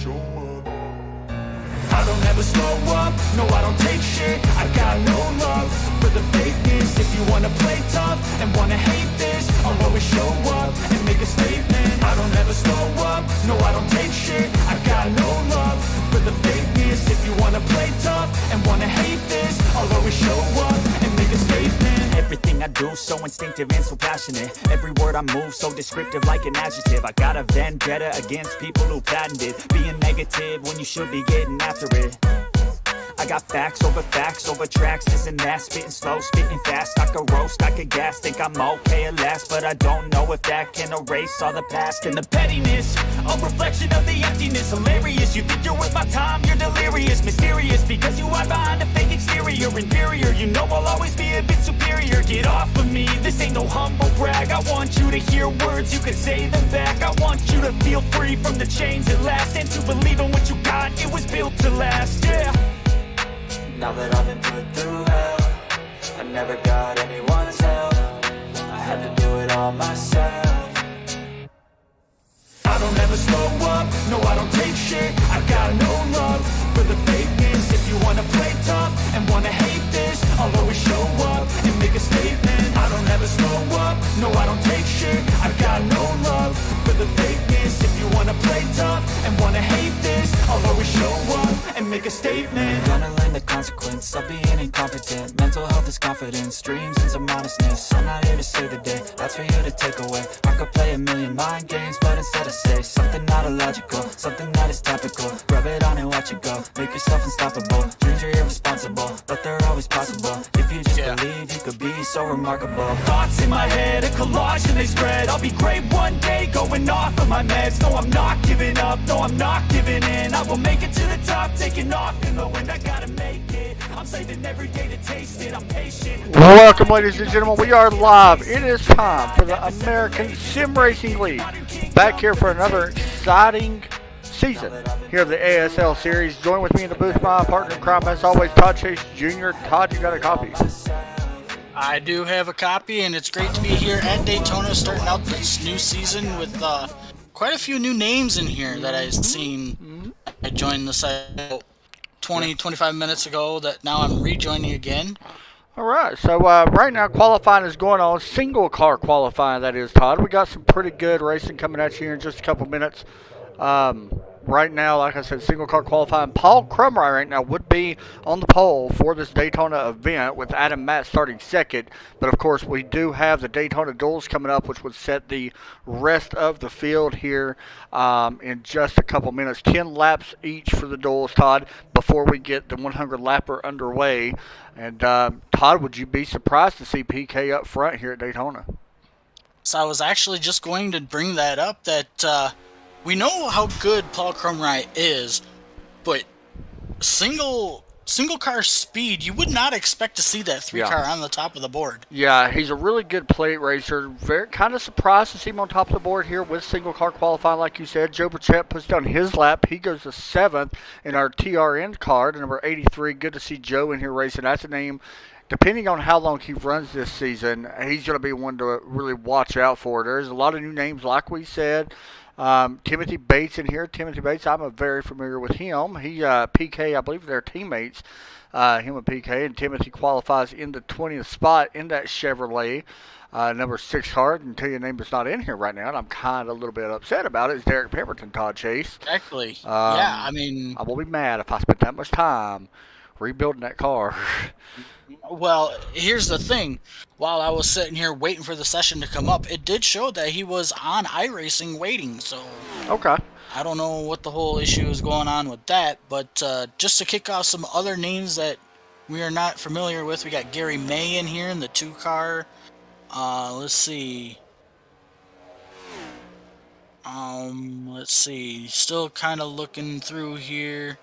show up. I don't ever slow up, no I don't take shit. I got no love for the fakeness. If you wanna play tough and wanna hate this, I'll always show up and make a statement. I don't ever slow up, no I don't take shit. I got no love for the fakeness. If you wanna play tough and wanna hate this, I'll always show up and make a statement. Everything I do so instinctive and so passionate. Every word I move so descriptive like an adjective. I got a vendetta against people who patented being negative when you should be getting after it. I got facts over tracks, this and that. Spitting slow, spitting fast. I could roast, I could gas. Think I'm okay at last, but I don't know if that can erase all the past. And the pettiness, a reflection of the emptiness. Hilarious, you think you're worth my time, you're delirious. Mysterious, because you hide behind a fake exterior. Inferior, you know I'll always be a bit superior. Get off of me, this ain't no humble brag. I want you to hear words, you can say them back. I want you to feel free from the chains that last, and to believe in what you got, it was built to last, yeah. Now that I've been put through hell, I never got anyone's help. I had to do it all myself. I don't ever slow up, no I don't take shit. I got no love for the fakeness. If you wanna play tough and wanna hate this, I'll always show up and make a statement. I don't ever slow up, no I don't take shit. I got no love for the fakeness. If you wanna play tough and wanna hate this, I'll always show up and make a statement. Gonna learn the consequence of being incompetent. Mental health is confidence, dreams and some honestness. I'm not here to save the day, that's for you to take away. I could play a million mind games, but instead I say something not illogical, something that is topical. Rub it on and watch it go, make yourself unstoppable. Dreams are irresponsible, but they're always possible. If you just believe, you could be so remarkable. Thoughts in my head, a collage and they spread. I'll be great one day, going off of my meds. No, I'm not giving up, no, I'm not giving in. I will make it to the top, taking off in the wind. I gotta make it, I'm saving every day to taste it. I'm patient. Welcome, ladies and gentlemen. We are live. It is time for the American Sim Racing League. Back here for another exciting season here of the ASL Series. Join with me in the booth, my partner in crime, as always, Todd Chase Jr. Todd, you got a copy? I do have a copy, and it's great to be here at Daytona starting out this new season with quite a few new names in here that I've seen. I joined the site 25 minutes ago that now I'm rejoining again. All right, so right now qualifying is going on, single car qualifying, that is, Todd. We got some pretty good racing coming at you here in just a couple minutes. Right now, like I said, single car qualifying. Paul Crumry right now would be on the pole for this Daytona event with Adam Matt starting second. But, of course, we do have the Daytona duels coming up, which would set the rest of the field here in just a couple minutes. 10 laps each for the duels, Todd, before we get the 100-lapper underway. And, Todd, would you be surprised to see PK up front here at Daytona? So I was actually just going to bring that up, that we know how good Paul Crumry is, but single car speed, you would not expect to see that three car on the top of the board. Yeah, he's a really good plate racer. Very kind of surprised to see him on top of the board here with single car qualifying, like you said. Joe Burchett puts down his lap. He goes to 7th in our TRN card, number 83. Good to see Joe in here racing. That's a name. Depending on how long he runs this season, he's going to be one to really watch out for. There's a lot of new names, like we said. Timothy Bates in here. Timothy Bates, I'm very familiar with him. He, PK, I believe they're teammates, him and PK, and Timothy qualifies in the 20th spot in that Chevrolet number 6 card. And tell you, name is not in here right now, and I'm kind of a little bit upset about it. It's Derek Pemberton, Todd Chase. Exactly. Yeah, I mean, I will be mad if I spent that much time rebuilding that car. Well, here's the thing. While I was sitting here waiting for the session to come up, it did show that he was on iRacing waiting, so Okay. I don't know what the whole issue is going on with that, but just to kick off some other names that we are not familiar with, we got Gary May in here in the 2 car. Let's see. Still kind of looking through here.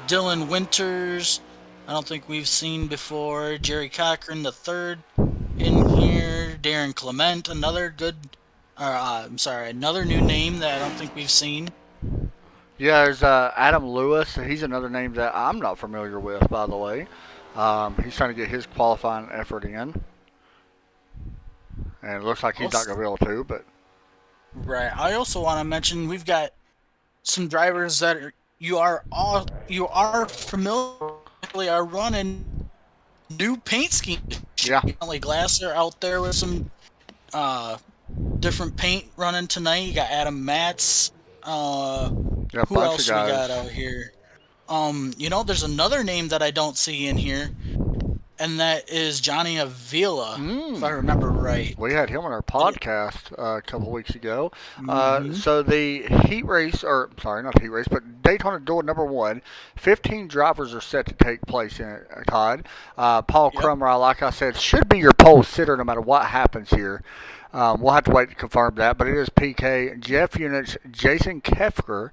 Dylan Winters, I don't think we've seen before. Jerry Cochran the third in here. Darren Clement, another new name that I don't think we've seen. Yeah, there's Adam Lewis. He's another name that I'm not familiar with, by the way. He's trying to get his qualifying effort in. And it looks like he's not going to be able to, but... Right. I also want to mention we've got some drivers that you are familiar are running new paint schemes. Yeah. Like Glasser out there with some different paint running tonight. You got Adam Matz. Yeah, a Who bunch else of we guys. got out here? There's another name that I don't see in here, and that is Johnny Avila, if I remember right. We had him on our podcast a couple weeks ago. Mhm. So the heat race, or sorry, not heat race, but Daytona Duel number 1, 15 drivers are set to take place in it, Todd. Paul Yep. Crumrell, like I said, should be your pole sitter no matter what happens here. We'll have to wait to confirm that, but it is PK, Jeff Unich, Jason Keffer,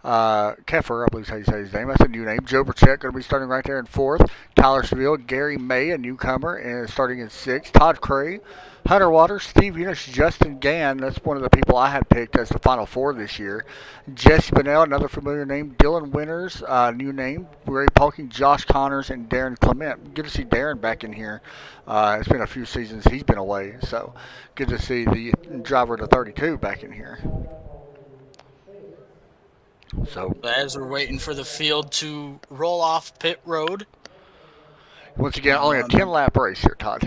Keffer, I believe is how you say his name. That's a new name. Joe Burchett going to be starting right there in 4th. Tyler Seville, Gary May, a newcomer, and starting in 6th. Todd Cray, Hunter Waters, Steve Eunice, Justin Gann. That's one of the people I had picked as the Final Four this year. Jesse Bennell, another familiar name. Dylan Winters, new name. Ray Polking, Josh Connors, and Darren Clement. Good to see Darren back in here. It's been a few seasons he's been away, so good to see the driver of the 32 back in here. So As we're waiting for the field to roll off pit road. once again, only a 10-lap race here, Todd.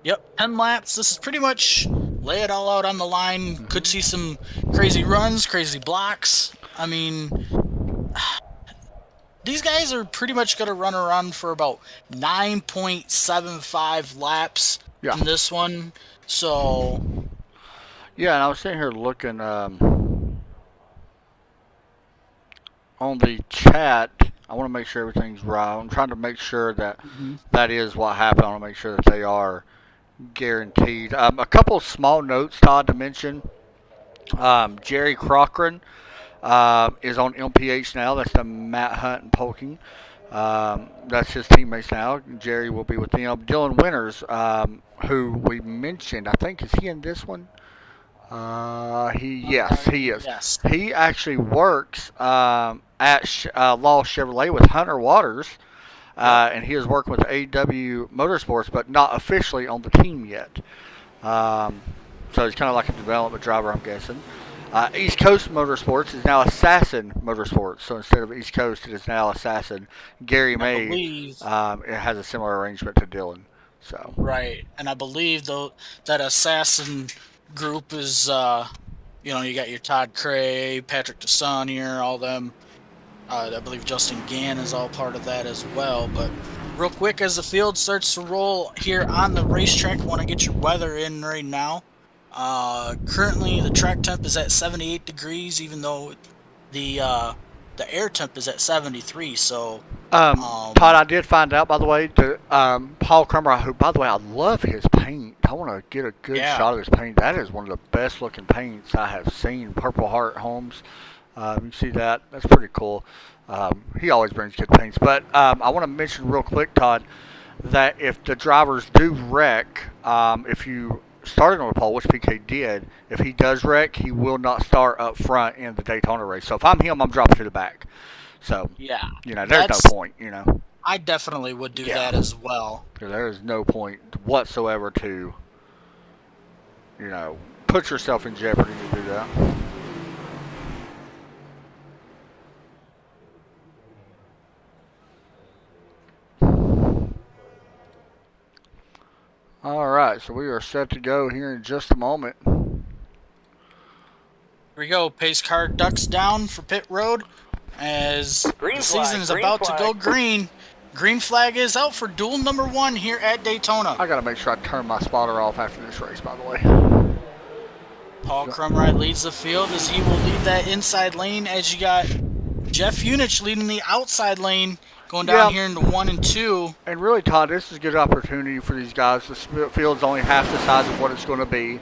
Yep, 10 laps. This is pretty much lay it all out on the line. Could see some crazy runs, crazy blocks. I mean, these guys are pretty much going to run around for about 9.75 laps in this one. So, yeah, and I was sitting here looking on the chat. I want to make sure everything's right. I'm trying to make sure that that is what happened. I want to make sure that they are guaranteed. A couple of small notes, Todd, to mention. Jerry Cochran is on MPH now. That's the Matt Hunt and Polking. That's his teammates now. Jerry will be with them. Dylan Winters, who we mentioned, I think, is he in this one? Yes, he is. Yes. He actually works at Law Chevrolet with Hunter Waters, and he is working with AW Motorsports, but not officially on the team yet. So he's kind of like a development driver, I'm guessing. East Coast Motorsports is now Assassin Motorsports, so instead of East Coast, it is now Assassin. Gary May it has a similar arrangement to Dylan. So right, and I believe though that Assassin group is, you got your Todd Cray, Patrick DeSaunier, all them. I believe Justin Gann is all part of that as well. But real quick, as the field starts to roll here on the racetrack, I want to get your weather in right now. Currently, the track temp is at 78 degrees, even though the air temp is at 73. So, Todd, I did find out, by the way, that Paul Crummer, who, by the way, I love his paint. I want to get a good shot of his paint. That is one of the best looking paints I have seen. Purple Heart Homes. You see that? That's pretty cool. He always brings good paints. But I want to mention real quick, Todd, that if the drivers do wreck, if you started on the pole, which PK did, if he does wreck, he will not start up front in the Daytona race. So if I'm him, I'm dropping to the back. So, yeah, there's no point, I definitely would do that as well. There is no point whatsoever to, put yourself in jeopardy to do that. All right, so we are set to go here in just a moment. Here we go. Pace car ducks down for pit road as the season is about to go green. Green flag is out for duel number 1 here at Daytona. I got to make sure I turn my spotter off after this race, by the way. Paul Crumride leads the field as he will lead that inside lane as you got Jeff Unich leading the outside lane going down here into 1 and 2. And really, Todd, this is a good opportunity for these guys. The field's only half the size of what it's going to be.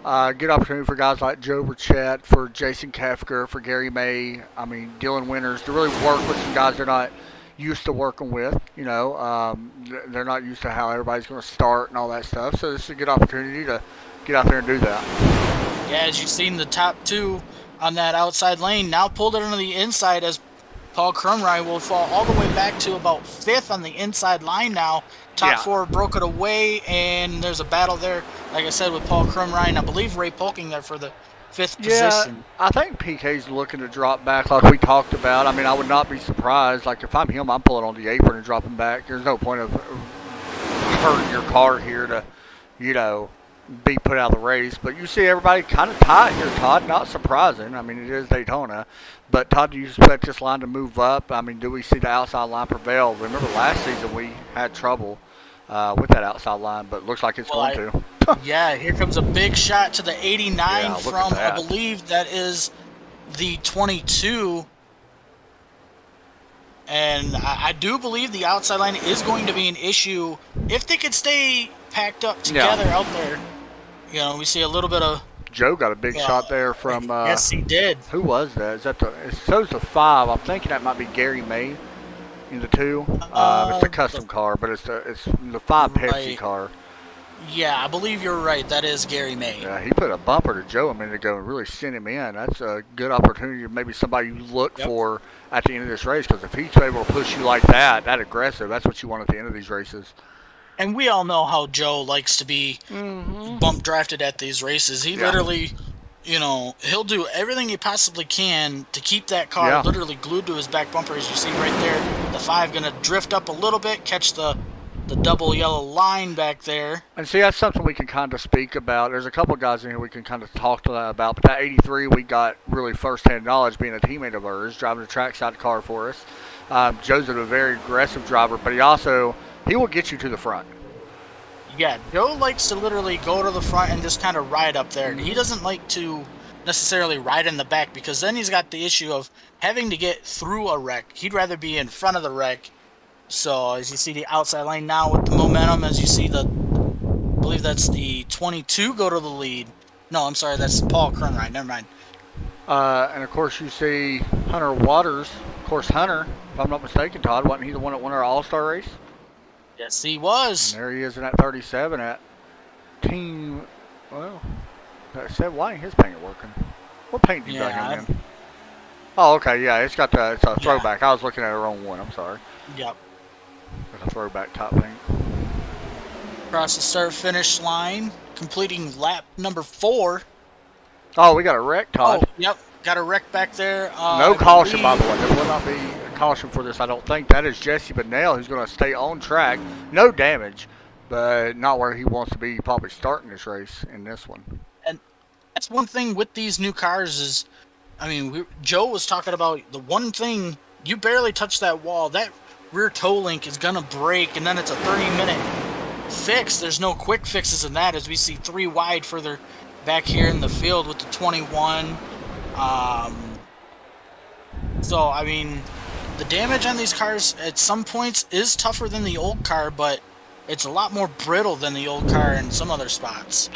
Good opportunity for guys like Joe Burchett, for Jason Kefker, for Gary May, Dylan Winters, to really work with some guys they're not used to working with. They're not used to how everybody's going to start and all that stuff. So this is a good opportunity to get out there and do that. Yeah, as you've seen the top 2 on that outside lane, now pulled it onto the inside as Paul Crumride will fall all the way back to about 5th on the inside line now. Top 4 broke it away, and there's a battle there, like I said, with Paul Crumride, and I believe Ray Polking there for the fifth Yeah, position. I think PK's looking to drop back like we talked about. I mean, I would not be surprised. Like, if I'm him, I'm pulling on the apron and dropping back. There's no point of hurting your car here to, you know, be put out of the race. But you see everybody kind of tight here, Todd. Not surprising. I mean, it is Daytona. But, Todd, do you expect this line to move up? I mean, do we see the outside line prevail? Remember last season we had trouble with that outside line, but it looks like it's going to. Yeah, here comes a big shot to the 89 Yeah, look at from, I that. believe that is the 22. And I do believe the outside line is going to be an issue if they could stay packed up together out there. You know, we see a little bit of... Joe got a big shot there from... yes, he did. Who was that? Is that the? It shows the 5. I'm thinking that might be Gary May in the 2. It's the custom car, but it's the 5 Pepsi Right. car. Yeah, I believe you're right. That is Gary May. Yeah, he put a bumper to Joe a minute ago and really sent him in. That's a good opportunity, maybe somebody you look for at the end of this race, because if he's able to push you like that aggressive, that's what you want at the end of these races. And we all know how Joe likes to be bump drafted at these races. He literally, you know, he'll do everything he possibly can to keep that car literally glued to his back bumper. As you see right there, the 5 going to drift up a little bit, catch the double yellow line back there. And see, that's something we can kind of speak about. There's a couple guys in here we can kind of talk to that about. But that 83, we got really first-hand knowledge being a teammate of ours, driving a trackside car for us. Joe's a very aggressive driver, but he will get you to the front. Yeah, Joe likes to literally go to the front and just kind of ride up there. He doesn't like to necessarily ride in the back, because then he's got the issue of having to get through a wreck. He'd rather be in front of the wreck. So as you see the outside lane now with the momentum, as you see I believe that's the 22 go to the lead. No, I'm sorry, that's Paul Kernride. Never mind. And of course you see Hunter Waters. Of course, Hunter, if I'm not mistaken, Todd, wasn't he the one that won our All-Star race? Yes, he was. And there he is in that 37 at team. Well, that said, why ain't his paint working? What paint do you got him in? Oh, okay, yeah, it's a throwback. I was looking at the wrong one. I'm sorry. Yep. It's a throwback top paint. Across the start-finish line, completing lap number 4. Oh, we got a wreck, Todd. Oh, yep, got a wreck back there. No caution, by the way. There will not be a caution for this, I don't think. That is Jesse Bennell, who's going to stay on track. No damage, but not where he wants to be probably starting this race in this one. And that's one thing with these new cars is, I mean, Joe was talking about the one thing, you barely touch that wall, that rear toe link is going to break, and then it's a 30-minute fix. There's no quick fixes in that, as we see 3 wide further back here in the field with the 21. So, I mean, the damage on these cars at some points is tougher than the old car, but it's a lot more brittle than the old car in some other spots.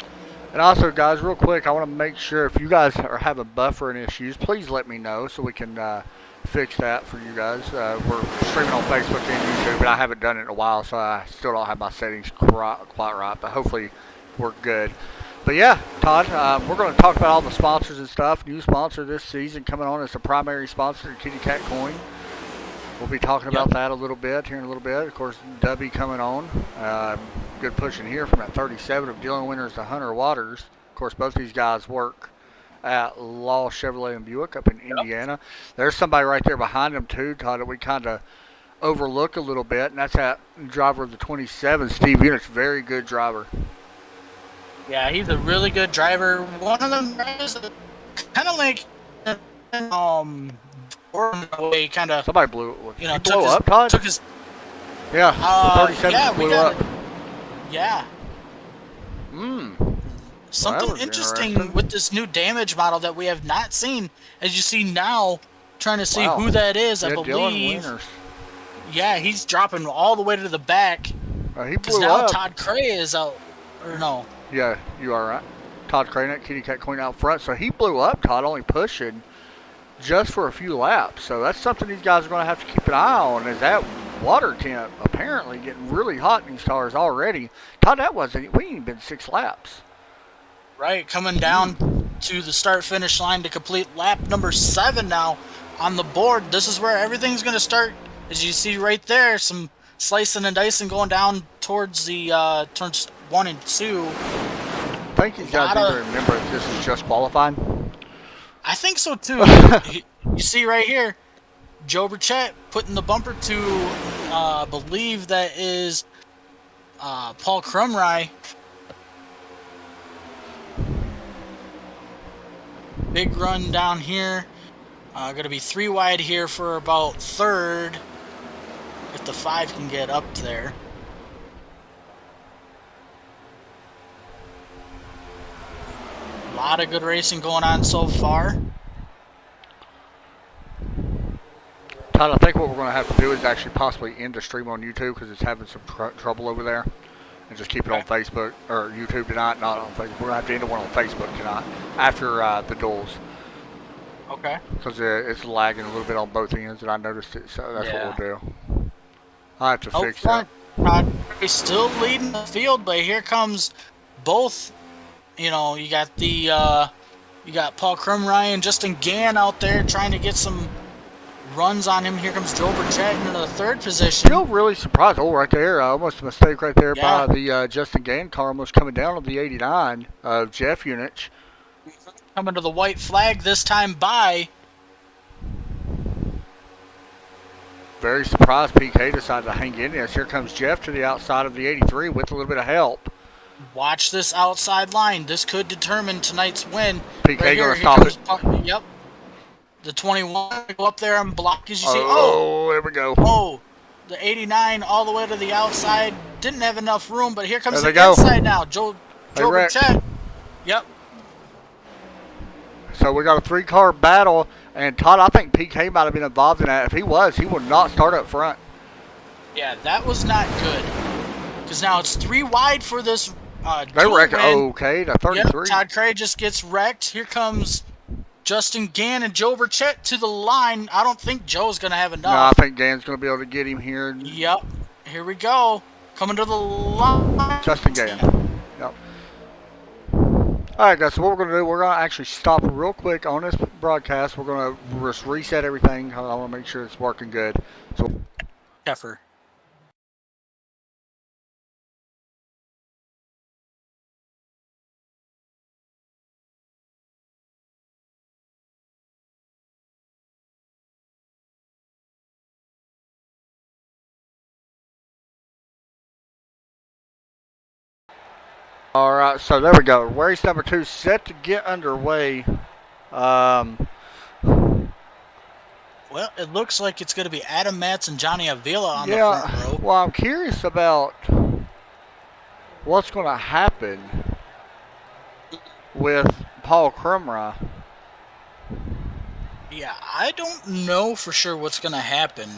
And also, guys, real quick, I want to make sure if you guys are having buffering issues, please let me know so we can fix that for you guys. We're streaming on Facebook and YouTube, but I haven't done it in a while, so I still don't have my settings quite right, but hopefully we're good. But yeah, Todd, we're going to talk about all the sponsors and stuff. New sponsor this season coming on as the primary sponsor, Kitty Cat Coin. We'll be talking about that a little bit here in a little bit. Of course, Dubby coming on. Good push in here from that 37 of Dylan Winters to Hunter Waters. Of course, both these guys work at Law Chevrolet and Buick up in Indiana. There's somebody right there behind them too, Todd, that we kind of overlook a little bit, and that's that driver of the 27, Steve Units. Very good driver. Yeah, he's a really good driver. One of them guys that kind of like, away, kind of. Somebody blew it. You know, Todd? Yeah, the 37 blew up. Yeah. Something interesting with this new damage model that we have not seen. As you see now, trying to see who that is, I believe. Yeah, he's dropping all the way to the back. He blew now up. Todd Cray is out, or no? Yeah, you are right. Todd Cray, Kitty Cat Coin out front. So he blew up, Todd, only pushing just for a few laps. So that's something these guys are going to have to keep an eye on, is that water temp apparently getting really hot in these cars already. Todd, we ain't been 6 laps. Right, coming down to the start-finish line to complete lap number 7 now on the board. This is where everything's going to start. As you see right there, some slicing and dicing going down towards the turns 1 and 2. I think these guys need to remember that this is just qualifying. I think so too. You see right here, Joe Burchett putting the bumper to, I believe that is Paul Krumrie. Big run down here. Going to be 3 wide here for about 3rd. If the 5 can get up there. A lot of good racing going on so far. Todd, I think what we're going to have to do is actually possibly end the stream on YouTube because it's having some trouble over there. And just keep it on Facebook or YouTube tonight, not on Facebook. We're going to have to end one on Facebook tonight after the duels. Okay. Because it's lagging a little bit on both ends, and I noticed it, so that's what we'll do. I have to fix that. He's still leading the field, but here comes both. You know, you got Paul Krumrie and Justin Gann out there trying to get some runs on him. Here comes Joe Burchett into the 3rd position. Still really surprised. Oh, right there. Almost a mistake right there by the Justin Gann car, almost coming down on the 89 of Jeff Unich. Coming to the white flag this time by. Very surprised PK decided to hang in this. Here comes Jeff to the outside of the 83 with a little bit of help. Watch this outside line. This could determine tonight's win. PK right going to stop it. Yep. The 21 go up there and block as you see. Oh, there we go. Oh, the 89 all the way to the outside. Didn't have enough room, but here comes the go. inside now. Joe Burchett. Yep. So we got a 3-car battle, and Todd, I think PK might have been involved in that. If he was, he would not start up front. Yeah, that was not good. Because now it's 3 wide for this they wreck it. Okay, the 33. Yep, Todd Cray just gets wrecked. Here comes Justin Gann and Joe Burchett to the line. I don't think Joe's going to have enough. No, I think Gann's going to be able to get him here. Yep. Here we go. Coming to the line. Justin Gann. Yep. All right, guys, so what we're going to do, we're going to actually stop real quick on this broadcast. We're going to just reset everything. I want to make sure it's working good. So, Heifer. all right, so there we go. Race number 2 set to get underway. Well, it looks like it's going to be Adam Matz and Johnny Avila on the front row. Well, I'm curious about what's going to happen with Paul Krumrie. Yeah, I don't know for sure what's going to happen.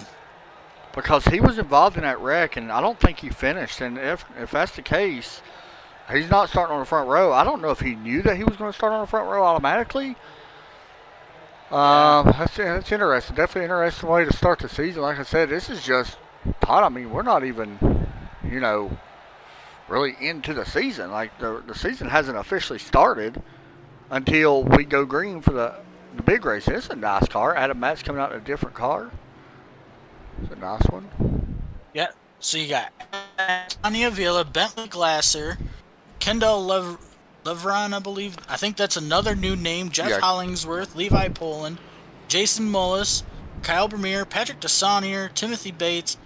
Because he was involved in that wreck, and I don't think he finished. And if that's the case, he's not starting on the front row. I don't know if he knew that he was going to start on the front row automatically. That's interesting. Definitely an interesting way to start the season. Like I said, this is just, Todd, I mean, we're not even, really into the season. Like, the season hasn't officially started until we go green for the big race. It's a nice car. Adam Matt's coming out in a different car. It's a nice one. Yeah. So you got Johnny Avila, Bentley Glasser, Kendall Levron, I believe. I think that's another new name. Jeff Hollingsworth, Levi Poland, Jason Mullis, Kyle Vermeer, Patrick DeSaunier, Timothy Bates,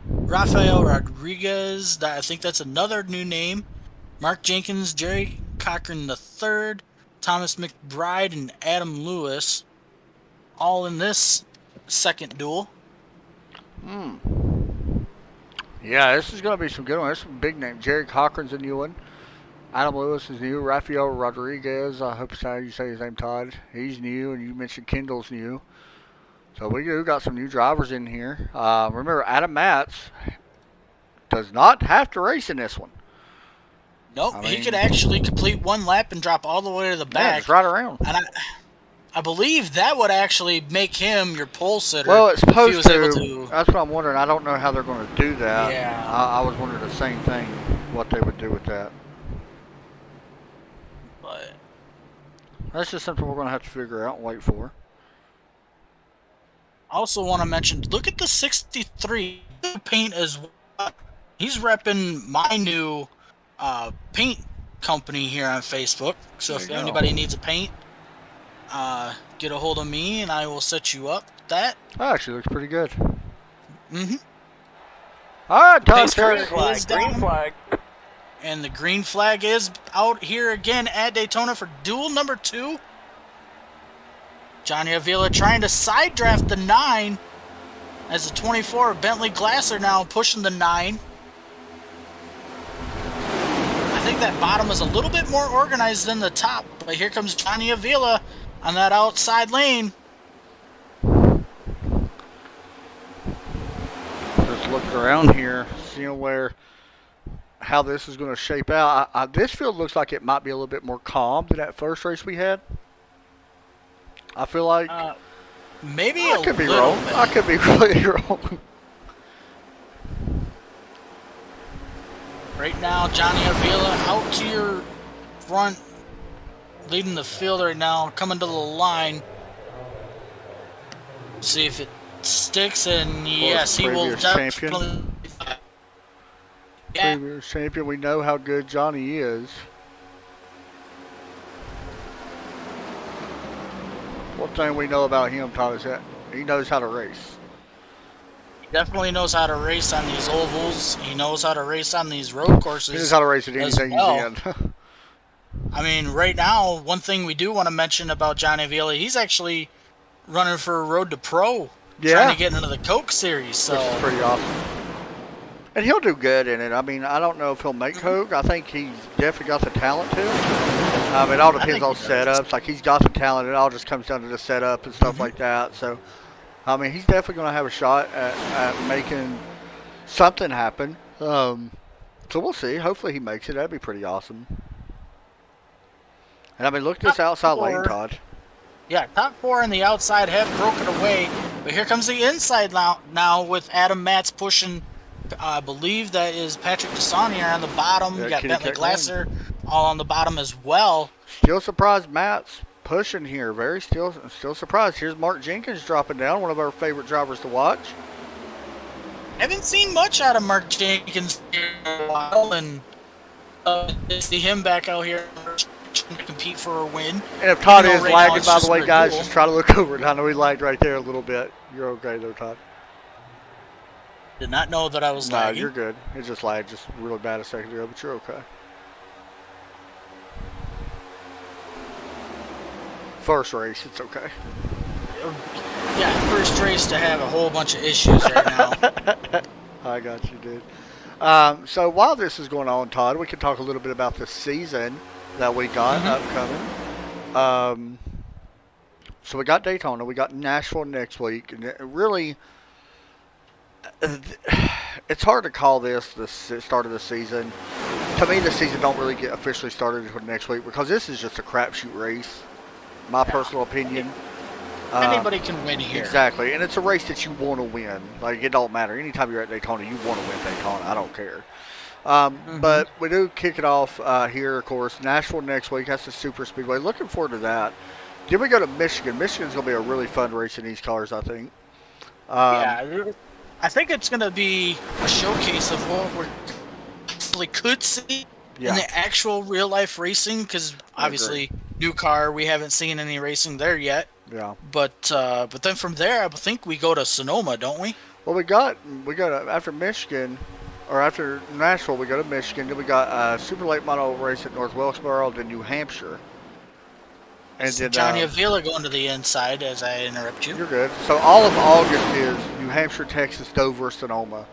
Rafael Rodriguez. I think that's another new name. Mark Jenkins, Jerry Cochran III, Thomas McBride, and Adam Lewis. All in this second duel. Yeah, this is going to be some good ones. There's some big names. Jerry Cochran's a new one. Adam Lewis is new. Rafael Rodriguez, I hope that's how you say his name, Todd. He's new, and you mentioned Kendall's new. So we do got some new drivers in here. Remember, Adam Matz does not have to race in this one. Nope, he could actually complete one lap and drop all the way to the back. Yeah, just right around. And I believe that would actually make him your pole sitter. Well, it's supposed to. That's what I'm wondering. I don't know how they're going to do that. Yeah. I was wondering the same thing, what they would do with that. But that's just something we're going to have to figure out and wait for. I also want to mention, look at the 63 paint as well. He's repping my new paint company here on Facebook. So if anybody needs a paint, get a hold of me, and I will set you up with that. That actually looks pretty good. Mm-hmm. All right, Todd. Pace car Flag, is green down, flag. and the green flag is out here again at Daytona for duel number 2. Johnny Avila trying to side draft the 9 as the 24 Bentley Glasser now pushing the 9. I think that bottom is a little bit more organized than the top, but here comes Johnny Avila on that outside lane. Just looking around here, seeing how this is going to shape out. This field looks like it might be a little bit more calm than that first race we had. I feel like Maybe I a could be little wrong. bit. I could be really wrong. Right now, Johnny Avila out to your front, leading the field right now, coming to the line. See if it sticks, and yes, he will previous definitely. Yeah, Previous champion, we know how good Johnny is. One thing we know about him, Todd, is that he knows how to race. he definitely knows how to race on these ovals. He knows how to race on these road courses. He knows how to race at as anything well. he's in. I mean, right now, one thing we do want to mention about Johnny Avila, he's actually running for a Road to Pro, trying to get into the Coke Series. So Which is pretty awesome. And he'll do good in it. I mean, I don't know if he'll make Coke. I think he's definitely got the talent to. It all depends on setups. Like, he's got the talent. It all just comes down to the setup and stuff like that. So, I mean, he's definitely going to have a shot at making something happen. So we'll see. Hopefully he makes it. That'd be pretty awesome. And, I mean, look at this outside lane, Todd. yeah, top 4 on the outside have broken away, but here comes the inside now with Adam Matz pushing. I believe that is Patrick Desaunier on the bottom. Yeah, You got Kitty Bentley Cat Glasser all on the bottom as well. Still surprised Matt's pushing here. Very still surprised. Here's Mark Jenkins dropping down, one of our favorite drivers to watch. Haven't seen much out of Mark Jenkins here in a while, and see him back out here trying to compete for a win. And if Todd Even is though right now lagging, it's by just the way, for a guys, duel. just try to look over it. I know he lagged right there a little bit. You're okay though, Todd. Did not know that I was No, lagging. you're good. It just lagged just really bad a second ago, but you're okay. First race, it's okay. Yeah, first race to have a whole bunch of issues right now. I got you, dude. So while this is going on, Todd, we can talk a little bit about the season that we got upcoming. So we got Daytona, we got Nashville next week, and it really, it's hard to call this the start of the season. To me, the season don't really get officially started until next week because this is just a crapshoot race. My personal opinion. Anybody can win here. Exactly, and it's a race that you want to win. Like, it don't matter. Anytime you're at Daytona, you want to win Daytona. I don't care. But we do kick it off here, of course. Nashville next week. That's the super speedway. Looking forward to that. Then we go to Michigan. Michigan's going to be a really fun race in these cars, I think. Yeah, I think it's going to be a showcase of what we actually could see in the actual real-life racing, because obviously, new car, we haven't seen any racing there yet. Yeah. But then from there, I think we go to Sonoma, don't we? Well, we go to, after Michigan, or after Nashville, we go to Michigan. Then we got a super late model race at North Wilkesboro, then New Hampshire. And then Johnny Avila going to the inside as I interrupt you. You're good. So all of August is New Hampshire, Texas, Dover, Sonoma.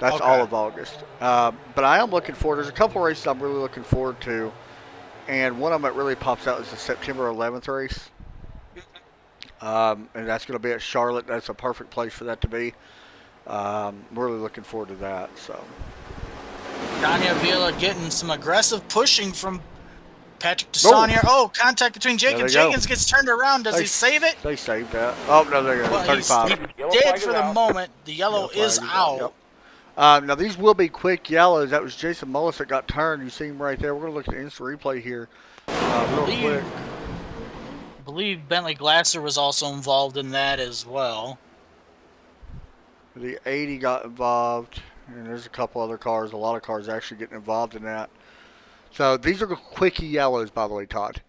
That's all of August. But I am looking forward. There's a couple races I'm really looking forward to. And one of them that really pops out is the September 11th race. And that's going to be at Charlotte. That's a perfect place for that to be. Really looking forward to that. So Johnny Avila getting some aggressive pushing from Patrick Desaunier. Oh, contact between Jenkins. Jenkins gets turned around. Does he save it? They saved that. Oh, no, they got Well, 35. he did for the moment. The yellow is out. Yep. Now, these will be quick yellows. That was Jason Mullis that got turned. You see him right there. We're going to look at the instant replay here real quick. I believe Bentley Glasser was also involved in that as well. The 80 got involved, and there's a couple other cars. A lot of cars actually getting involved in that. So these are quickie yellows, by the way, Todd.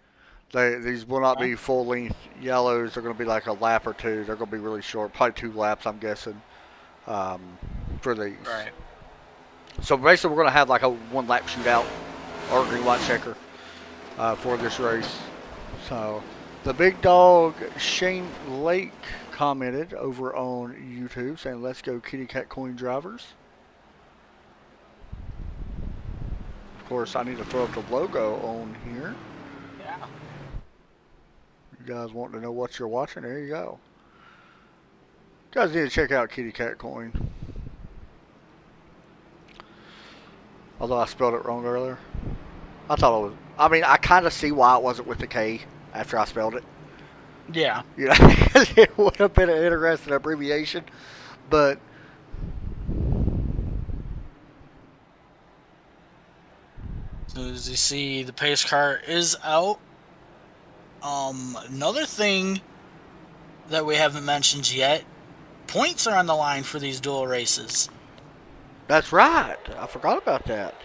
These will not be full length yellows. They're going to be like a lap or two. They're going to be really short, probably 2 laps, I'm guessing, for these. Right. So basically, we're going to have like a 1 lap shootout or green white checker for this race. So the big dog Shane Lake commented over on YouTube saying, "Let's go Kitty Cat Coin drivers." Of course, I need to throw up the logo on here. Yeah. You guys want to know what you're watching? There you go. You guys need to check out Kitty Cat Coin. Although I spelled it wrong earlier. I thought it was. I mean, I kind of see why it wasn't with the K after I spelled it. Yeah. You know, it would have been an interesting abbreviation, but So as you see, the pace car is out. Another thing that we haven't mentioned yet, points are on the line for these dual races. that's right. I forgot about that.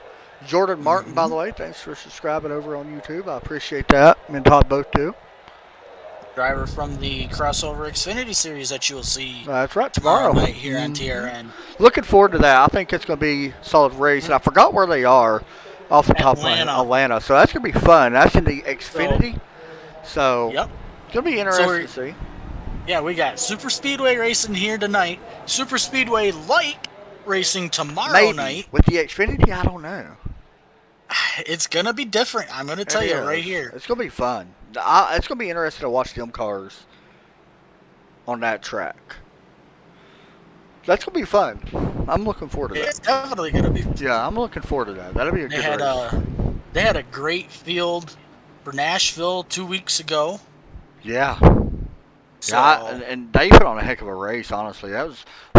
Jordan Martin, by the way, thanks for subscribing over on YouTube. I appreciate that. Me and Todd both do. Driver from the crossover Xfinity series that you will see That's right, tomorrow tomorrow. night here on TRN. Looking forward to that. I think it's going to be a solid race. And I forgot where they are off the top of my head. Atlanta. So that's going to be fun. That's in the Xfinity. So Yep. it's going to be interesting to see. Yeah, we got Super Speedway racing here tonight. Super Speedway Light racing tomorrow Maybe. night. With the Xfinity, I don't know. It's going to be different. I'm going to tell you right here. It's going to be fun. It's going to be interesting to watch them cars on that track. That's going to be fun. I'm looking forward to that. It's definitely going to be. Yeah, I'm looking forward to that. That'll be a good race. They had a great field for Nashville 2 weeks ago. Yeah. So, Yeah, and they put on a heck of a race, honestly.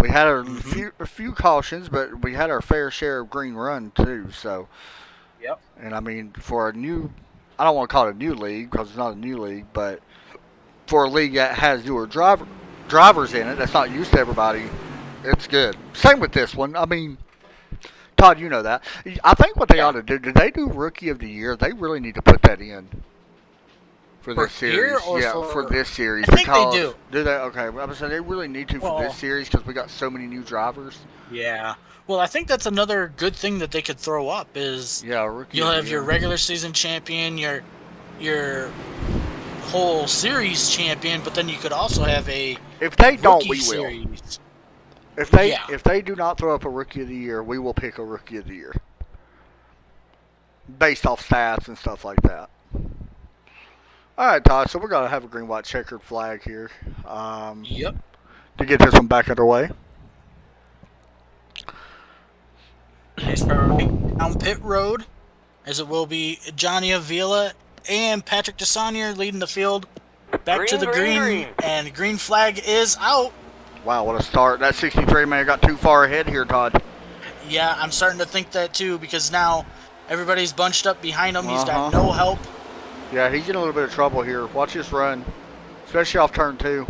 We had a few cautions, but we had our fair share of green run, too. So, yep. and I mean, for a new, I don't want to call it a new league because it's not a new league, but for a league that has newer drivers in it, that's not used to everybody, it's good. Same with this one. I mean, Todd, you know that. I think what they ought to do, did they do Rookie of the Year? They really need to put that in for this series. For this series. I think they do. Do they? Okay. I was saying they really need to for this series because we got so many new drivers. Yeah. Well, I think that's another good thing that they could throw up is Rookie you'll have your regular season champion, your whole series champion, but then you could also have a if they don't, we will. Series. If they do not throw up a Rookie of the Year, we will pick a Rookie of the Year based off stats and stuff like that. All right, Todd. So we're gonna have a green, white, checkered flag here. Yep. To get this one back underway. They start down pit road, as it will be Johnny Avila and Patrick DeSaunier leading the field back to the green, and the green flag is out. Wow, what a start. That 63 man got too far ahead here, Todd. Yeah, I'm starting to think that too, because now everybody's bunched up behind him. He's got no help. Yeah, he's in a little bit of trouble here. Watch this run, especially off turn 2.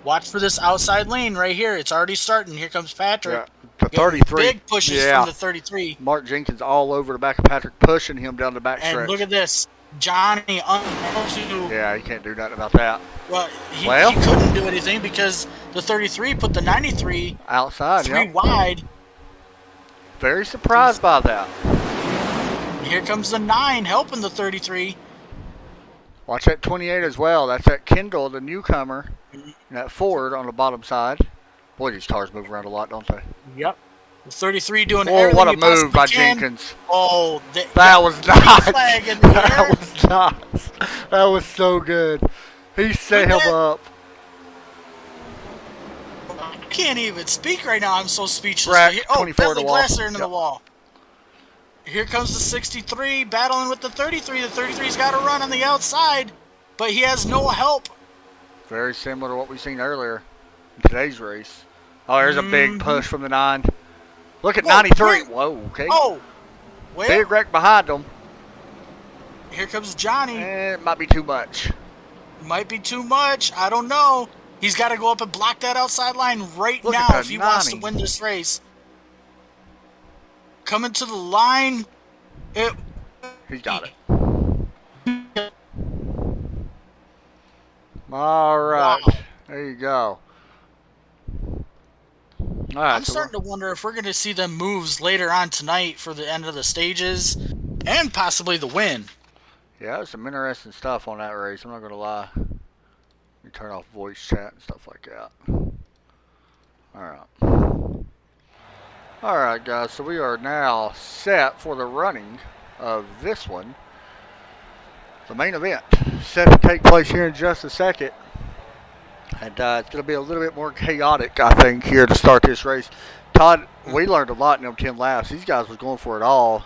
Watch for this outside lane right here. It's already starting. Here comes Patrick. Yeah, the 33. Big pushes from the 33. Mark Jenkins all over the back of Patrick, pushing him down the back stretch. And look at this. Johnny Yeah, he can't do nothing about that. Well, he couldn't do anything because the 33 put the 93 outside, 3 wide. Very surprised by that. Here comes the 9 helping the 33. Watch that 28 as well. That's that Kendall, the newcomer, and that Ford on the bottom side. Boy, these cars move around a lot, don't they? Yep. The 33 doing everything what a he possibly move by can. Jenkins. Oh, that was nice. Flag in the That air. was nice. That was so good. He set him up. I can't even speak right now. I'm so speechless. Rack, 24 Bentley to the wall. Glasser into the wall. Here comes the 63 battling with the 33. The 33's got to run on the outside, but he has no help. Very similar to what we've seen earlier in today's race. Oh, there's a big push from the 9. Look at 93. Whoa, okay. Oh, well, big wreck behind them. Here comes Johnny. It might be too much. Might be too much. I don't know. He's got to go up and block that outside line right Look now at if he wants to win this race. Coming to the line. He's got it. All right. Wow. There you go. All right. I'm starting to wonder if we're going to see them moves later on tonight for the end of the stages and possibly the win. Yeah, there's some interesting stuff on that race. I'm not going to lie. You turn off voice chat and stuff like that. All right. All right, guys. So we are now set for the running of this one. The main event set to take place here in just a second. And it's going to be a little bit more chaotic, I think, here to start this race. Todd, we learned a lot in them 10 laps. These guys was going for it all.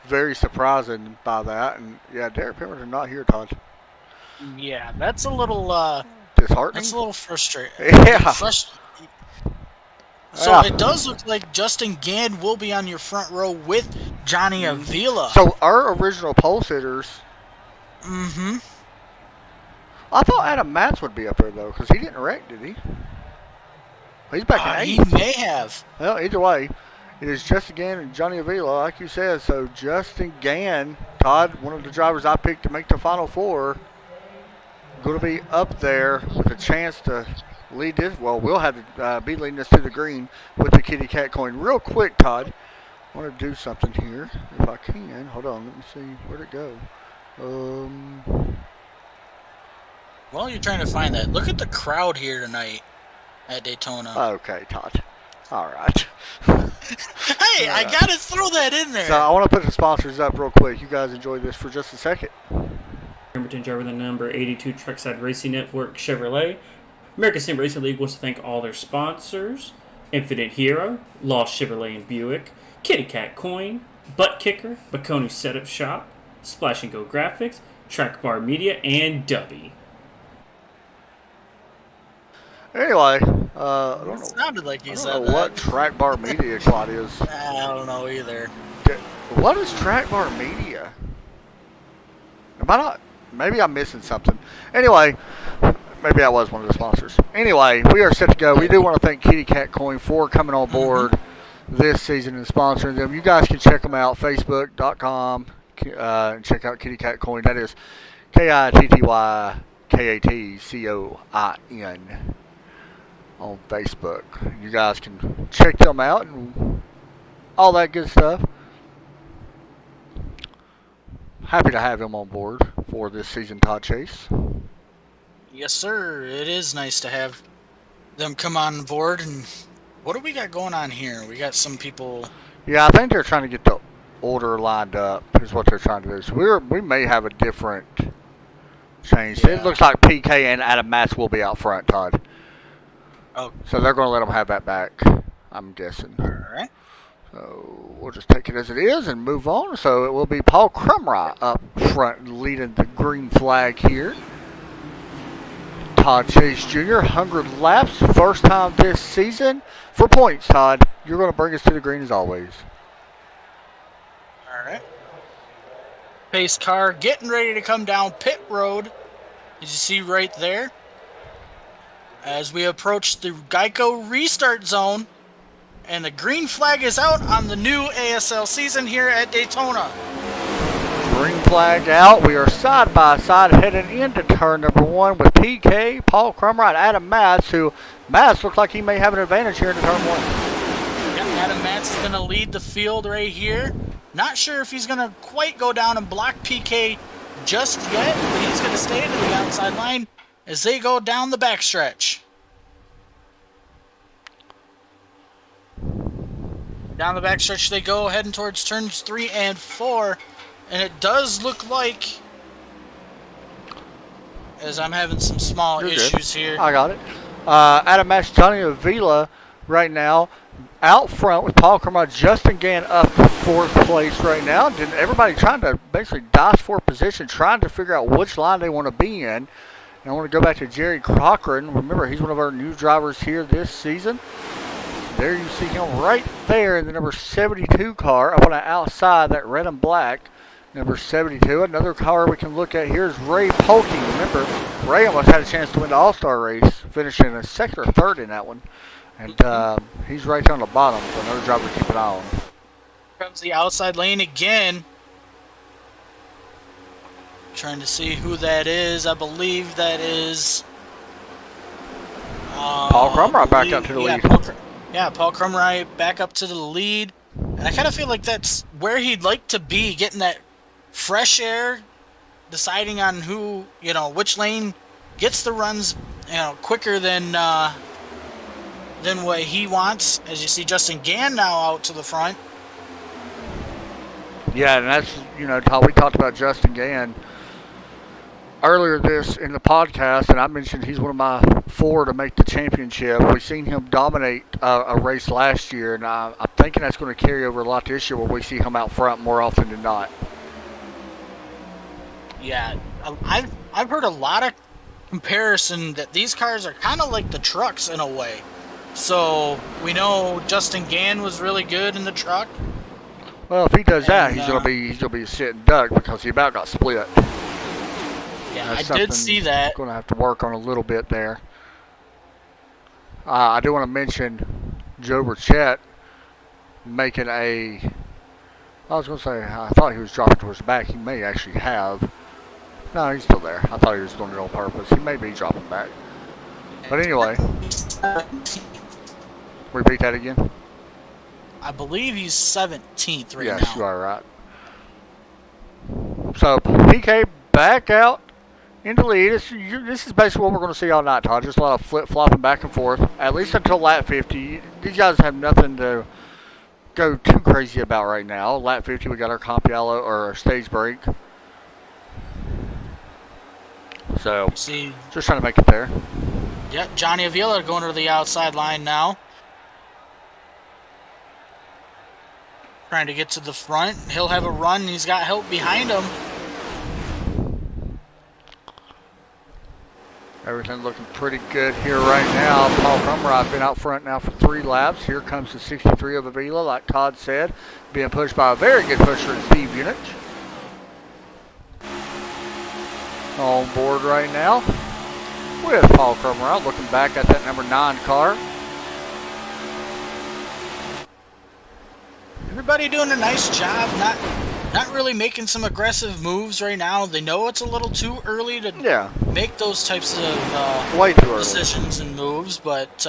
Very surprising by that. And, yeah, Derek Pemberton not here, Todd. Yeah, that's a little Disheartening? that's a little frustrating. Yeah. So Yeah. it does look like Justin Gand will be on your front row with Johnny Avila. So our original pole sitters, Mm-hmm. I thought Adam Matz would be up there, though, because he didn't wreck, did he? He's back in He 8th. may have. Well, either way, it is Justin Gann and Johnny Avila, like you said. So Justin Gann, Todd, one of the drivers I picked to make the Final Four, going to be up there with a chance to lead this. Well, we'll have to be leading us to the green with the kitty cat coin. Real quick, Todd, I want to do something here if I can. Hold on, let me see. Where'd it go? While you're trying to find that, look at the crowd here tonight at Daytona. Okay, Todd. All right. Hey, I gotta throw that in there. So I want to put the sponsors up real quick. You guys enjoy this for just a second. Pemberton driver, the number 82 Truckside Racing Network Chevrolet. American Sim Racing League wants to thank all their sponsors: Infinite Hero, Lost Chevrolet and Buick, Kitty Cat Coin, Butt Kicker, Bacone Setup Shop, Splash and Go Graphics, Track Bar Media, and Dubby. Anyway, I It don't know. sounded like I you don't said know that. what Track Bar Media Clot is. I don't know either. What is Track Bar Media? Am I not? Maybe I'm missing something. Anyway, maybe I was one of the sponsors. Anyway, we are set to go. We do want to thank Kitty Cat Coin for coming on board this season and sponsoring them. You guys can check them out, facebook.com, and check out Kitty Cat Coin. That is KITTYKATCOIN on Facebook. You guys can check them out and all that good stuff. Happy to have him on board for this season, Todd Chase. Yes, sir. It is nice to have them come on board. And what do we got going on here? We got some people. Yeah, I think they're trying to get the order lined up is what they're trying to do. So we may have a different change. Yeah. It looks like PK and Adam Matz will be out front, Todd. Oh, So they're going to let them have that back, I'm guessing. all right. So we'll just take it as it is and move on. So it will be Paul Crumry up front leading the green flag here. Todd Chase Jr., 100 laps, first time this season. For points, Todd, you're going to bring us to the green as always. All right. Pace car getting ready to come down pit road. As you see right there. As we approach the Geico restart zone. And the green flag is out on the new ASL season here at Daytona. Green flag out. We are side by side heading into turn number 1 with PK, Paul Crumry, and Adam Matz, who Matz looks like he may have an advantage here into turn 1. Yep, Adam Matz is going to lead the field right here. Not sure if he's going to quite go down and block PK just yet, but he's going to stay to the outside line as they go down the backstretch. Down the backstretch they go, heading towards turns 3 and 4. And it does look like, as I'm having some small You're issues good. here. I got it. Adam Matz, Johnny Avila right now out front with Paul Crumry, Justin Gann up to 4th place right now. And everybody trying to basically dice for position, trying to figure out which line they want to be in. And I want to go back to Jerry Cochran. Remember, he's one of our new drivers here this season. There you see him right there in the number 72 car up on the outside, that red and black. Number 72. Another car we can look at here is Ray Polkey. Remember, Ray almost had a chance to win the All-Star race, finishing in 2nd or 3rd in that one. And he's right there on the bottom, so another driver to keep an eye on. Comes the outside lane again. Trying to see who that is. I believe that is Paul Crumright back up to the lead. Paul Crumright back up to the lead. And I kind of feel like that's where he'd like to be, getting that fresh air, deciding on who, which lane gets the runs, quicker than what he wants. As you see Justin Gann now out to the front. Yeah, and that's, Todd, we talked about Justin Gann earlier this in the podcast, and I mentioned he's one of my 4 to make the championship. We've seen him dominate a race last year, and I'm thinking that's going to carry over a lot this year where we see him out front more often than not. Yeah, I've heard a lot of comparison that these cars are kind of like the trucks in a way. So we know Justin Gann was really good in the truck. Well, if he does that, he's gonna be a sitting duck because he about got split. Yeah, I did see that. Going to have to work on a little bit there. I do want to mention Joe Burchett making I was going to say, I thought he was dropping towards the back. He may actually have. No, he's still there. I thought he was doing it on purpose. He may be dropping back. But anyway. Repeat that again. I believe he's 17th right now. Yes, you are right. So, PK back out in the lead. This is basically what we're going to see all night, Todd. Just a lot of flip-flopping back and forth, at least until lap 50. These guys have nothing to go too crazy about right now. Lap 50, we got our comp yellow or our stage break. So, see, just trying to make it there. Yeah, Johnny Avila going to the outside line now. Trying to get to the front. He'll have a run. He's got help behind him. Everything looking pretty good here right now. Paul Crumright been out front now for 3 laps. Here comes the 63 of Avila, like Todd said, being pushed by a very good pusher in Steve Unich. On board right now with Paul Crumright, looking back at that number 9 car. Everybody doing a nice job, not really making some aggressive moves right now. They know it's a little too early to make those types of way too early decisions and moves, but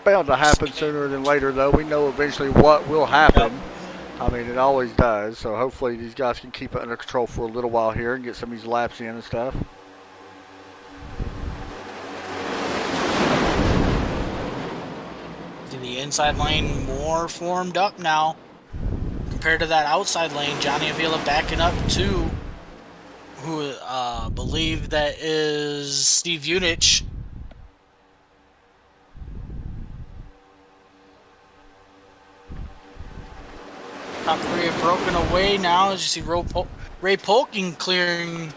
bound to happen sooner than later, though. We know eventually what will happen. Yep. I mean, it always does. So hopefully these guys can keep it under control for a little while here and get some of these laps in and stuff. The inside lane more formed up now compared to that outside lane. Johnny Avila backing up to who believe that is Steve Unich. Top 3 have broken away now as you see Ray Polking clearing.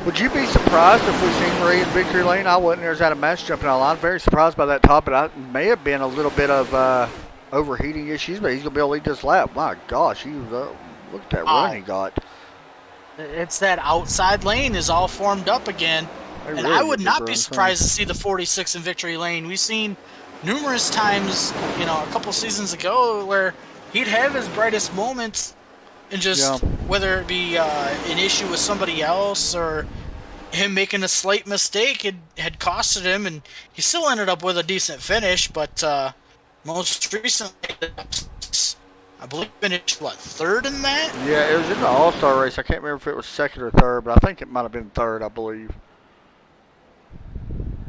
Would you be surprised if we seen Ray in victory lane? I wasn't. There's out of match jumping out of line. Very surprised by that, Todd, but I may have been a little bit of overheating issues, but he's going to be able to lead this lap. My gosh, look at that run he got. It's that outside lane is all formed up again. And I would not be surprised to see the 46 in victory lane. We've seen numerous times, a couple seasons ago where he'd have his brightest moments and just whether it be an issue with somebody else or him making a slight mistake, it had costed him, and he still ended up with a decent finish. But most recently, I believe finished, 3rd in that? Yeah, it was in the All-Star race. I can't remember if it was 2nd or 3rd, but I think it might have been 3rd, I believe.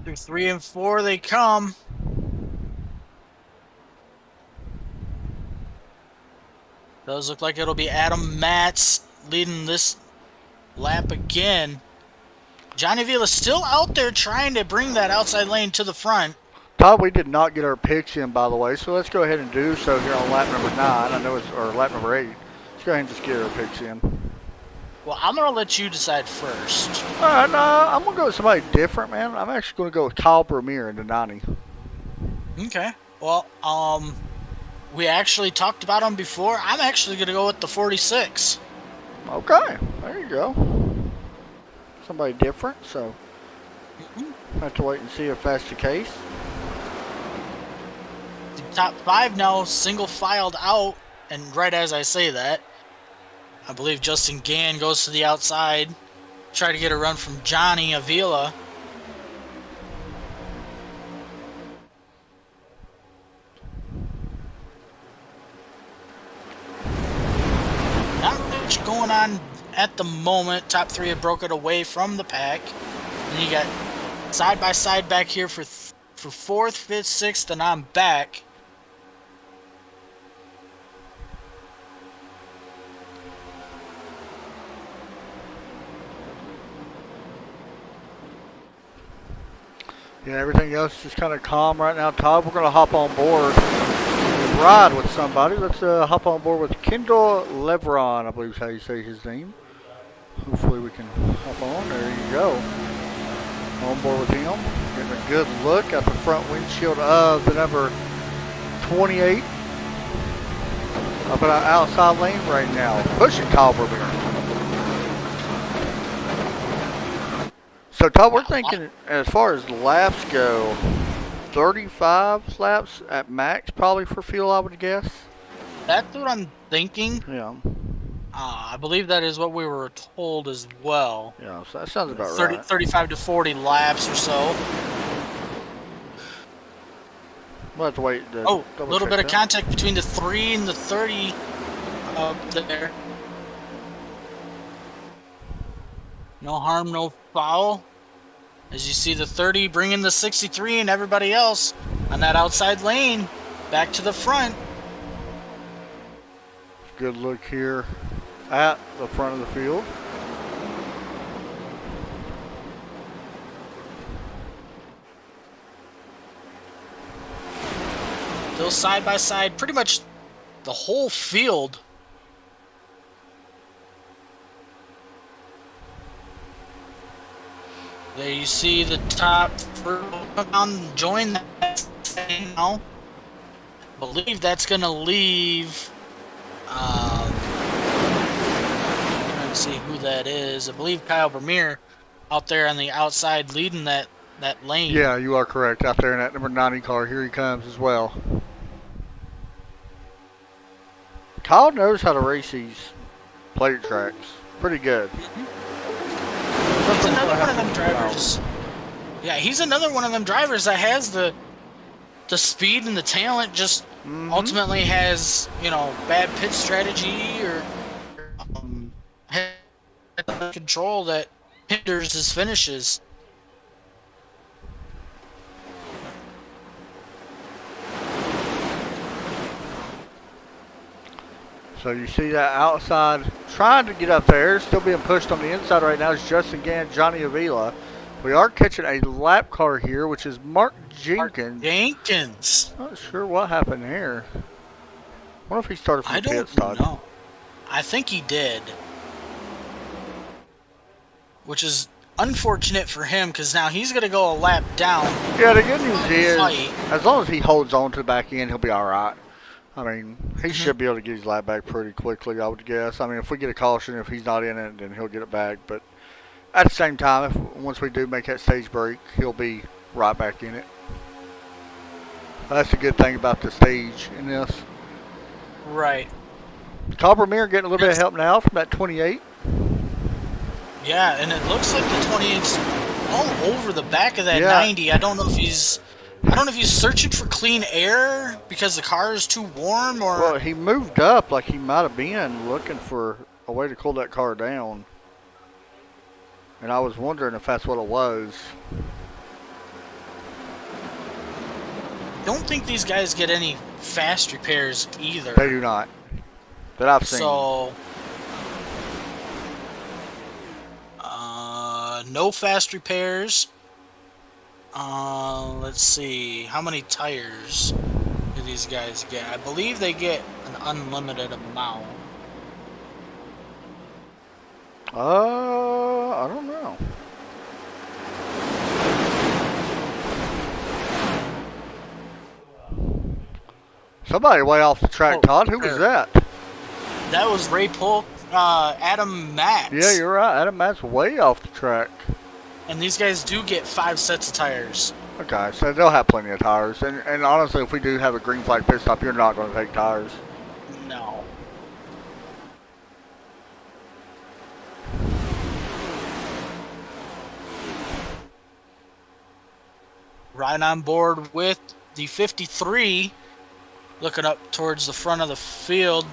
Through 3 and 4 they come. Does look like it'll be Adam Matz leading this lap again. Johnny Avila still out there trying to bring that outside lane to the front. Todd, we did not get our picks in, by the way, so let's go ahead and do so here on lap number 9. I know or lap number 8. Let's go ahead and just get our picks in. Well, I'm going to let you decide first. No, I'm going to go with somebody different, man. I'm actually going to go with Kyle Bremere in the 90. Okay. Well, we actually talked about him before. I'm actually going to go with the 46. Okay. There you go. Somebody different, so have to wait and see if that's the case. The top 5 now single filed out, and right as I say that, I believe Justin Gann goes to the outside. Try to get a run from Johnny Avila. Not much going on at the moment. Top three have broken away from the pack. And you got side by side back here for fourth, fifth, sixth, and I'm back. Yeah, everything else is just kind of calm right now. Todd, we're going to hop on board and ride with somebody. Let's hop on board with Kendall Levron, I believe is how you say his name. Hopefully we can hop on. There you go. On board with him. Getting a good look at the front windshield of the number 28. Up in our outside lane right now. Pushing Kyle Berbier. So, Todd, we're thinking as far as laps go, 35 laps at max probably for fuel, I would guess. That's what I'm thinking. Yeah. I believe that is what we were told as well. Yeah, so that sounds about 30, right. 35 to 40 laps or so. We'll have to wait. Oh, a little bit of contact between the 3 and the 30 there. No harm, no foul. As you see the 30 bringing the 63 and everybody else on that outside lane back to the front. Good look here at the front of the field. Still side by side, pretty much the whole field. There you see the top down, join that thing now. I believe that's going to leave. Trying to see who that is. I believe Kyle Vermeer out there on the outside leading that lane. Yeah, you are correct. Out there in that number 90 car. Here he comes as well. Kyle knows how to race these plate tracks. Pretty good. He's another one of them drivers. Yeah, he's another one of them drivers that has the speed and the talent, just ultimately has, bad pit strategy or control that hinders his finishes. So you see that outside trying to get up there, still being pushed on the inside right now is Justin Gann, Johnny Avila. We are catching a lap car here, which is Mark Jenkins. Not sure what happened here. I wonder if he started from the pit stop. I don't know. I think he did. Which is unfortunate for him because now he's going to go a lap down. Yeah, the good news is, as long as he holds on to the back end, he'll be all right. I mean, he should be able to get his lap back pretty quickly, I would guess. I mean, if we get a caution, if he's not in it, then he'll get it back. But at the same time, once we do make that stage break, he'll be right back in it. That's the good thing about the stage in this. Right. Coppermere getting a little bit of help now from that 28. Yeah, and it looks like the 28's all over the back of that 90. I don't know if he's searching for clean air because the car is too warm, or... Well, he moved up like he might have been looking for a way to cool that car down. And I was wondering if that's what it was. Don't think these guys get any fast repairs either. They do not. That I've seen. So... no fast repairs. Let's see. How many tires do these guys get? I believe they get an unlimited amount. I don't know. Somebody way off the track, Todd. Who was that? That was Ray Polk, Adam Matz. Yeah, you're right. Adam Matz way off the track. And these guys do get 5 sets of tires. Okay, so they'll have plenty of tires. And honestly, if we do have a green flag pit stop, you're not going to take tires. No. right on board with the 53, looking up towards the front of the field.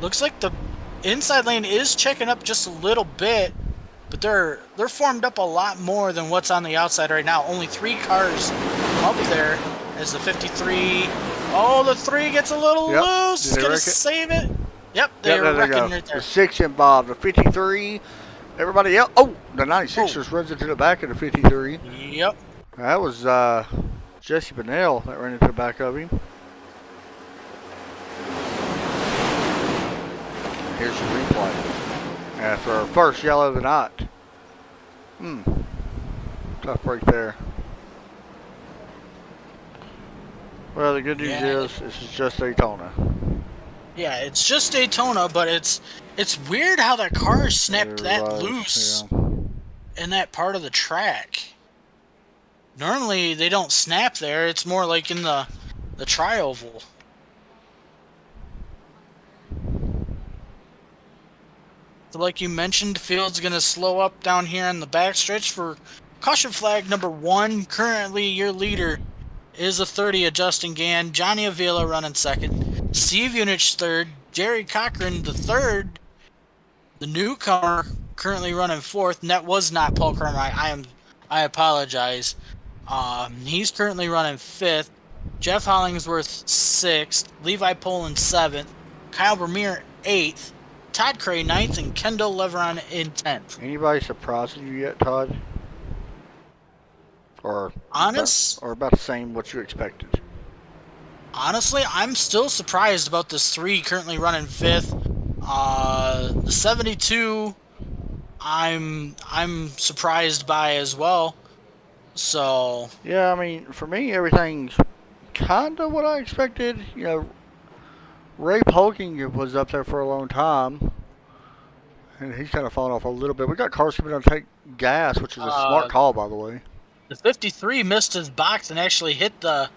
Looks like the inside lane is checking up just a little bit, but they're formed up a lot more than what's on the outside right now. Only 3 cars up there as the 53. Oh, the 3 gets a little loose. It's going to save it. Yep, they're wrecking right there. The 6 involved, the 53. Everybody else. Oh, the 96ers runs into the back of the 53. Yep. That was Jesse Bennell that ran into the back of him. Here's the replay. After our first yellow of the night. Tough break there. Well, the good news is this is just Daytona. Yeah, it's just Daytona, but it's weird how that car snapped loose in that part of the track. Normally they don't snap there. It's more like in the tri-oval. So like you mentioned, field's going to slow up down here on the backstretch for caution flag number 1. Currently your leader is a 30 of Justin Gann. Johnny Avila running second. Steve Unich third. Jerry Cochran the third. The newcomer currently running fourth. And that was not Paul Carmine. I apologize. He's currently running fifth. Jeff Hollingsworth sixth. Levi Poland seventh. Kyle Vermeer eighth. Todd Cray ninth, and Kendall Leveron in 10th. Anybody surprising you yet, Todd? Or about the same what you expected? Honestly, I'm still surprised about this 3 currently running 5th. The 72, I'm surprised by as well. So yeah, I mean, for me, everything's kind of what I expected. You know, Ray Polking was up there for a long time, and he's kind of fallen off a little bit. We got cars coming down to take gas, which is a smart call, by the way. The 53 missed his box and actually hit the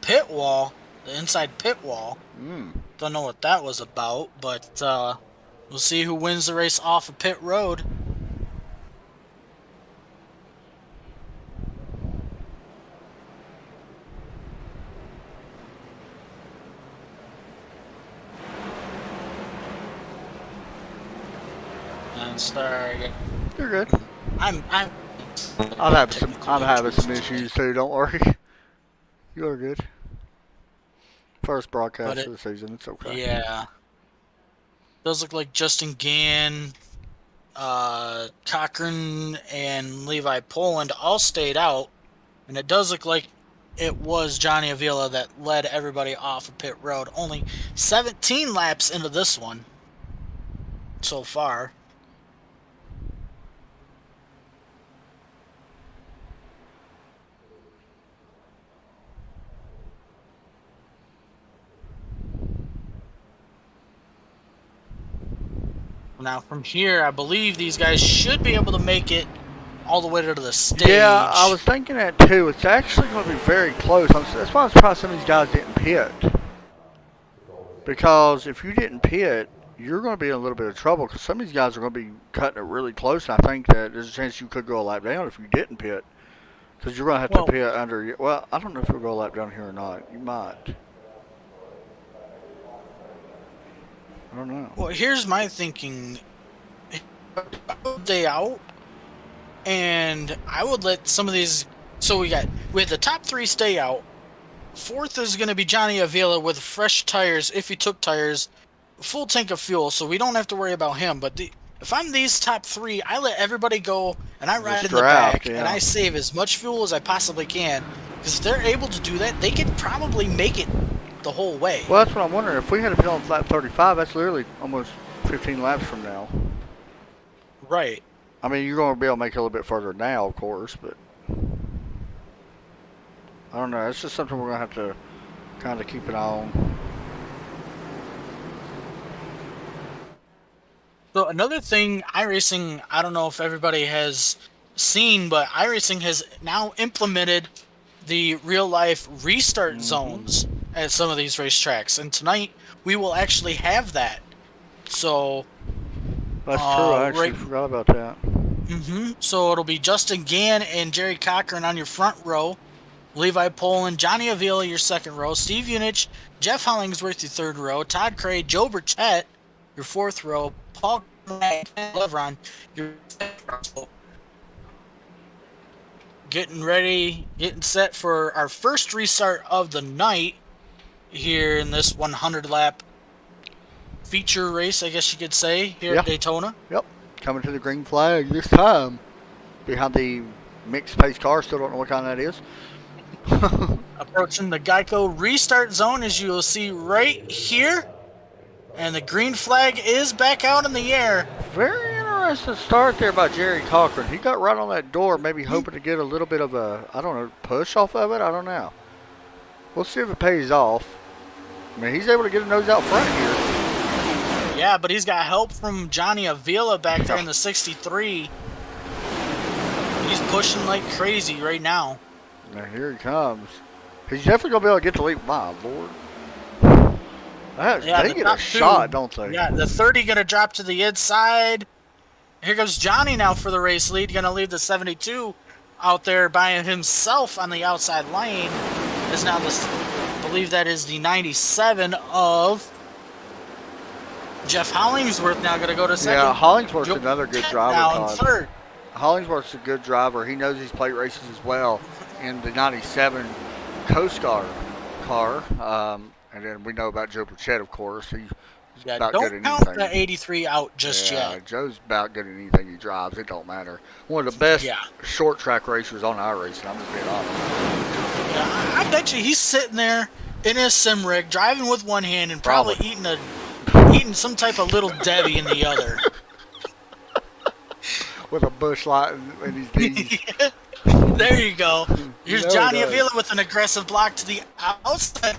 pit wall, the inside pit wall. Don't know what that was about, but we'll see who wins the race off of pit road. I'm sorry. You're good. I'm having some issues too. Don't worry. You're good. First broadcast of the season. It's okay. Yeah. Does look like Justin Gann, Cochran, and Levi Poland all stayed out, and it does look like it was Johnny Avila that led everybody off of pit road. Only 17 laps into this one so far. Now from here, I believe these guys should be able to make it all the way to the stage. Yeah, I was thinking that too. It's actually going to be very close. That's why I'm surprised some of these guys didn't pit. Because if you didn't pit, you're going to be in a little bit of trouble. Because some of these guys are going to be cutting it really close. And I think that there's a chance you could go a lap down if you didn't pit. Because you're going to have to pit under. Well, I don't know if you'll go a lap down here or not. You might. I don't know. Well, here's my thinking. Day out, and I would let some of these. So we had the top 3 stay out. 4th is going to be Johnny Avila with fresh tires, if he took tires, full tank of fuel, so we don't have to worry about him. But if I'm these top 3, I let everybody go, and I ride in the back, and I save as much fuel as I possibly can. Because if they're able to do that, they could probably make it the whole way. Well, that's what I'm wondering. If we had to pit on lap 35, that's literally almost 15 laps from now. Right. I mean, you're going to be able to make it a little bit further now, of course, but I don't know. It's just something we're going to have to kind of keep it on. So another thing, iRacing, I don't know if everybody has seen, but iRacing has now implemented the real-life restart zones at some of these racetracks, and tonight we will actually have that. So that's true. I actually forgot about that. So it'll be Justin Gann and Jerry Cochran on your front row, Levi Poland, Johnny Avila, your second row. Steve Unich, Jeff Hollingsworth, your third row. Todd Cray, Joe Burchett, your fourth row. Paul Levron, your fifth row. Getting ready, getting set for our first restart of the night here in this 100-lap feature race, I guess you could say, here at Daytona. Yep. Coming to the green flag this time. Behind the mixed pace car. Still don't know what kind that is. Approaching the Geico restart zone, as you will see right here. And the green flag is back out in the air. Very interesting start there by Jerry Cochran. He got right on that door, maybe hoping to get a little bit of a, I don't know, push off of it. I don't know. We'll see if it pays off. I mean, he's able to get a nose out front here. Yeah, but he's got help from Johnny Avila back there in the 63. He's pushing like crazy right now. Now here he comes. He's definitely going to be able to get the lead. My Lord. They get a shot, don't they? Yeah, the 30 going to drop to the inside. Here goes Johnny now for the race lead. Going to leave the 72 out there by himself on the outside lane. Is now I believe that is the 97 of Jeff Hollingsworth. Now going to go to second. Yeah, Hollingsworth's another good driver. Now in third. Hollingsworth's a good driver. He knows these plate races as well. In the 97 Coast Guard car. And then we know about Joe Burchett, of course. He's about good at anything. Don't count the 83 out just yet. Joe's about good at anything he drives. It don't matter. One of the best short track racers on our racing. I'm just being honest. Yeah, I bet you he's sitting there in his sim rig, driving with one hand and probably eating some type of Little Debbie in the other. With a bush light in his knees. There you go. Here's Johnny Avila with an aggressive block to the outside.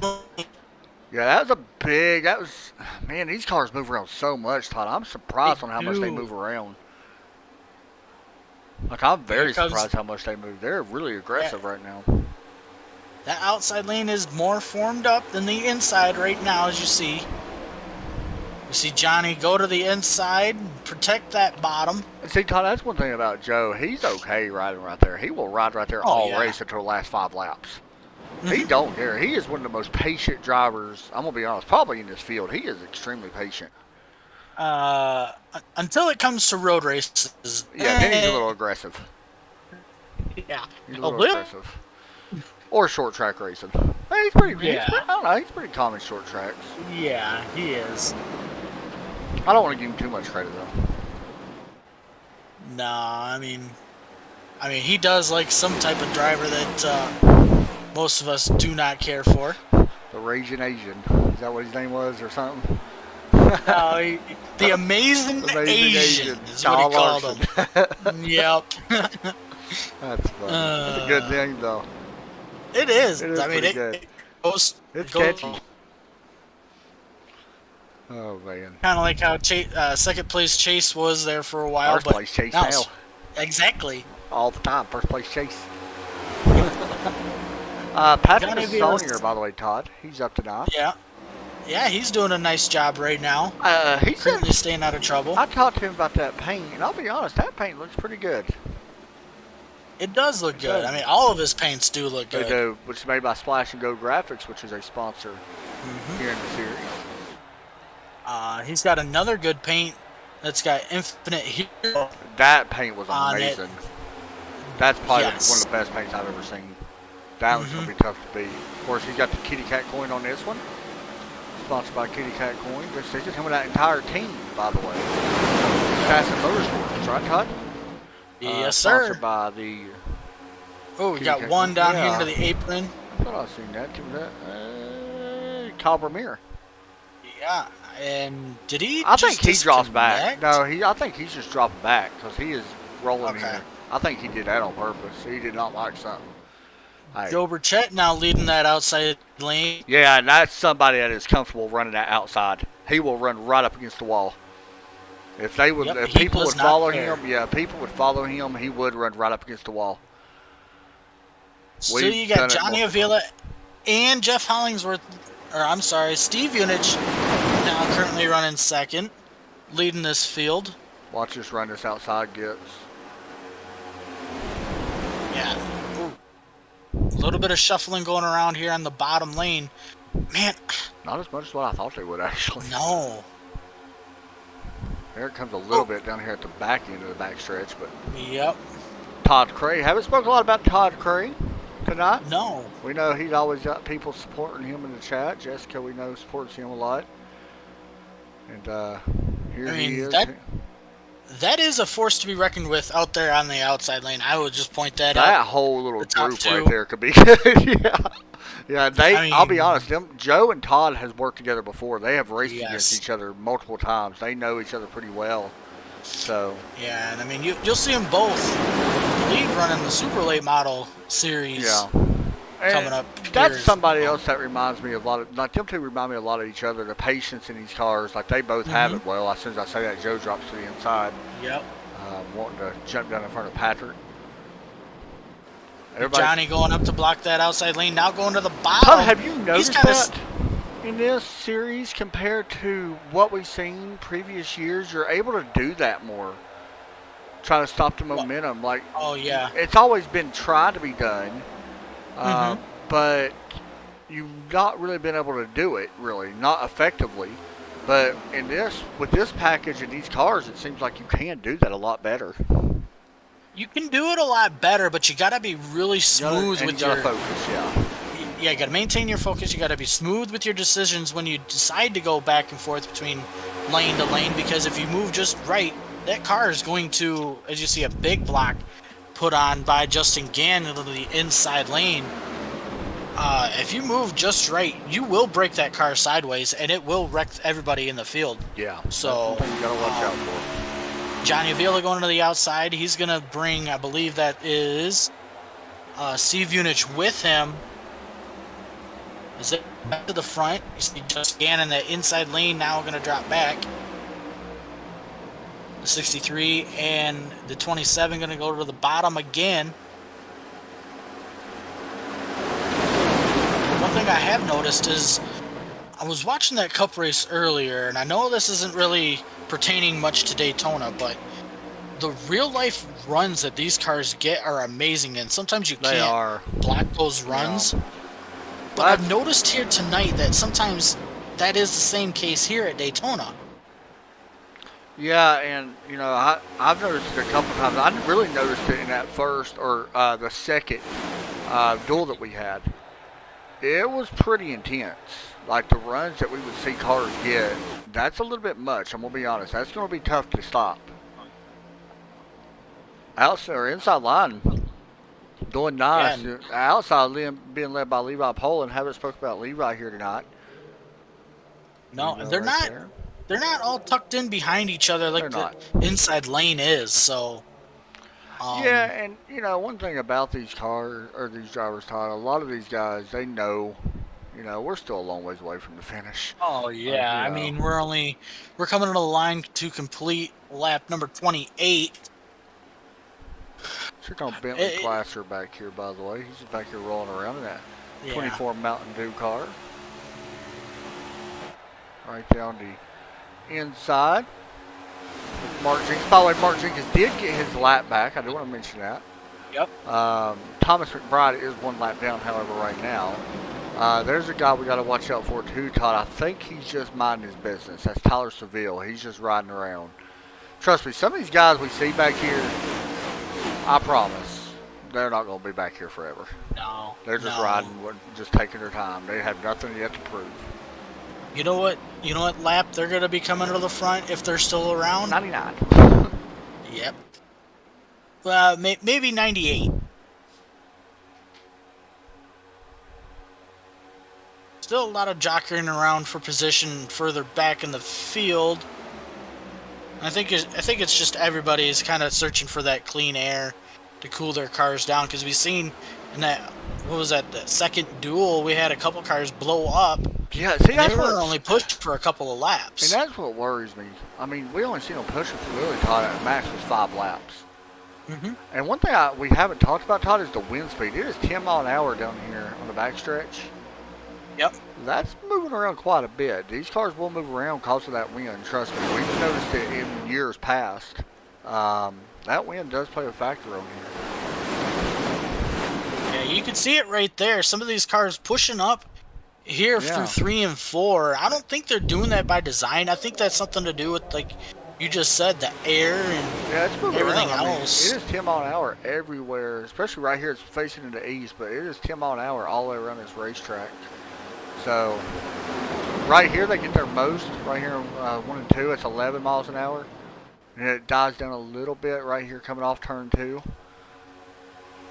Yeah, man, these cars move around so much, Todd. I'm surprised on how much they move around. Like, I'm very surprised how much they move. They're really aggressive right now. That outside lane is more formed up than the inside right now, as you see. You see Johnny go to the inside, protect that bottom. See, Todd, that's one thing about Joe. He's okay riding right there. He will ride right there all race until the last 5 laps. He don't care. He is one of the most patient drivers, I'm going to be honest, probably in this field. He is extremely patient. Until it comes to road races. Yeah, then he's a little aggressive. Yeah. He's a little aggressive. Or short track racing. Hey, I don't know, he's pretty calm in short tracks. Yeah, he is. I don't want to give him too much credit, though. Nah, I mean, he does like some type of driver that most of us do not care for. The Raging Asian. Is that what his name was or something? The Amazing Asian is what he called him. Yep. That's funny. That's a good name, though. It is. I mean, it goes. It's catchy. Oh, man. Kind of like how second place Chase was there for a while. First place Chase now. Exactly. All the time. First place Chase. Patrick Sonier, by the way, Todd. He's up tonight. Yeah. Yeah, he's doing a nice job right now. He's currently staying out of trouble. I talked to him about that paint, and I'll be honest, that paint looks pretty good. It does look good. I mean, all of his paints do look good. They do, which is made by Splash and Go Graphics, which is a sponsor here in the series. He's got another good paint that's got Infinite Hero. That paint was amazing. That's probably one of the best paints I've ever seen. That one's going to be tough to beat. Of course, he's got the Kitty Cat coin on this one. Sponsored by Kitty Cat Coin. This is him and that entire team, by the way. Fast and Motorsports, right, Todd? Yes, sir. Sponsored by the... Oh, we got one down here into the apron. I thought I seen that. Kyle Vermeer. Yeah, and did he? I think he drops back. No, I think he's just dropping back because he is rolling here. I think he did that on purpose. He did not like something. Joe Burchett now leading that outside lane. Yeah, and that's somebody that is comfortable running that outside. He will run right up against the wall. If they would, if people would follow him, people would follow him. He would run right up against the wall. So you got Johnny Avila and Jeff Hollingsworth, or I'm sorry, Steve Unich now currently running second, leading this field. Watch us run this outside gets. Yeah. little bit of shuffling going around here on the bottom lane. Man, Not as much as what I thought they would, actually. no. Here it comes a little bit down here at the back end of the back stretch, but Yep. Todd Cray. Haven't spoken a lot about Todd Cray tonight. No. We know he's always got people supporting him in the chat. Jessica, we know, supports him a lot. And here he is. That is a force to be reckoned with out there on the outside lane. I would just point that out. That whole little The top group two. right there could be good. Yeah. Yeah, I'll be mean- honest, Joe and Todd has worked together before. They have raced Yes. against each other multiple times. They know each other pretty well. So, Yeah, and I mean, you'll see them both, I believe, running the super late model series yeah. coming up. That's here. somebody else that reminds me of a lot of, like them two remind me a lot of each other. The patience in these cars, like they both have Mm-hmm. it well. As soon as I say that, Joe drops to the inside, Yep. wanting to jump down in front of Patrick. Everybody, Johnny going up to block that outside lane, now going to the Todd, bottom. have you noticed kinda that in this series compared to what we've seen previous years? You're able to do that more, trying to stop the momentum. Like, Oh, yeah. it's always been trying to be done, Mhm. but you've not really been able to do it, really, not effectively. But in this, with this package and these cars, it seems like you can do that a lot better. You can do it a lot better, but you got to be really smooth and with you your... gotta focus, yeah. Yeah, you got to maintain your focus. You got to be smooth with your decisions when you decide to go back and forth between lane to lane, because if you move just right, that car is going to, as you see, a big block put on by Justin Gann into the inside lane. If you move just right, you will break that car sideways, and it will wreck everybody in the field. Yeah. So, that's something you gotta watch out for. Johnny Avila going to the outside. He's going to bring, I believe that is Steve Unich with him. Is it back to the front? You see just Gann in the inside lane now going to drop back. The 63 and the 27 going to go to the bottom again. One thing I have noticed is I was watching that cup race earlier, and I know this isn't really pertaining much to Daytona, but the real life runs that these cars get are amazing, and sometimes you They can't are. block those runs. Yeah. But I've noticed here tonight that sometimes that is the same case here at Daytona. Yeah, and you know, I've noticed it a couple times. I really noticed it in that first or the second duel that we had. It was pretty intense. Like the runs that we would see cars get, that's a little bit much. I'm gonna be honest. That's gonna be tough to stop. Outside or inside line, doing nice. Yeah, Outside being led by Levi Poland. Haven't spoke about Levi here tonight. No, Levi they're right not. there. They're not all tucked in behind each other like They're the inside lane is. So. Yeah, and you know, one thing about these cars or these drivers, Todd, a lot of these guys, they know, you know, we're still a long ways away from the finish. Oh yeah, I you know. mean we're coming to the line to complete lap number 28. Check on Bentley Classer back here, by the way. He's just back here rolling around in that Yeah. 24 Mountain Dew car. Right down the inside. Mark Jenkins. By the way, Mark Jenkins did get his lap back. I do want to mention that. Yep. Thomas McBride is one lap down, however, right now. There's a guy we got to watch out for too, Todd. I think he's just minding his business. That's Tyler Seville. He's just riding around. Trust me, some of these guys we see back here, I promise, they're not going to be back here forever. No. They're just no. riding, just taking their time. They have nothing yet to prove. You know what? You know what lap they're gonna be coming to the front if they're still around? 99. Yep. Well, maybe 98. Still a lot of jockeying around for position further back in the field. I think it's just everybody is kind of searching for that clean air to cool their cars down, because we've seen in that, what was that, the second duel, we had a couple cars blow up. Yeah, see, that's They were what only pushed for a couple of laps. and that's what worries me. I mean, we only seen them pushing for really, Todd, at max was 5 laps. Mm-hmm. And one thing we haven't talked about, Todd, is the wind speed. It is 10 mile an hour down here on the backstretch. Yep. That's moving around quite a bit. These cars will move around because of that wind, trust me. We've noticed it in years past. That wind does play a factor on here. Yeah, you can see it right there. Some of these cars pushing up here through 3 and 4. I don't think they're doing that by design. I think that's something to do with, like you just said, the air and it's moving everything around. else. I mean, it is 10 mile an hour everywhere, especially right here. It's facing into the east, but it is 10 mile an hour all the way around this racetrack. So right here they get their most. Right here, 1 and 2, it's 11 miles an hour, and it dies down a little bit right here coming off turn 2,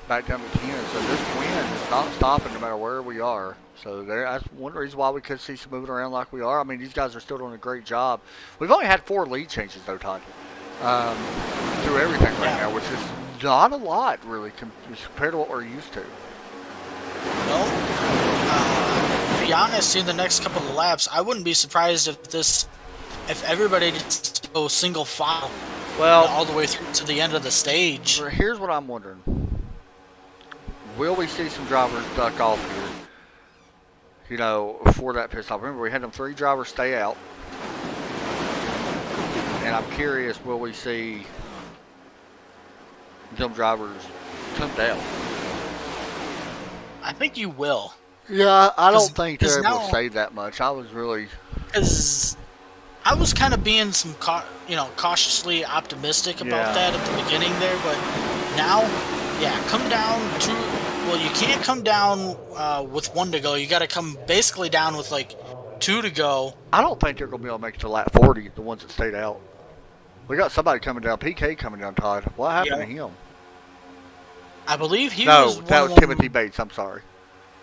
back down to 10. So this wind is not stopping no matter where we are. So that's one reason why we could see some moving around like we are. I mean, these guys are still doing a great job. We've only had 4 lead changes though, Todd, through everything right now, which is not a lot really compared to what we're used to. No. To be honest, in the next couple of laps, I wouldn't be surprised if everybody just go single file, all the way through to the end of the stage. Here's what I'm wondering: will we see some drivers duck off here? You know, for that pit stop. Remember, we had them 3 drivers stay out. And I'm curious, will we see them drivers come down? I think you will. Yeah, I don't think they're able to save that much. I was really... Because I was kind of being cautiously optimistic about that at the beginning there, but now, come down to... Well, you can't come down with 1 to go. You got to come basically down with like 2 to go. I don't think they're going to be able to make it to lap 40, the ones that stayed out. We got somebody coming down, PK coming down, Todd. What happened to him? I believe he was No, that was Timothy Bates. I'm sorry.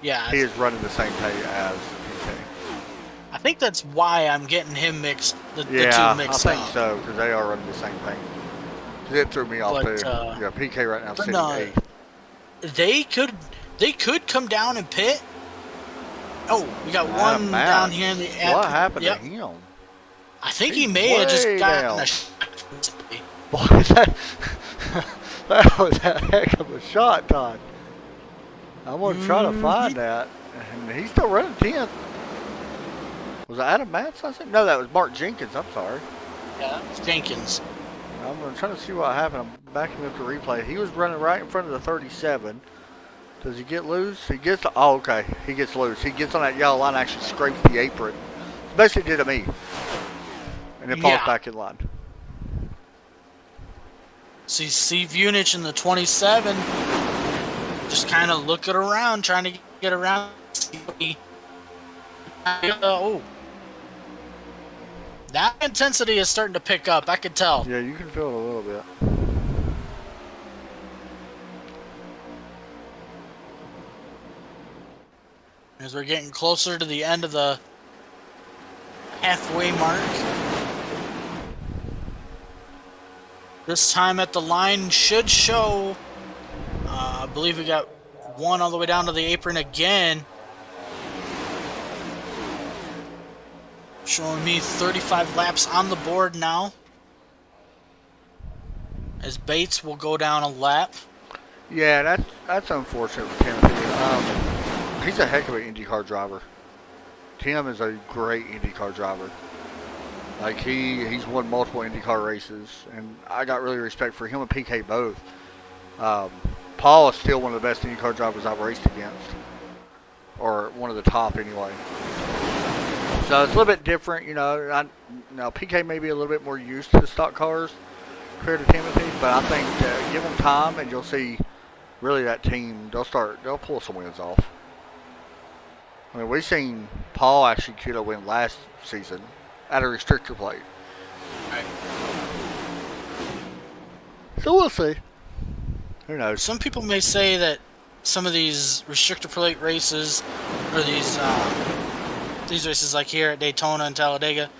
Yeah. He is running the same pay as PK. I think that's why I'm getting him mixed, the 2 mixed up. up. I think so, because they are running the same thing. It threw me off, too. PK right now sitting 8th. They could come down and pit. Oh, we got one down here in the end. What happened to him? I think he may have just gotten a shot. Boy, that was a heck of a shot, Todd. I'm going to try to find that. And he's still running 10th. Was it Adam Matz, I said? No, that was Mark Jenkins. I'm sorry. Yeah, that was Jenkins. I'm trying to see what happened. I'm backing up the replay. He was running right in front of the 37. Does he get loose? He gets. Oh, okay. He gets loose. He gets on that yellow line and actually scrapes the apron. Basically did to me. And then falls back in line. See Steve Unich in the 27. Just kind of looking around, trying to get around. That intensity is starting to pick up. I can tell. Yeah, you can feel it a little bit. As we're getting closer to the end of the halfway mark. This time at the line should show, I believe we got 1 all the way down to the apron again. Showing me 35 laps on the board now. As Bates will go down a lap. Yeah, that's unfortunate for Timothy. He's a heck of an IndyCar driver. Tim is a great IndyCar driver. Like he's won multiple IndyCar races, and I got really respect for him and PK both. Paul is still one of the best IndyCar drivers I've raced against, or one of the top anyway. So it's a little bit different, you know. Now PK may be a little bit more used to the stock cars compared to Timothy, but I think give them time, and you'll see really that team. They'll pull some wins off. I mean, we've seen Paul actually could have win last season at a restrictor plate. Right. So we'll see. Who knows? Some people may say that some of these restrictor plate races, or these races like here at Daytona and Talladega,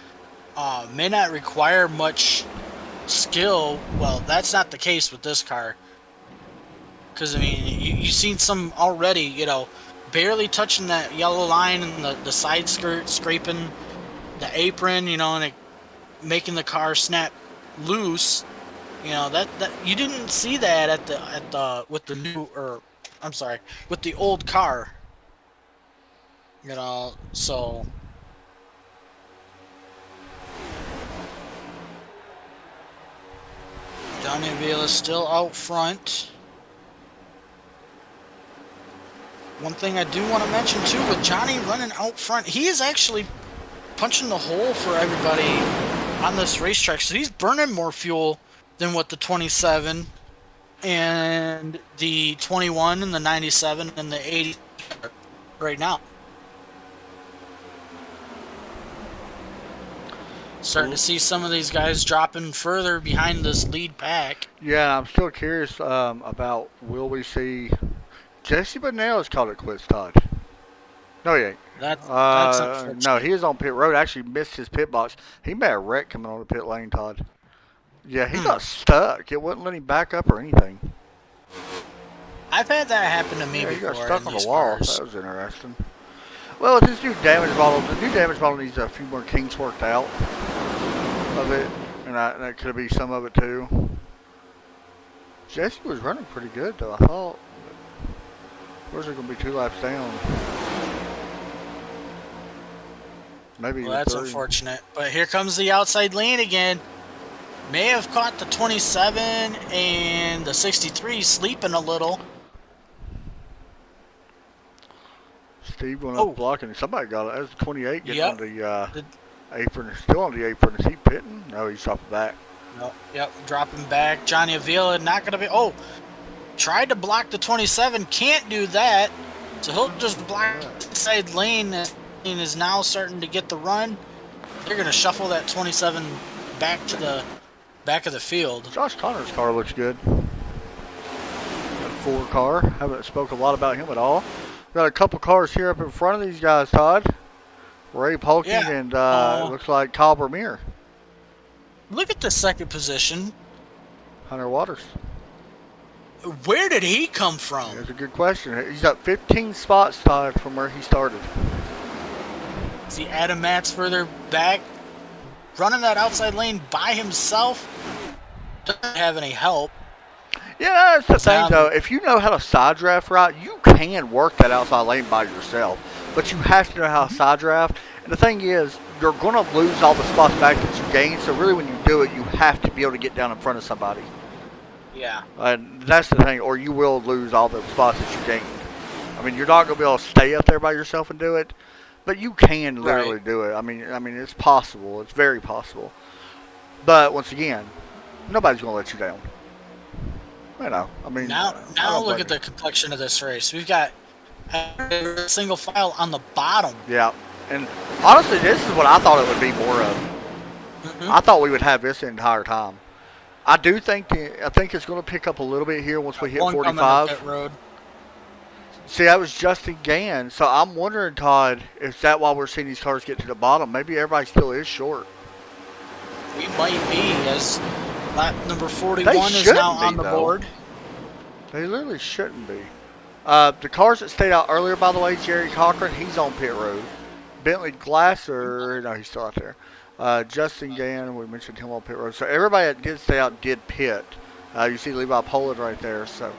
may not require much skill. Well, that's not the case with this car. Because, I mean, you've seen some already, you know, barely touching that yellow line and the side skirt, scraping the apron, you know, and it, making the car snap loose. You know, that you didn't see that with the old car. You know, so Johnny Avila still out front. one thing I do want to mention too, with Johnny running out front, he is actually punching the hole for everybody on this racetrack. So he's burning more fuel than what the 27 and the 21 and the 97 and the 80 right now. Starting to see some of these guys dropping further behind this lead pack. Yeah, I'm still curious about, will we see Jesse Bernal's called it quits, Todd? No, he ain't. That's No, unfortunate. he is on pit road. Actually missed his pit box. He made a wreck coming on the pit lane, Todd. Yeah, he got stuck. It wouldn't let him back up or anything. I've had that happen to me Yeah, he before. got stuck in on the these wall. cars. That was interesting. Well, with this new damage model, the new damage model needs a few more kinks worked out of it, and that could be some of it too. Jesse was running pretty good though, I thought. Where's it going to be 2 laps down? Maybe Well, that's 3. unfortunate. But here comes the outside lane again. May have caught the 27 and the 63 sleeping a little. Steve went Oh. up blocking. Somebody got it. That was 28 getting Yep. on the apron. Still on the apron. Is he pitting? No, he's dropping back. No, yep, dropping back. Johnny Avila not going to be... Oh, tried to block the 27. Can't do that. So he'll just block the inside lane and is now starting to get the run. They're going to shuffle that 27 back to the back of the field. Josh Connor's car looks good. That 4 car. Haven't spoke a lot about him at all. Got a couple cars here up in front of these guys, Todd. Ray Polking Yeah. and it looks like Kyle Vermeer. Look at the second position. Hunter Waters. Where did he come from? That's a good question. He's up 15 spots, Todd, from where he started. See Adam Matz further back, running that outside lane by himself. Doesn't have any help. Yeah, that's the thing, Um, though. If you know how to side draft right, you can work that outside lane by yourself. But you have to know how to side draft. And the thing is, you're going to lose all the spots back that you gained. So really, when you do it, you have to be able to get down in front of somebody. Yeah. And that's the thing, or you will lose all the spots that you gained. I mean, you're not going to be able to stay up there by yourself and do it, but you can literally Right. do it. I mean, it's possible. It's very possible. But once again, nobody's going to let you down. You know, I mean, Now I don't look blame at the complexion of this race. We've got a single file on the bottom. you. Yeah, and honestly, this is what I thought it would be more of. Mm-hmm. I thought we would have this the entire time. I do think I think it's going to pick up a little bit here once we hit One coming up 45. that road. See, that was Justin Gann. So I'm wondering, Todd, is that why we're seeing these cars get to the bottom? Maybe everybody still is short. We might be, as lap number They 41 is shouldn't now be, on the though. board. They literally shouldn't be. The cars that stayed out earlier, by the way, Jerry Cochran, he's on pit road. Bentley Glasser, no, he's still out there. Justin Gann, we mentioned him on pit road. So everybody that did stay out did pit. You see Levi Poland right there. So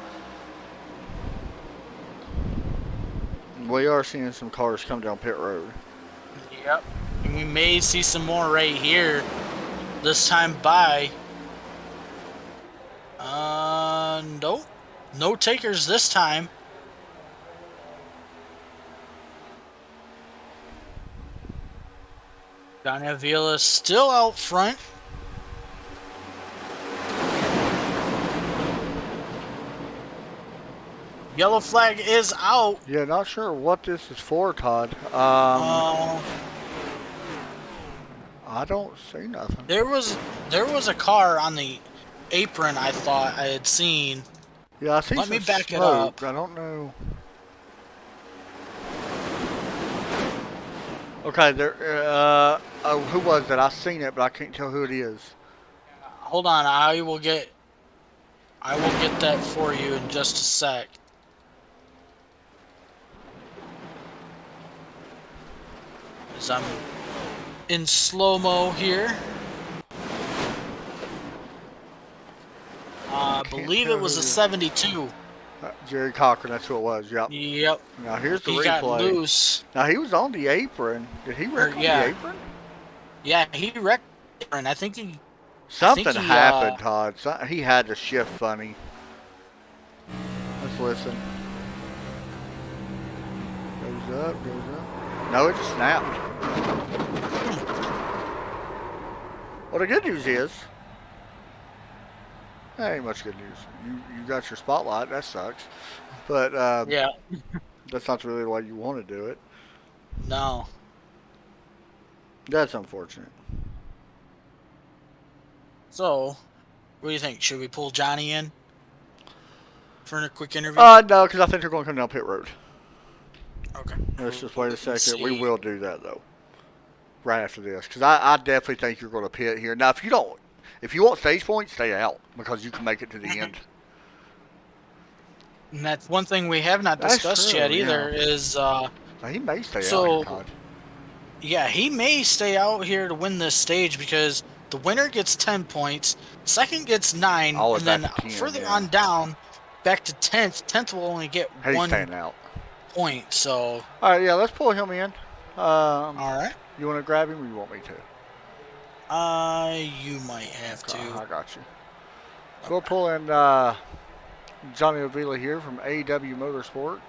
we are seeing some cars come down pit road. Yep. And we may see some more right here this time by. Nope. No takers this time. Johnny Avila still out front. Yellow flag is out. Yeah, not sure what this is for, Todd. Uh, I don't see nothing. there was a car on the apron I thought I had seen. Yeah, I see Let some me back it smoke. up. I don't know. Okay, there. Who was that? I seen it, but I can't tell who it is. Hold on, I will get that for you in just a sec. As I'm in slow-mo here. I Can't believe tell it was who a it is. 72. Jerry Cochran, that's who it was. Yep. Yep. Now here's the He got replay. loose. Now he was on the apron. Did he wreck on yeah. the apron? Yeah, he wrecked the apron. I think he Something he, happened, Todd. He had to shift funny. Let's listen. Goes up, goes up. No, it just snapped. Well, the good news is, that ain't much good news. You got your spotlight. That sucks. But Yeah. that's not really the way you want to do it. No. That's unfortunate. So, what do you think? Should we pull Johnny in for a quick interview? No, because I think they're going to come down pit road. Okay. Let's just wait a second. See. We will do that though, right after this, because I definitely think you're going to pit here. Now, if you want stage points, stay out because you can make it to the end. And that's one thing we have not That's discussed true, yet either is, Now, he may stay out So- here, Todd. yeah, he may stay out here to win this stage because the winner gets 10 points, second gets 9, Oh, and it's then back to 10, further yeah. on down, back to 10th. 10th will only get He's 1 staying out. point, so, All right, yeah, let's pull him in. alright. You want to grab him, or you want me to? You might have to. I got you. So we'll pull in Johnny Avila here from AW Motorsports.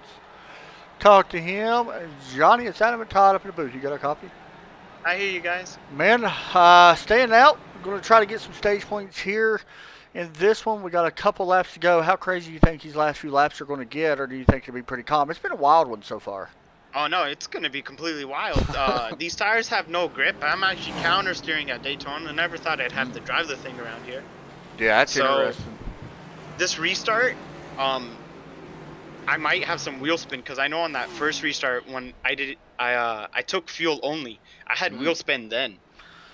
Talk to him. Johnny, it's Adam and Todd up in the booth. You got a copy? I hear you guys. Man, staying out. We're going to try to get some stage points here. In this one, we got a couple laps to go. How crazy do you think these last few laps are going to get, or do you think it'll be pretty calm? It's been a wild one so far. Oh no, it's gonna be completely wild. These tires have no grip. I'm actually counter steering at Daytona. I never thought I'd have to drive the thing around here. Yeah, that's So- interesting. This restart, I might have some wheel spin because I know on that first restart when I did it, I took fuel only. I had wheel spin then,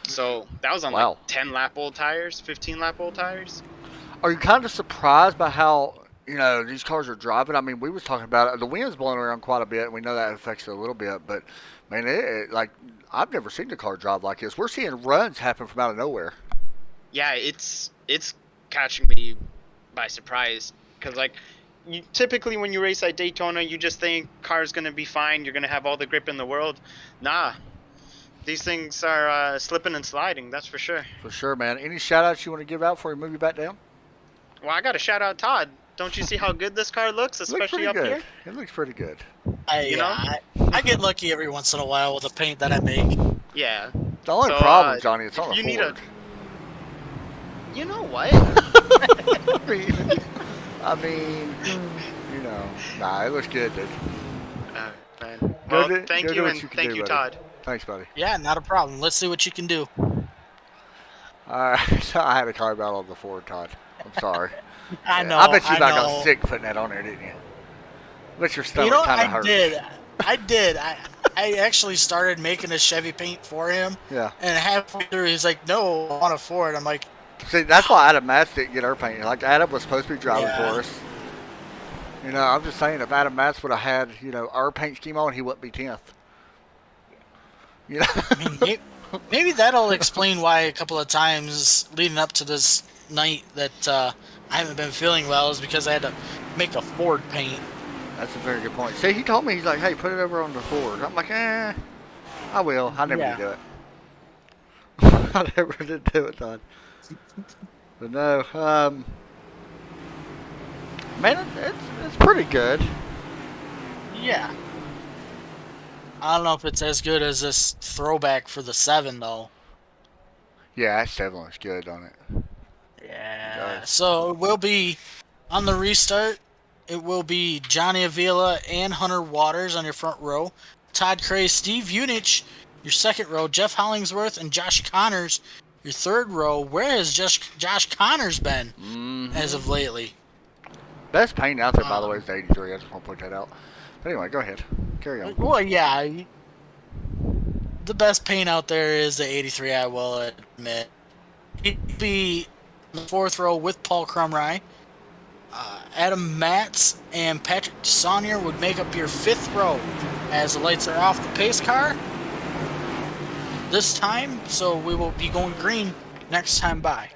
so that was on Wow. like 10 lap old tires, 15 lap old tires. Are you kind of surprised by how, these cars are driving? I mean, we was talking about it. The wind's blowing around quite a bit, and we know that affects it a little bit. But, man, I've never seen the car drive like this. We're seeing runs happen from out of nowhere. Yeah, it's catching me by surprise because like typically when you race at Daytona, you just think car's gonna be fine, you're gonna have all the grip in the world. Nah, these things are slipping and sliding, that's for sure. For sure, man. Any shout-outs you want to give out before we move you back down? Well, I gotta shout out Todd. Don't you see how good this car looks, Looks especially pretty up good. here? It looks pretty good. You know? I get lucky every once in a while with the paint that I make. Yeah. The only So, problem, Johnny, it's on a you need Ford. You know what? I mean, nah, it looks good, dude. Man. Well, thank go do you what and you can thank do, you, buddy. Todd. Thanks, buddy. Yeah, not a problem. Let's see what you can do. All right, so I had to call you out on the Ford, Todd. I'm sorry. I know. I bet you about know. got sick putting that on there, didn't you? Bet your You stomach know, kind of I hurt. did. I did. I actually started making a Chevy paint for him, Yeah. and halfway through, he's like, "No, I want a Ford." I'm like, See, that's why Adam Matz didn't get our paint. Like, Adam was supposed to be driving Yeah. for us. I'm just saying, if Adam Matz would have had, our paint scheme on, he wouldn't be 10th. I mean, maybe that'll explain why a couple of times leading up to this night that I haven't been feeling well is because I had to make a Ford paint. That's a very good point. See, he told me, he's like, hey, put it over on the Ford. I'm like, I will. I never Yeah. did do it. I never did do it, Todd. But no, man, it's pretty good. Yeah. I don't know if it's as good as this throwback for the 7, though. Yeah, that 7 looks good on it. Yeah. does. So it will be on the restart. It will be Johnny Avila and Hunter Waters on your front row. Todd Cray, Steve Unich, your second row. Jeff Hollingsworth and Josh Connors, your third row. Where has Josh Connors been as of lately? Best paint out there, by the way, is the 83. I just want to point that out. But anyway, go ahead. Carry on. Well, yeah. The best paint out there is the 83, I will admit. He'd be in the fourth row with Paul Crumry. Adam Matz and Patrick Saunier would make up your fifth row as the lights are off the pace car this time, so we will be going green next time by.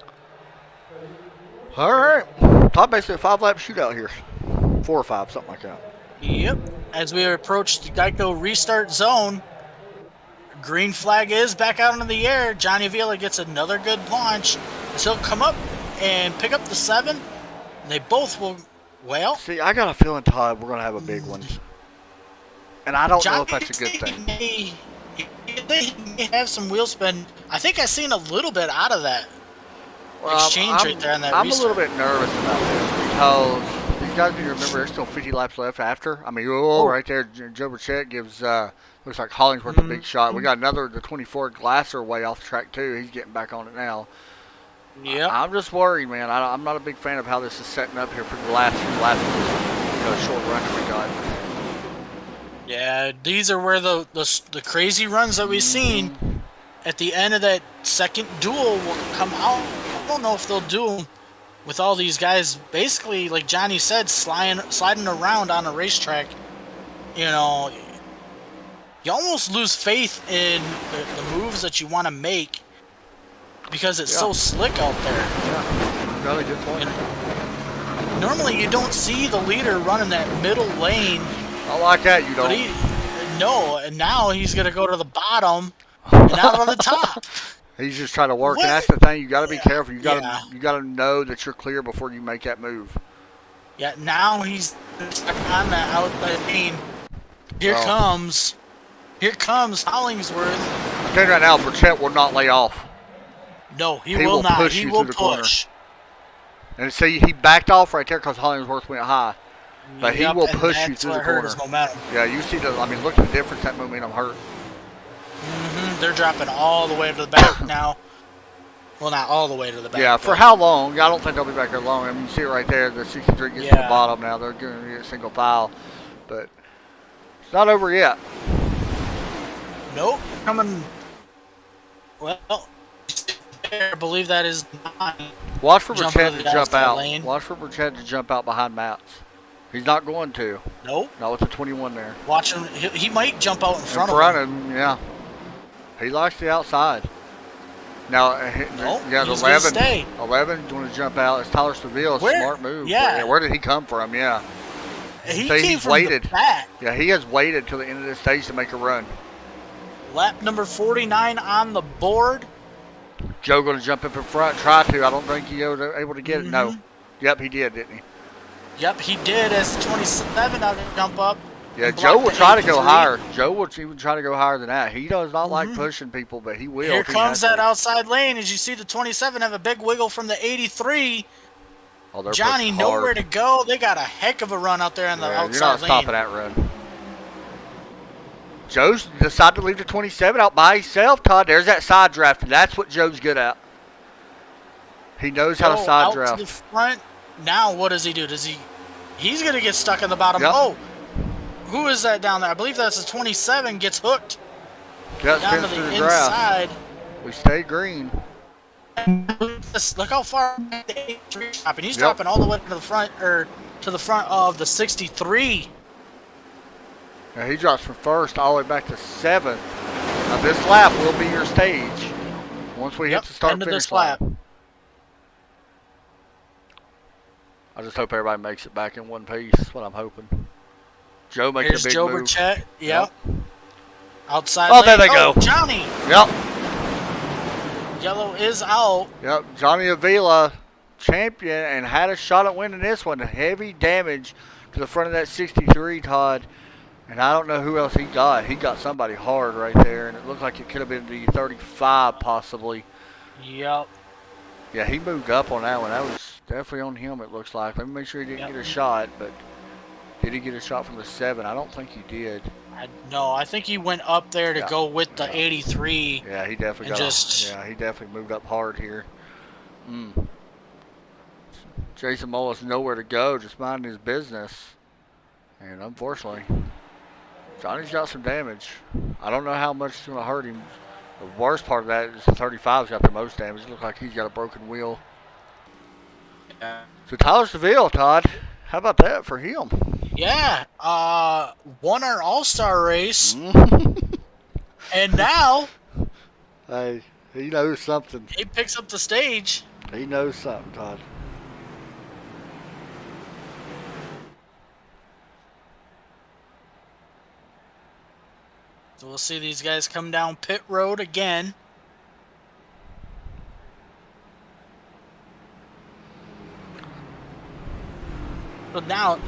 All right. Todd, basically a 5-lap shootout here. 4 or 5, something like that. Yep. As we approach the Geico restart zone, green flag is back out into the air. Johnny Avila gets another good launch. So he'll come up and pick up the 7. And they both will, well, See, I got a feeling, Todd, we're going to have a big one. And I don't know if Johnny that's a good thing. They may have some wheel spin. I think I've seen a little bit out of that exchange right there on that I'm restart. a little bit nervous about this because these guys, you remember, there's still 50 laps left after. I mean, right there, Joe Burchett gives, looks like Hollingsworth a big shot. We got another, the 24 Glasser way off the track, too. He's getting back on it now. Yep. I'm just worried, man. I'm not a big fan of how this is setting up here for the last few laps of this short run that we got. Yeah, these are where the crazy runs that we've seen at the end of that second duel will come out. I don't know if they'll do them with all these guys basically, like Johnny said, sliding around on a racetrack. You know, you almost lose faith in the moves that you want to make because it's so slick out there. Yeah, really good point. And normally you don't see the leader running that middle lane. I like that, you don't. And now he's going to go to the bottom and out on the top. He's just trying to work, What? and that's the thing. You got to be careful. You got to know that you're clear before you make that move. Yeah, now he's stuck on that outside lane. Here comes Hollingsworth. I'm telling you right now, Burchett will not lay off. No, he will not. Push He you will through the corner. push. And see, he backed off right there because Hollingsworth went high. But he will push you through the corner. His momentum. Yeah, you see I mean, look at the difference that momentum hurt. They're dropping all the way to the back now. Well, not all the way to the back. Yeah, for how long? I don't think they'll be back there long. I mean, you see it right there. The 63 gets to the bottom now. They're going to get a single file. But it's not over yet. Nope. Coming. Well, I believe that is 9. Watch for Burchett to jump out. Lane. Watch for Burchett to jump out behind Mats. He's not going to. Nope. Not with the 21 there. Watch him. He might jump out in front of him. Yeah. He likes the outside. Now, the 11 going to jump out. It's Tyler Seville. Smart move. Yeah. Where did he come from? Yeah. He came from the back. Yeah, he has waited till the end of the stage to make a run. Lap number 49 on the board. Joe going to jump up in front. Try to. I don't think he was able to get it. No. Yep, he did, didn't he? Yep, he did as 27 out to jump up. Yeah, Joe will try to go higher. Joe will even try to go higher than that. He does not like pushing people, but he will. Here comes that outside lane. As you see the 27 have a big wiggle from the 83. Johnny nowhere to go. They got a heck of a run out there on the outside lane. You're not stopping that run. Joe's decided to leave the 27 out by himself, Todd. There's that side draft. That's what Joe's good at. He knows how to side draft. To the front. Now what does he do? He's going to get stuck in the bottom. Yep. Oh, who is that down there? I believe that's the 27 gets hooked. Down to the inside. We stay green. Look how far the 83 is dropping. He's dropping all the way to the front, of the 63. Now he drops from first all the way back to 7th. Now this lap will be your stage once we hit the start-finish line. I just hope everybody makes it back in one piece. That's what I'm hoping. Joe makes a big Joe move. Burchett. Yep. Outside lane. there they go. Johnny. Yep. Yellow is out. Yep. Johnny Avila, champion, and had a shot at winning this one. Heavy damage to the front of that 63, Todd. And I don't know who else he got. He got somebody hard right there, and it looked like it could have been the 35 possibly. Yep. Yeah, he moved up on that one. That was definitely on him, it looks like. Let me make sure he didn't get a shot, but did he get a shot from the 7? I don't think he did. No, I think he went up there to go with the 83. Yeah, he definitely he definitely moved up hard here. Jason Mullis nowhere to go, just minding his business. And unfortunately, Johnny's got some damage. I don't know how much it's going to hurt him. The worst part of that is the 35's got the most damage. It looks like he's got a broken wheel. Yeah. So Tyler Seville, Todd, how about that for him? Yeah, won our All-Star race. And now hey, he knows something. He picks up the stage. He knows something, Todd. So we'll see these guys come down pit road again. But now,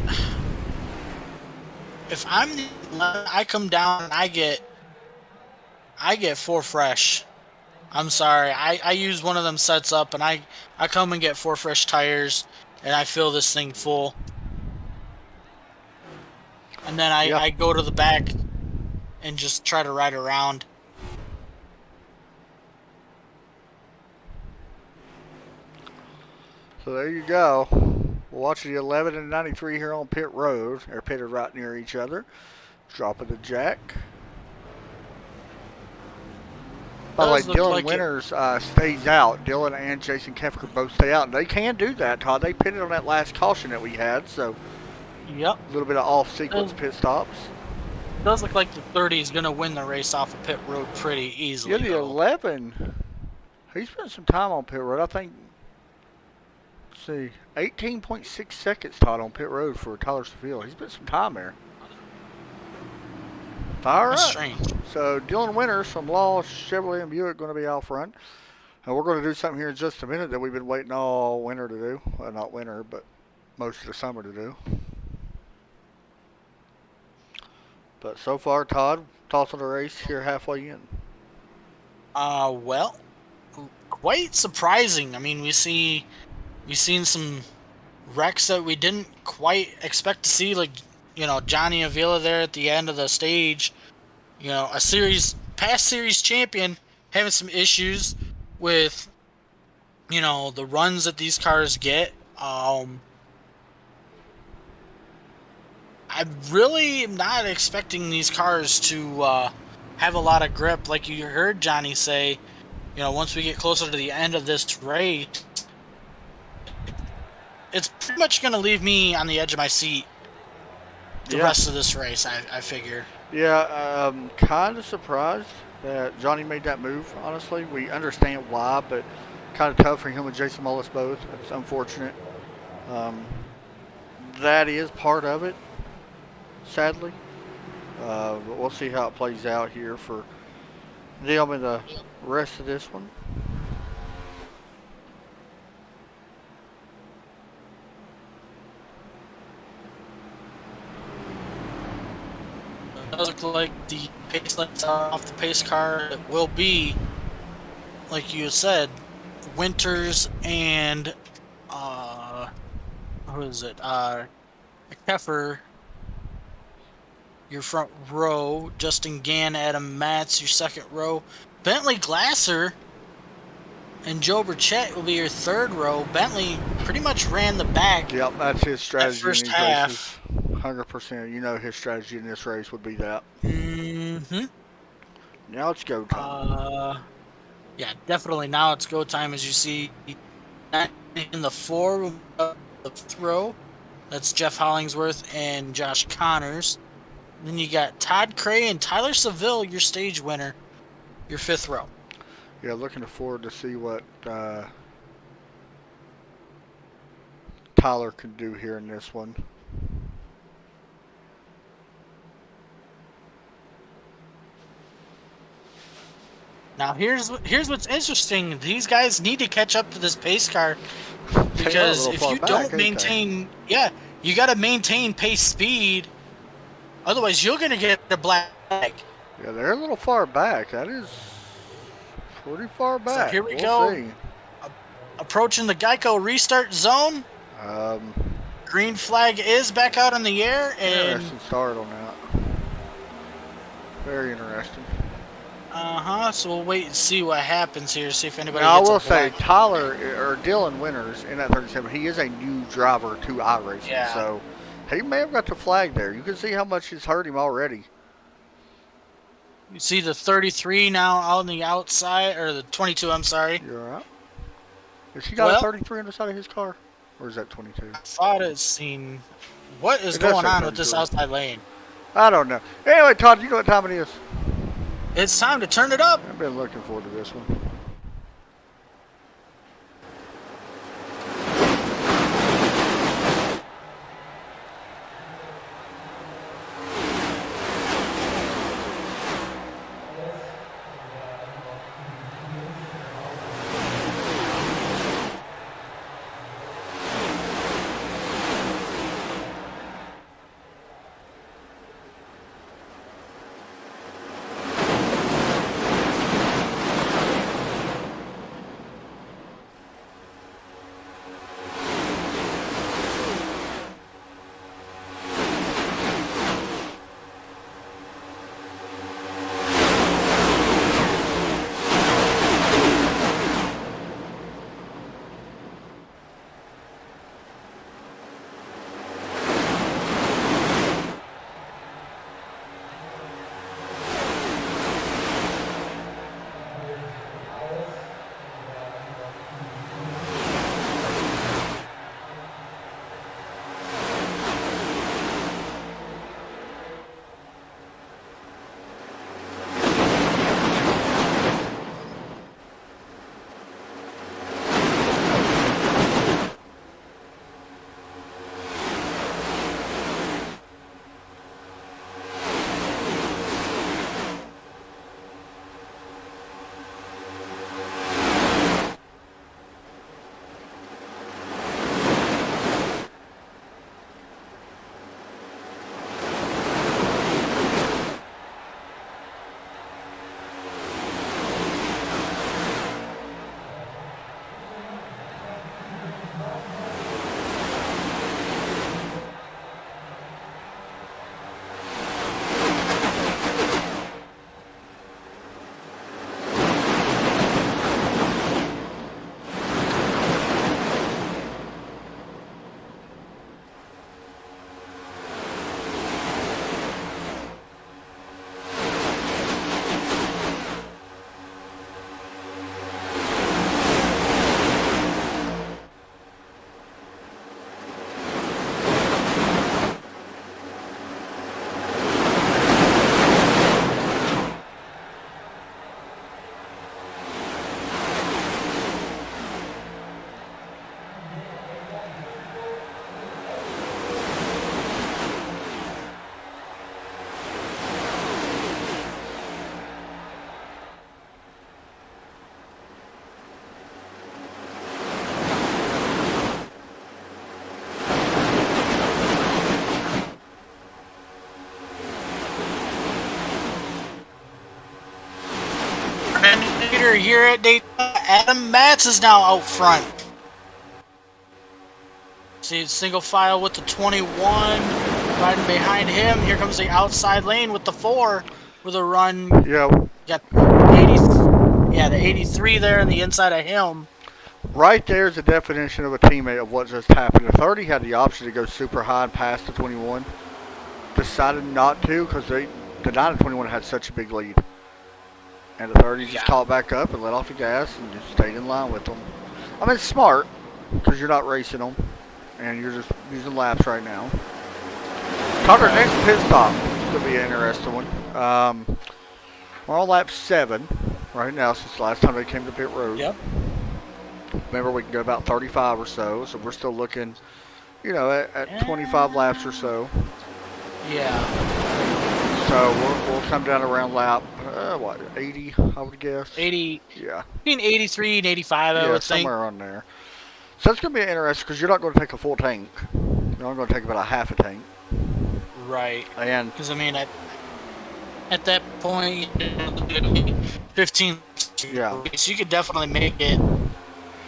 if I'm the 11, I come down and I get 4 fresh. I'm sorry. I use one of them sets up, and I come and get 4 fresh tires, and I fill this thing full. And then I go to the back and just try to ride around. So there you go. We'll watch the 11 and 93 here on pit road. They're pitted right near each other. Dropping the jack. By the way, Dylan Winters stays out. Dylan and Jason Kefker both stay out. And they can do that, Todd. They pitted on that last caution that we had. So Yep. a little bit of off-sequence pit stops. Does look like the 30 is going to win the race off of pit road pretty easily. Yeah, the 11. He spent some time on pit road. I think, let's see, 18.6 seconds, Todd, on pit road for Tyler Seville. He spent some time there. All right. That's strange. So Dylan Winters from Law, Chevrolet, and Buick going to be out front. And we're going to do something here in just a minute that we've been waiting all winter to do. Well, not winter, but most of the summer to do. But so far, Todd, thoughts on the race here halfway in? Well, quite surprising. I mean, we've seen some wrecks that we didn't quite expect to see, like, you know, Johnny Avila there at the end of the stage. You know, past series champion having some issues with, you know, the runs that these cars get. I really am not expecting these cars to have a lot of grip. Like you heard Johnny say, you know, once we get closer to the end of this race, it's pretty much going to leave me on the edge of my seat the rest of this race, I figure. Yeah, kind of surprised that Johnny made that move, honestly. We understand why, but kind of tough for him and Jason Mullis both. It's unfortunate. That is part of it, sadly. But we'll see how it plays out here for them and the rest of this one. It does look like the pace lights are off the pace car. It will be, like you said, Winters and who is it? Keffer, your front row. Justin Gann, Adam Matz, your second row. Bentley Glasser and Joe Burchett will be your third row. Bentley pretty much ran the back. Yep, that's his strategy first in these half. races. 100%. You know his strategy in this race would be that. Mm-hmm. Now it's go time. Yeah, definitely now it's go time. As you see in the 4 the fifth row, that's Jeff Hollingsworth and Josh Connors. Then you got Todd Cray and Tyler Seville, your stage winner, your 5th row. Yeah, looking forward to see what Tyler can do here in this one. Now here's what's interesting. These guys need to catch up to this pace car because if you don't maintain, you got to maintain pace speed. Otherwise, you're gonna get the black flag. Yeah, they're a little far back. That is pretty far back. So here we go. See. Approaching the Geico restart zone. Green flag is back out in the air, and interesting start on that. Very interesting. So we'll wait and see what happens here. See if anybody. Now, gets I will a say black. Tyler or Dylan Winters in that 37. He is a new driver to iRacing, Yeah. so he may have got the flag there. You can see how much it's hurt him already. You see the 33 now on the outside, or the 22. I'm sorry. You're right. Has he got a 33 on the side of his car, or is that 22? I thought it seen. What is It does going say on with this 32. outside lane? I don't know. Anyway, Todd, you know what time it is? It's time to turn it up. I've been looking forward to this one. here at Daytona. Adam Matz is now out front. See, single file with the 21, riding behind him. Here comes the outside lane with the 4, with a run. Yeah. Got 80, the 83 there on the inside of him. Right there's the definition of a teammate of what just happened. The 30 had the option to go super high and pass the 21. Decided not to because the 9 and 21 had such a big lead. And the 30 just caught back up and let off the gas and just stayed in line with them. I mean, it's smart because you're not racing them and you're just using laps right now. Connor, next pit stop is going to be an interesting one. We're on lap 7 right now since the last time they came to pit road. Yep. Remember, we can go about 35 or so we're still looking, at 25 laps or so. Yeah. So we'll come down around lap, 80, I would guess. 80. Yeah. Between 83 and 85, I would think. Somewhere on there. So it's going to be interesting because you're not going to take a full tank. You're only going to take about a half a tank. Right. And because, I mean, at that point, 15. Yeah. So you could definitely make it.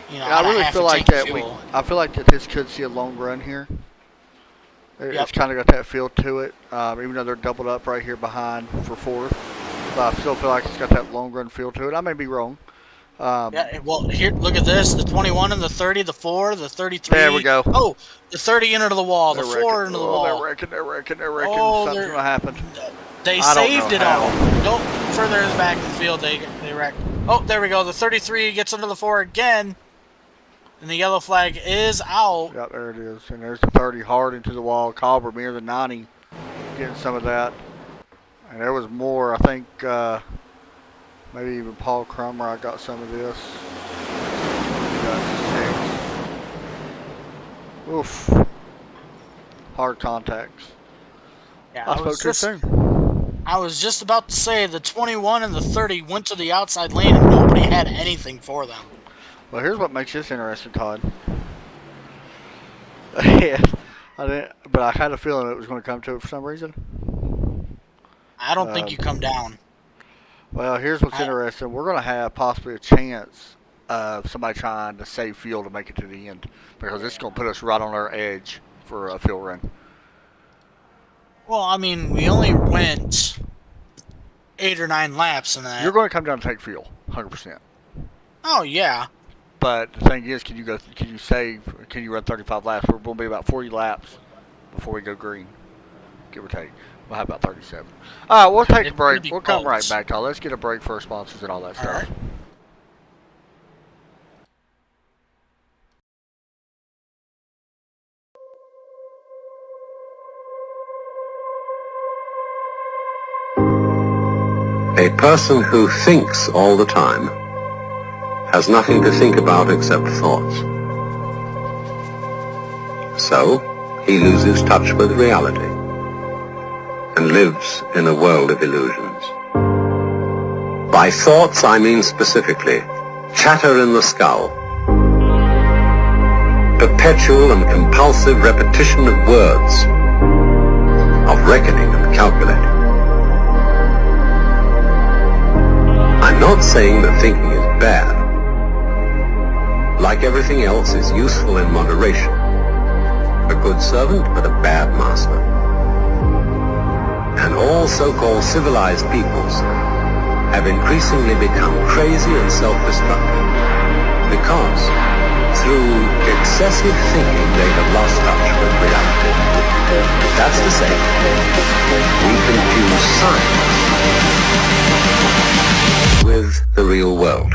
I really feel like that I feel like that this could see a long run here. It's kind of got that feel to it, even though they're doubled up right here behind for 4th. But I still feel like it's got that long run feel to it. I may be wrong. Well, here, look at this. The 21 and the 30, the 4, the 33. There we go. Oh, the 30 into the wall, the 4 into the wall. They're wrecking. Oh, Something's going to happen. They saved it all. Go further back in the field, they wrecked. Oh, there we go. The 33 gets under the 4 again. And the yellow flag is out. Yeah, there it is. And there's the 30 hard into the wall. Colbert near the 90 getting some of that. And there was more. I think maybe even Paul Crummer got some of this. Oof. Hard contacts. Yeah, I spoke too soon. I was just about to say the 21 and the 30 went to the outside lane and nobody had anything for them. Well, here's what makes this interesting, Todd. Yeah, but I had a feeling it was going to come to it for some reason. I don't think you come down. Well, here's what's interesting. We're going to have possibly a chance of somebody trying to save fuel to make it to the end because it's going to put us right on our edge for a fuel run. Well, I mean, we only went 8 or 9 laps in that. You're going to come down and take fuel, 100%. Oh, yeah. But the thing is, can you run 35 laps? We're going to be about 40 laps before we go green, give or take. We'll have about 37. All right, we'll take a break. We'll come right back, Todd. Let's get a break for our sponsors and all that stuff. Right. A person who thinks all the time has nothing to think about except thoughts. So, he loses touch with reality and lives in a world of illusions. By thoughts, I mean specifically chatter in the skull, perpetual and compulsive repetition of words, of reckoning and calculating. I'm not saying that thinking is bad. Like everything else, is useful in moderation. A good servant, but a bad master. And all so-called civilized peoples have increasingly become crazy and self-destructive because through excessive thinking they have lost touch with reality. That's to say, we confuse science with the real world.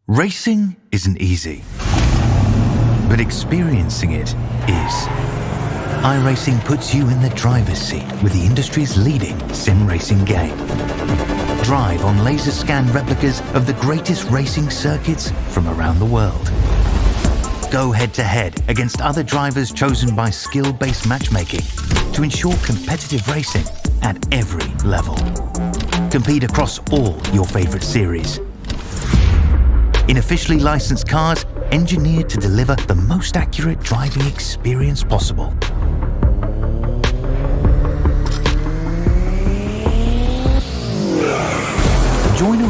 Racing isn't easy, but experiencing it is. iRacing puts you in the driver's seat with the industry's leading sim racing game. Drive on laser scan replicas of the greatest racing circuits from around the world. Go head-to-head against other drivers chosen by skill-based matchmaking to ensure competitive racing at every level. Compete across all your favorite series. In officially licensed cars, engineered to deliver the most accurate driving experience possible.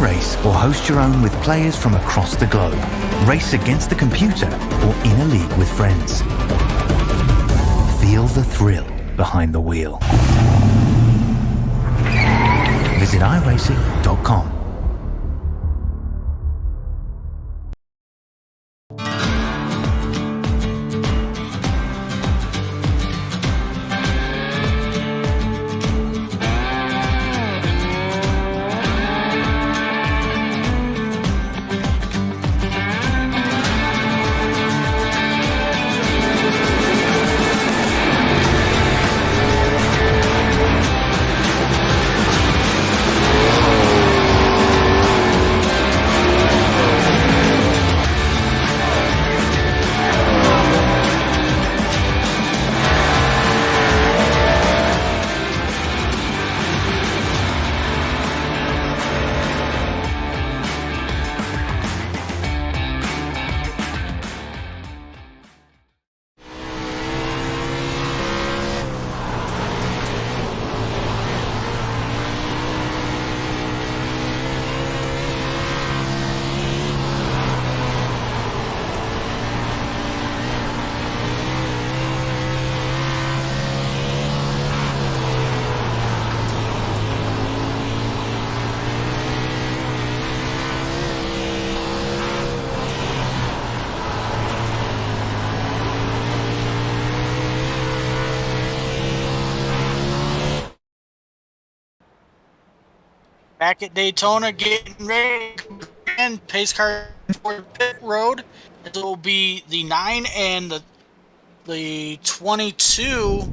race or host your own with players from across the globe. Race against the computer or in a league with friends. Feel the thrill behind the wheel. Visit iRacing.com. Back at Daytona, getting ready and pace car for pit road. It will be the 9 and the 22.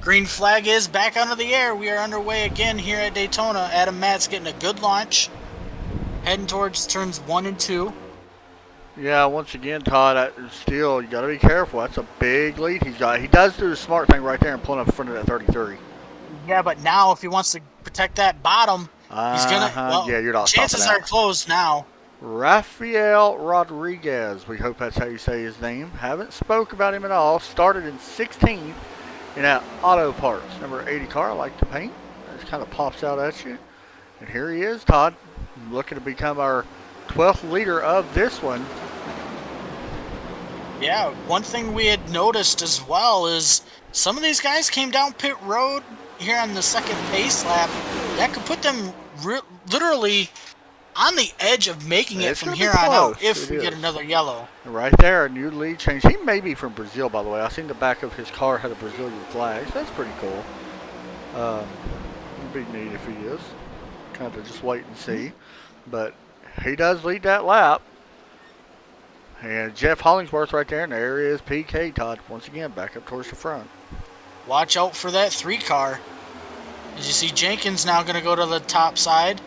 Green flag is back under the air. We are underway again here at Daytona. Adam Matt's getting a good launch, heading towards turns 1 and 2. Yeah, once again, Todd, still, you got to be careful. That's a big lead he's got. He does do the smart thing right there and pulling up in front of that 33. Yeah, but now if he wants to protect that bottom, he's gonna. Well, yeah, you're not chances stopping are closed now. Rafael Rodriguez, we hope that's how you say his name. Haven't spoke about him at all. Started in 16th in that auto parts. Number 80 car, I like to paint. It just kind of pops out at you. And here he is, Todd, looking to become our 12th leader of this one. Yeah, one thing we had noticed as well is some of these guys came down pit road here on the second pace lap. That could put them literally on the edge of making it from here on out if we get another yellow. Right there, a new lead change. He may be from Brazil, by the way. I seen the back of his car had a Brazilian flag. So that's pretty cool. It'd be neat if he is. Kind of just wait and see. But he does lead that lap. And Jeff Hollingsworth right there, and there is PK, Todd. Once again, back up towards the front. Watch out for that 3 car. As you see, Jenkins now going to go to the top side.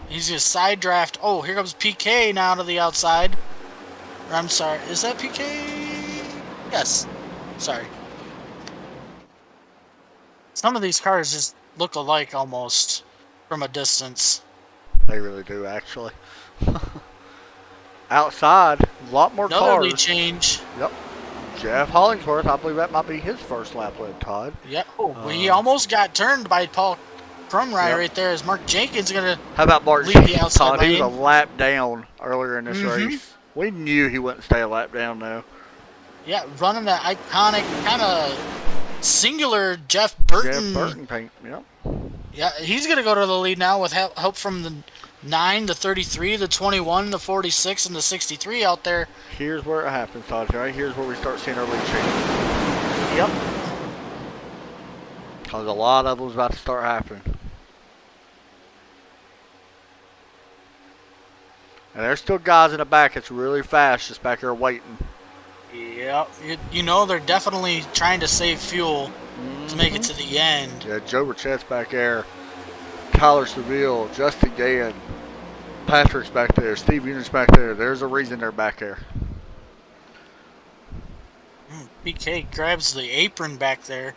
He's going to side draft. Oh, here comes PK now to the outside. Or, I'm sorry, is that PK? Yes. Sorry. Some of these cars just look alike almost from a distance. They really do, actually. Outside, a lot more Another cars. lead change. Yep. Jeff Hollingsworth, I believe that might be his first lap lead, Todd. Yep. Oh, he almost got turned by Paul Crumrye right there as Mark Jenkins is going to How about Mark lead the Jenkins, outside Todd? He was lane. a lap down earlier in this race. We knew he wouldn't stay a lap down, though. Yeah, running that iconic kind of singular Jeff Burton. Jeff Burton paint, yep. Yeah, he's going to go to the lead now with help from the 9, the 33, the 21, the 46, and the 63 out there. Here's where it happens, Todd. Right here's where we start seeing our lead change. Yep. Because a lot of them's about to start happening. And there's still guys in the back that's really fast just back there waiting. Yep. You know they're definitely trying to save fuel to make it to the end. Yeah, Joe Burchett's back there. Tyler Seville, Justin Gann, Patrick's back there, Steve Unit's back there. There's a reason they're back there. PK grabs the apron back there.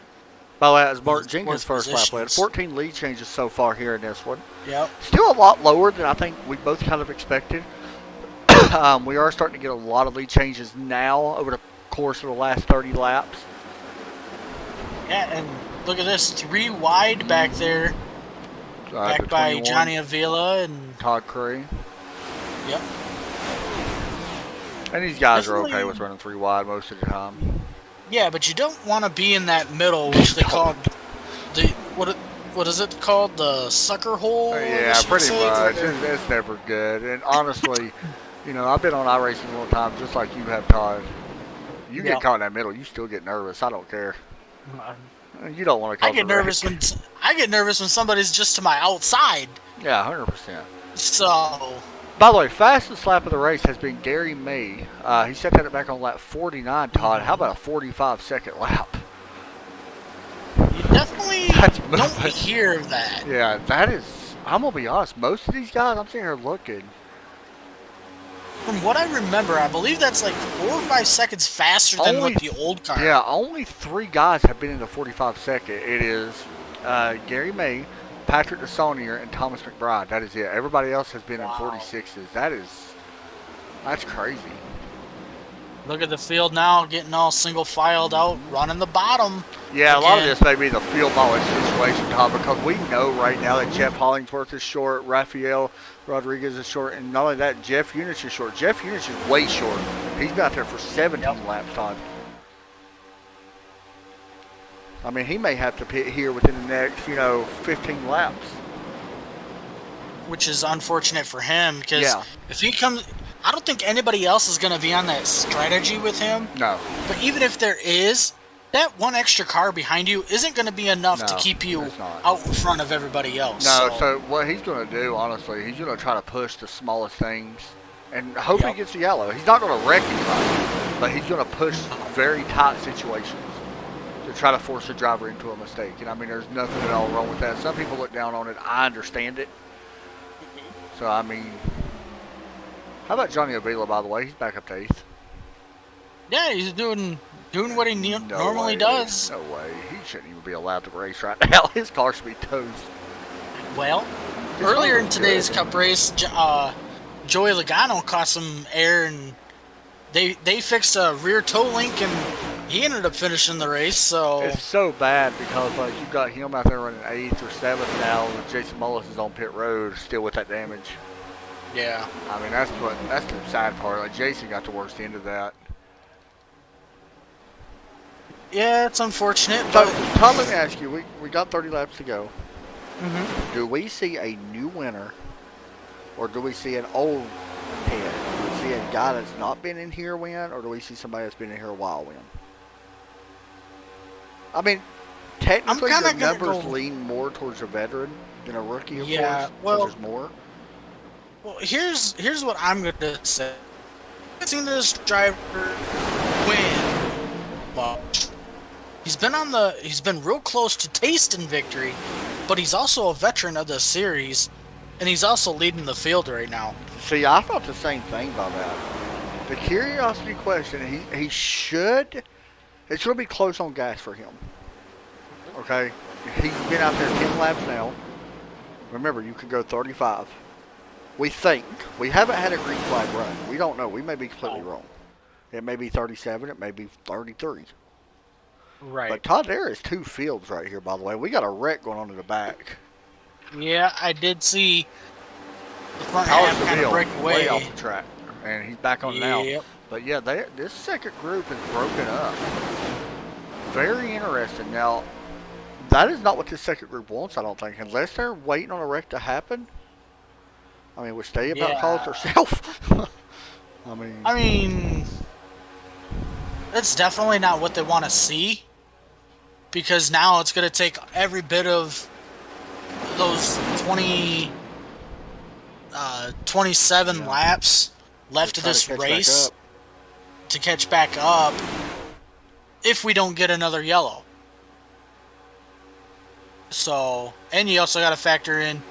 By the way, that was Mark Jenkins' Fourth first lap lead. positions. 14 lead changes so far here in this one. Yep. Still a lot lower than I think we both kind of expected. We are starting to get a lot of lead changes now over the course of the last 30 laps. Yeah, and look at this, 3 wide back there. Backed by Johnny Avila and Todd Curry. Yep. And these guys are okay with running 3 wide most of the time. Yeah, but you don't want to be in that middle, which they call the what is it called? The sucker hole? Yeah, pretty much. It's never good. And honestly, you know, I've been on iRacing a long time, just like you have, Todd. You get caught in that middle, you still get nervous. I don't care. You don't want to. I get nervous when somebody's just to my outside. Yeah, 100%. So. By the way, fastest lap of the race has been Gary May. He set that back on lap 49, Todd. How about a 45-second lap? You definitely don't hear that. Yeah, that is... I'm going to be honest. Most of these guys, I'm sitting here looking. From what I remember, I believe that's like 4 or 5 seconds faster than what the old car. Yeah, only 3 guys have been in the 45-second. It is Gary May, Patrick DeSaunier, and Thomas McBride. That is it. Everybody else has been in 46s. That's crazy. Look at the field now, getting all single filed out, running the bottom. Yeah, a lot of this may be the field knowledge situation, Todd, because we know right now that Jeff Hollingsworth is short, Rafael Rodriguez is short, and not only that, Jeff Eunice is short. Jeff Eunice is way short. He's been out there for 17 laps, Todd. I mean, he may have to pit here within the next, 15 laps. Which is unfortunate for him, because if he comes... I don't think anybody else is going to be on that strategy with him. No. But even if there is, that one extra car behind you isn't going to be enough to keep you out in front of everybody else. No, so what he's going to do, honestly, he's going to try to push the smallest things and hope he gets the yellow. He's not going to wreck anybody, but he's going to push very tight situations to try to force the driver into a mistake. And, I mean, there's nothing at all wrong with that. Some people look down on it. I understand it. So, I mean... How about Johnny Avila, by the way? He's back up to 8th. Yeah, he's doing what he normally does. No way. He shouldn't even be allowed to race right now. His car should be toast. Well, earlier in today's Cup race, Joey Logano caught some air, and they fixed a rear toe link, and he ended up finishing the race. So it's so bad because you've got him out there running 8th or 7th now, and Jason Mullis is on pit road still with that damage. Yeah. I mean, that's the sad part. Like, Jason got the worst end of that. Yeah, it's unfortunate. So, but Tom, let me ask you, we got 30 laps to go. Mm-hmm. Do we see a new winner, or do we see an old head? Do we see a guy that's not been in here win, or do we see somebody that's been in here a while win? I mean, technically the numbers lean more towards a veteran than a rookie, of course. Well, there's more. Well, here's what I'm going to say. I've seen this driver win much. He's been real close to tasting victory, but he's also a veteran of the series, and he's also leading the field right now. See, I thought the same thing about that. The curiosity question, he should, it's going to be close on gas for him. Okay? He's been out there 10 laps now. Remember, you could go 35. We think. We haven't had a green flag run. We don't know. We may be completely wrong. It may be 37. It may be 33. Right. But Todd, there is 2 fields right here, by the way. We got a wreck going on in the back. Yeah, I did see the front half kind of break away. Way off the track. And he's back on now. But yeah, this second group is broken up. Very interesting. Now, that is not what this second group wants, I don't think. Unless they're waiting on a wreck to happen. I mean, which they about caused herself. I mean, that's definitely not what they want to see, because now it's going to take every bit of those 27 laps left of this race to catch back up if we don't get another yellow. So, and you also got to factor in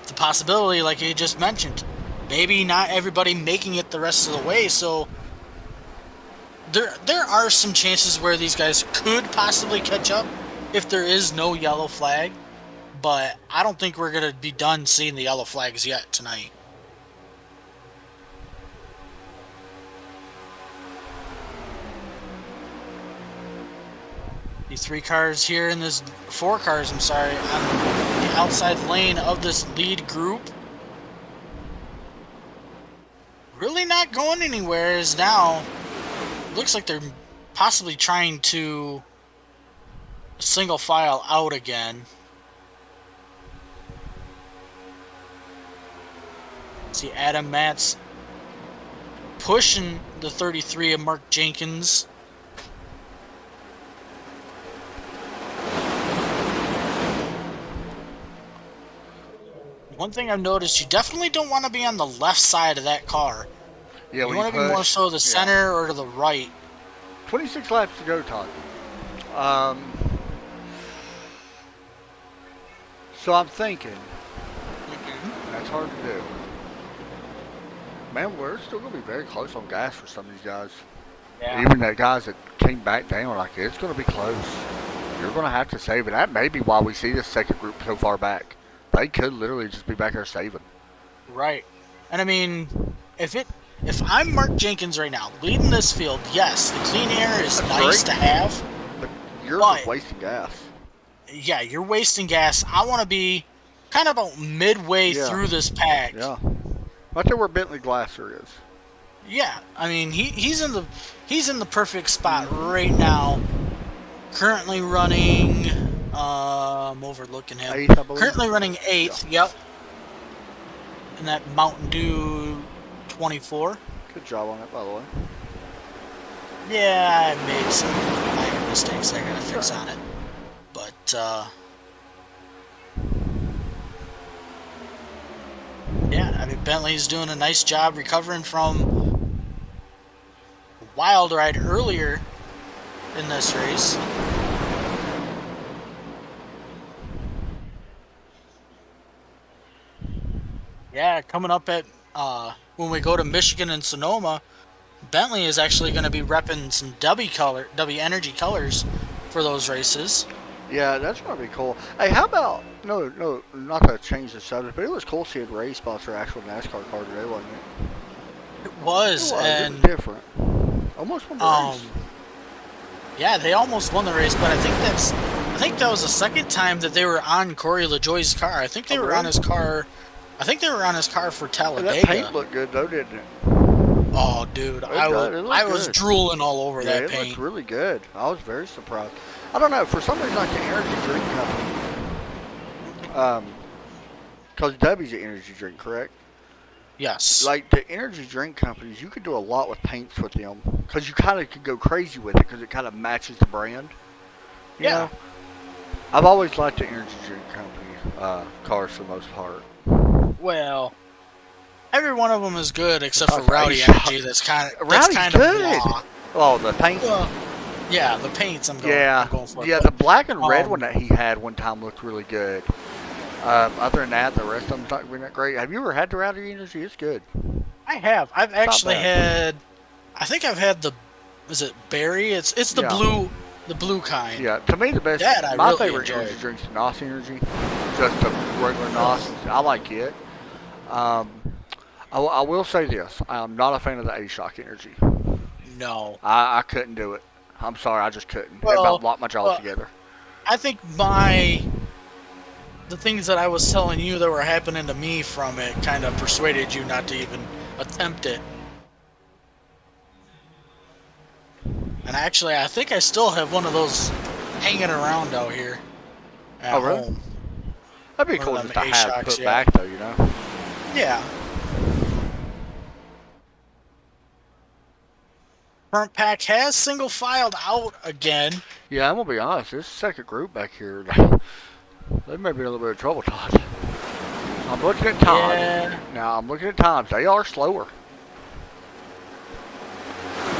the possibility, like you just mentioned, maybe not everybody making it the rest of the way. So there are some chances where these guys could possibly catch up if there is no yellow flag, but I don't think we're going to be done seeing the yellow flags yet tonight. These 3 cars here and there's 4 cars, I'm sorry, on the outside lane of this lead group. Really not going anywhere as now. Looks like they're possibly trying to single file out again. See Adam Matz pushing the 33 of Mark Jenkins. One thing I've noticed, you definitely don't want to be on the left side of that car. Yeah, You want to be more so the center or to the right. 26 laps to go, Todd. So I'm thinking, that's hard to do. Man, we're still going to be very close on gas for some of these guys. Yeah. Even the guys that came back down, like, it's going to be close. You're going to have to save it. That may be why we see this second group so far back. They could literally just be back there saving. Right. And I mean, if I'm Mark Jenkins right now, leading this field, yes, the clean air is That's nice great. to have. But you're just wasting gas. Yeah, you're wasting gas. I want to be kind of about midway through this pack. Yeah. Right there where Bentley Glasser is. Yeah, I mean he's in the perfect spot right now. Currently running, I'm overlooking him. 8th, I believe. Currently running 8th. Yep. And that Mountain Dew 24. Good job on it, by the way. Yeah, I made some minor mistakes I gotta fix on it. But yeah, I mean Bentley's doing a nice job recovering from a wild ride earlier in this race. Yeah, coming up at when we go to Michigan and Sonoma, Bentley is actually going to be repping some W Energy colors for those races. Yeah, that's going to be cool. Hey, how about, no, not to change the subject, but it was cool seeing Ray sponsor actual NASCAR car today, wasn't it? It was, and it was different. Almost won the race. Yeah, they almost won the race, but I think that was the second time that they were on Corey LaJoie's car. I think they were on his car. I think they were on his car for Talladega. That paint looked good though, didn't it? Oh, dude, I was drooling all over that paint. It looked really good. I was very surprised. I don't know, for some reason, like the energy drink company, because W's an energy drink, correct? Yes. Like the energy drink companies, you could do a lot with paints with them, because you kind of could go crazy with it, because it kind of matches the brand. You know? I've always liked the energy drink company cars for the most part. Well, every one of them is good except for Okay, Rowdy shut Energy. That's kind of good. blah. Oh, the paint. Yeah, the paints I'm going for. Yeah, the black and red one that he had one time looked really good. Other than that, the rest of them's not really that great. Have you ever had the Rowdy Energy? It's good. I have. I've actually had. I think I've had the. Is it berry? It's the blue. The blue kind. Yeah, to me the best. My really favorite energy drink's the NOS Energy. Just the regular NOS. I like it. I will say this. I'm not a fan of the A-Shock Energy. No. I couldn't do it. I'm sorry, I just couldn't. It Well, about locked my jaw together. I think the things that I was telling you that were happening to me from it kind of persuaded you not to even attempt it. And actually, I think I still have one of those hanging around out here at home. That'd be cool just to have put back, though, you know? Yeah. Front pack has single filed out again. Yeah, I'm going to be honest. This second group back here, they may be in a little bit of trouble, Todd. I'm looking at times. Yeah. Now, I'm looking at times. They are slower.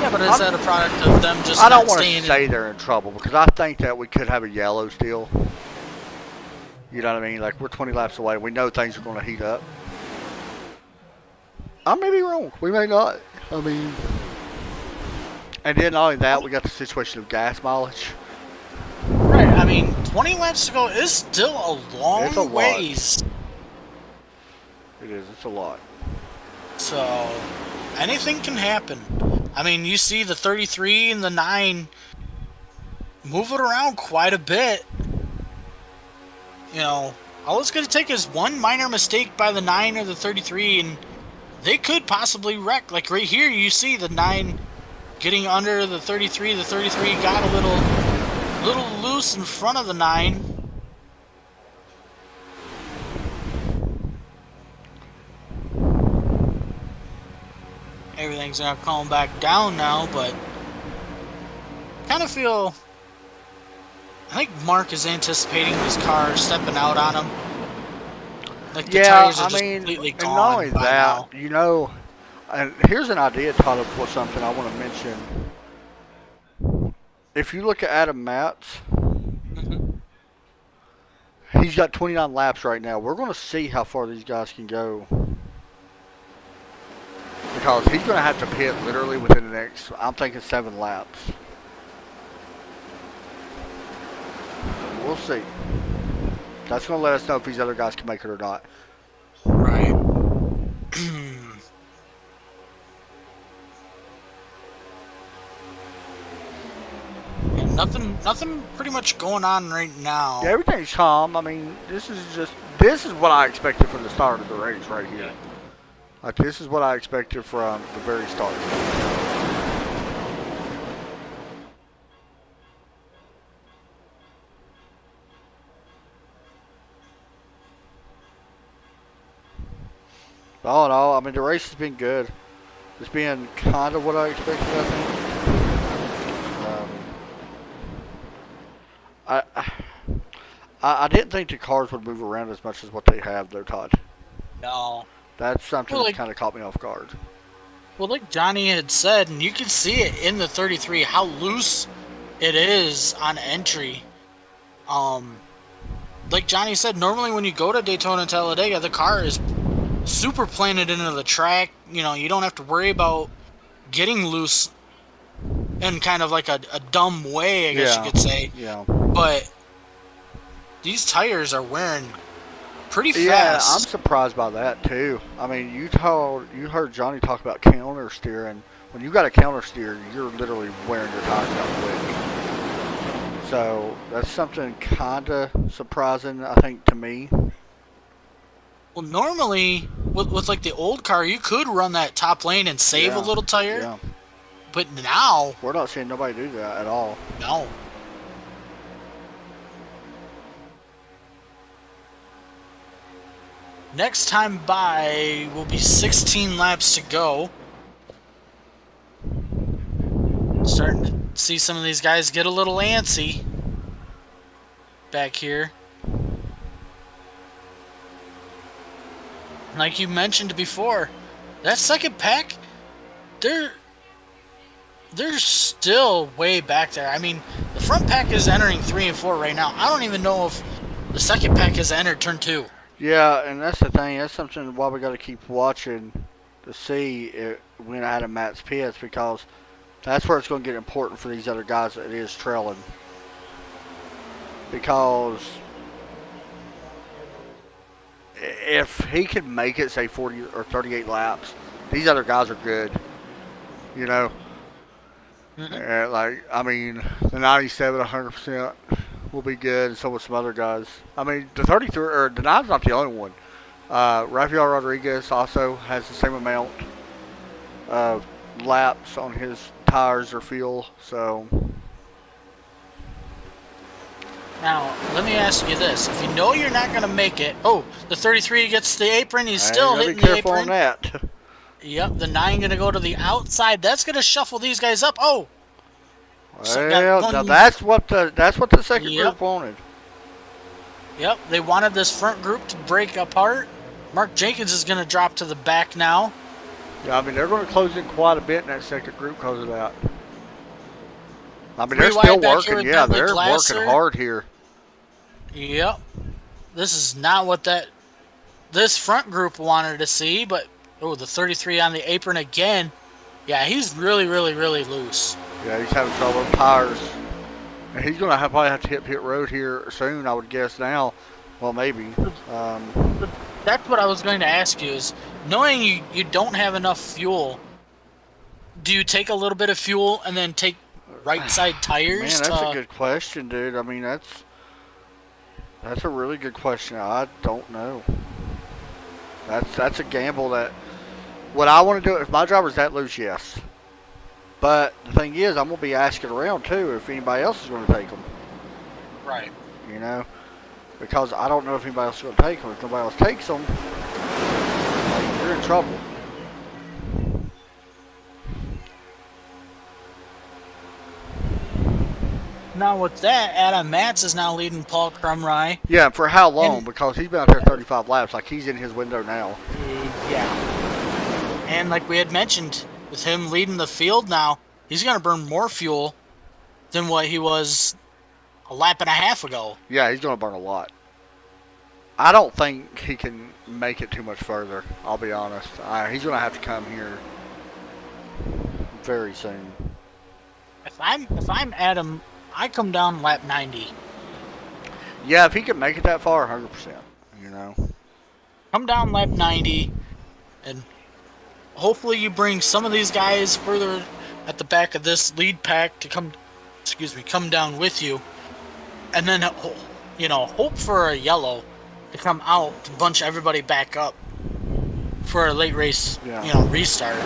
Yeah, but is that a product of them just I don't want to say they're in trouble because I think that we could have a yellow still. You know what I mean? Like, we're 20 laps away. We know things are going to heat up. I may be wrong. We may not. I mean... And then not only that, we got the situation of gas mileage. Right, I mean, 20 laps to go is still a long ways. It is. It's a lot. So, anything can happen. I mean, you see the 33 and the 9 moving around quite a bit. You know, All it's going to take is one minor mistake by the 9 or the 33, and they could possibly wreck. Like right here, you see the 9 getting under the 33. The 33 got a little loose in front of the 9. Everything's gonna calm back down now, but kind of feel. I think Mark is anticipating this car stepping out on him. Like the tires are just completely gone. And not only by that, now. you know, and here's an idea, Todd, of what something I want to mention. If you look at Adam Matz, he's got 29 laps right now. We're going to see how far these guys can go. Because he's going to have to pit literally within the next, I'm thinking 7 laps. We'll see. That's going to let us know if these other guys can make it or not. Right. And nothing pretty much going on right now. Yeah, everything's calm. I mean, this is what I expected from the start of the race right here. Like, this is what I expected from the very start. All in all, I mean, the race has been good. It's been kind of what I expected, I think. I didn't think the cars would move around as much as what they have, though, Todd. No. That's something that kind of caught me off guard. Well, like Johnny had said, and you can see it in the 33, how loose it is on entry. Like Johnny said, normally when you go to Daytona and Talladega, the car is super planted into the track. You know, you don't have to worry about getting loose in kind of like a dumb way, I guess you could say. Yeah. But these tires are wearing pretty fast. Yeah, I'm surprised by that too. I mean, you heard Johnny talk about counter steering. When you got a counter steer, you're literally wearing your tires out quick. So that's something kind of surprising, I think, to me. Well, normally with like the old car, you could run that top lane and save a little tire. Yeah. But now We're not seeing nobody do that at all. no. Next time by will be 16 laps to go. Starting to see some of these guys get a little antsy back here. Like you mentioned before, that second pack, they're still way back there. I mean, the front pack is entering 3 and 4 right now. I don't even know if the second pack has entered turn 2. Yeah, and that's the thing. That's something why we got to keep watching to see when Adam Matt's pits, because that's where it's going to get important for these other guys that it is trailing. Because if he can make it, say 40 or 38 laps, these other guys are good. You know, like, I mean, the 97, 100% will be good, and so will some other guys. I mean, the 33 or the 9's not the only one. Rafael Rodriguez also has the same amount of laps on his tires or fuel. So now, let me ask you this: if you know you're not going to make it, the 33 gets the apron. He's still hitting the apron. On that. Yep, the 9 going to go to the outside. That's going to shuffle these guys up. Well, now that's what the second group wanted. Yep, they wanted this front group to break apart. Mark Jenkins is going to drop to the back now. Yeah, I mean, they're going to close in quite a bit in that second group because of that. I mean, they're still working. Yeah, they're working hard here. Yep. This is not what this front group wanted to see, but the 33 on the apron again. Yeah, he's really, really, really loose. Yeah, he's having trouble with tires. And he's going to probably have to hit pit road here soon, I would guess now. Well, maybe. That's what I was going to ask you is, knowing you don't have enough fuel, do you take a little bit of fuel and then take right side tires? Man, that's a good question, dude. I mean, That's a really good question. I don't know. That's a gamble that. Would I want to do it if my driver's that loose? Yes. But the thing is, I'm gonna be asking around too if anybody else is going to take them. Right. You know, because I don't know if anybody else is going to take them. If nobody else takes them, like, you're in trouble. Now with that, Adam Matz is now leading Paul Crumry. Yeah, for how long? And- Because he's been out there 35 laps. Like, he's in his window now. Yeah. And like we had mentioned, with him leading the field now, he's going to burn more fuel than what he was a lap and a half ago. Yeah, he's going to burn a lot. I don't think he can make it too much further. I'll be honest. He's going to have to come here very soon. If I'm Adam, I come down lap 90. Yeah, if he can make it that far, 100%. You know. Come down lap 90, and hopefully you bring some of these guys further at the back of this lead pack to come down with you, and then hope for a yellow to come out to bunch everybody back up for a late race, restart.